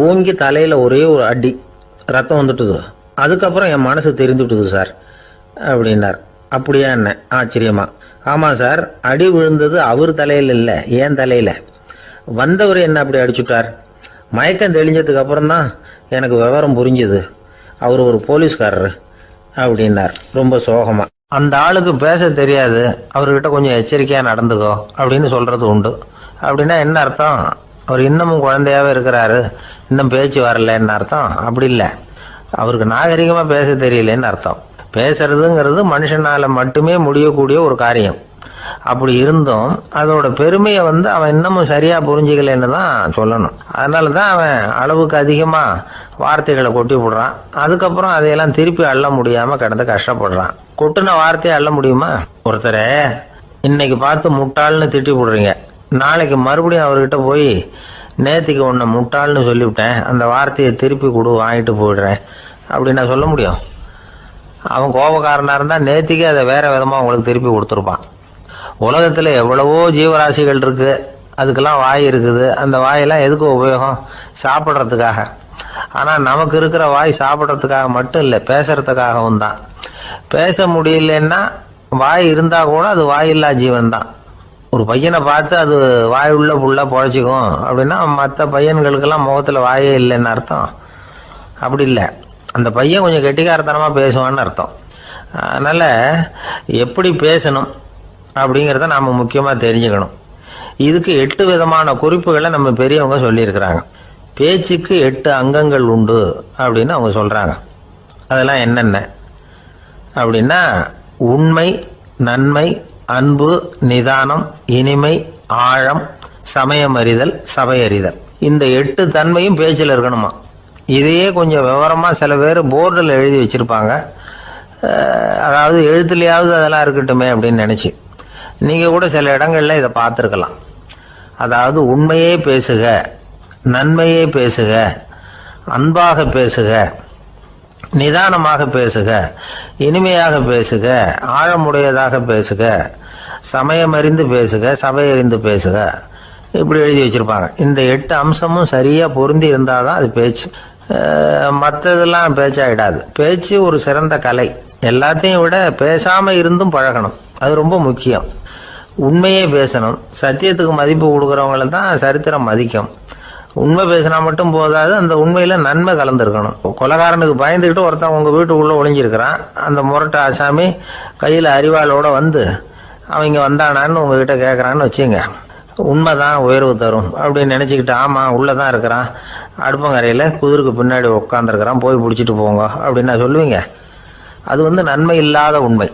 ஓங்கி தலையில் ஒரே ஒரு அடி, ரத்தம் வந்துட்டுது. அதுக்கப்புறம் என் மனசு தெரிந்துட்டுது சார் அப்படின்னார். அப்படியா என்ன ஆச்சரியமா? ஆமாம் சார், அடி விழுந்தது அவர் தலையில் இல்லை, ஏன் தலையில். வந்தவர் என்ன அப்படி அடிச்சுட்டார். மயக்கம் தெளிஞ்சதுக்கு அப்புறம் தான் எனக்கு விவரம் புரிஞ்சுது. அவர் ஒரு போலீஸ்காரர் அப்படின்னார் ரொம்ப சோகமா. அந்த ஆளுக்கு பேச தெரியாது, அவர்கிட்ட கொஞ்சம் எச்சரிக்கையாக நடந்துக்கோ அப்படின்னு சொல்கிறது உண்டு. அப்படின்னா என்ன அர்த்தம்? அவர் இன்னமும் குழந்தையாகவே இருக்கிறாரு, இன்னும் பேச்சு வரலன்னு அர்த்தம்? அப்படி இல்லை, அவருக்கு நாகரிகமாக பேச தெரியலன்னு அர்த்தம். பேசுறதுங்கிறது மனுஷனால் மட்டுமே முடியக்கூடிய ஒரு காரியம். அப்படி இருந்தும் அதோட பெருமையை அவன் இன்னமும் சரியாக புரிஞ்சிக்கலன்னு தான் சொல்லணும். அதனால தான் அவன் அளவுக்கு அதிகமாக வார்த்தைகளை கொட்டி விடுறான். அதுக்கப்புறம் அதையெல்லாம் திருப்பி அள்ள முடியாமல் கிடந்து கஷ்டப்படுறான். கொட்டின வார்த்தையை அள்ள முடியுமா? ஒருத்தரை இன்னைக்கு பார்த்து முட்டாள்னு திட்டி விடுறீங்க, நாளைக்கு மறுபடியும் அவர்கிட்ட போய் நேற்றுக்கு உன்னை முட்டாள்னு சொல்லிவிட்டேன், அந்த வார்த்தையை திருப்பி கொடு, வாங்கிட்டு போயிடுறேன் அப்படின்னு நான் சொல்ல முடியும்? அவன் கோபக்காரனாக இருந்தால் நேற்றுக்கே அதை வேற விதமாக உங்களுக்கு திருப்பி கொடுத்துருப்பான். உலகத்தில் எவ்வளவோ ஜீவராசிகள் இருக்குது, அதுக்கெல்லாம் வாய் இருக்குது. அந்த வாயெல்லாம் எதுக்கு உபயோகம்? சாப்பிட்றதுக்காக. ஆனால் நமக்கு இருக்கிற வாய் சாப்பிட்றதுக்காக மட்டும் இல்லை, பேசுறதுக்காகவும் தான். பேச முடியலன்னா வாய் இருந்தால் கூட அது வாயில்லா ஜீவன் தான். ஒரு பையனை பார்த்து அது வாய் உள்ள புள்ள பொழைச்சிக்கும் அப்படின்னா மற்ற பையன்களுக்கெல்லாம் முகத்தில் வாயே இல்லைன்னு அர்த்தம்? அப்படி இல்லை, அந்த பையன் கொஞ்சம் கெட்டிக்காரத்தனமாக பேசுவான்னு அர்த்தம். அதனால் எப்படி பேசணும் அப்படிங்கிறத நாம முக்கியமா தெரிஞ்சுக்கணும். இதுக்கு 8 விதமான குறிப்புகளை நம்ம பெரியவங்க சொல்லியிருக்கிறாங்க. பேச்சுக்கு 8 அங்கங்கள் உண்டு அப்படின்னு அவங்க சொல்றாங்க. அதெல்லாம் என்னென்ன அப்படின்னா, உண்மை, நன்மை, அன்பு, நிதானம், இனிமை, ஆழம், சமயமறிதல், சபையறிதல். இந்த 8 தன்மையும் பேச்சில் இருக்கணுமா. இதையே கொஞ்சம் விவரமா சில பேர் போர்டில் எழுதி வச்சிருப்பாங்க. அதாவது எழுத்துலையாவது அதெல்லாம் இருக்கட்டுமே அப்படின்னு நினைச்சு நீங்க கூட சில இடங்கள்ல இதை பார்த்துருக்கலாம். அதாவது உண்மையே பேசுக, நன்மையே பேசுக, அன்பாக பேசுக, நிதானமாக பேசுக, இனிமையாக பேசுக, ஆழமுடையதாக பேசுக, சமயமறிந்து பேசுக, சபையறிந்து பேசுக, இப்படி எழுதி வச்சிருப்பாங்க. இந்த 8 அம்சமும் சரியா பொருந்தி இருந்தாதான் அது பேச்சு. மற்றதெல்லாம் பேச்சாயிடாது. பேச்சு ஒரு சிறந்த கலை. எல்லாத்தையும் விட பேசாம இருந்தும் பழகணும், அது ரொம்ப முக்கியம். உண்மையே பேசணும். சத்தியத்துக்கு மதிப்பு கொடுக்கறவங்கள தான் சரித்திரம் மதிக்கும். உண்மை பேசினா மட்டும் போதாது, அந்த உண்மையில நன்மை கலந்துருக்கணும். கொலைகாரனுக்கு பயந்துக்கிட்டு ஒருத்தன் உங்க வீட்டுக்குள்ள ஒளிஞ்சிருக்கிறான். அந்த முரட்டு ஆசாமி கையில அரிவாளோட வந்து அவங்க வந்தானான்னு உங்ககிட்ட கேட்கறான்னு வச்சுங்க. உண்மைதான் உயர்வு தரும் அப்படின்னு நினைச்சுக்கிட்டு, ஆமா உள்ளதான் இருக்கிறான், அடுப்பங்கரையில குதிருக்கு பின்னாடி உட்காந்துருக்கிறான், போய் பிடிச்சிட்டு போங்க அப்படின்னு சொல்லுவீங்க. அது நன்மை இல்லாத உண்மை.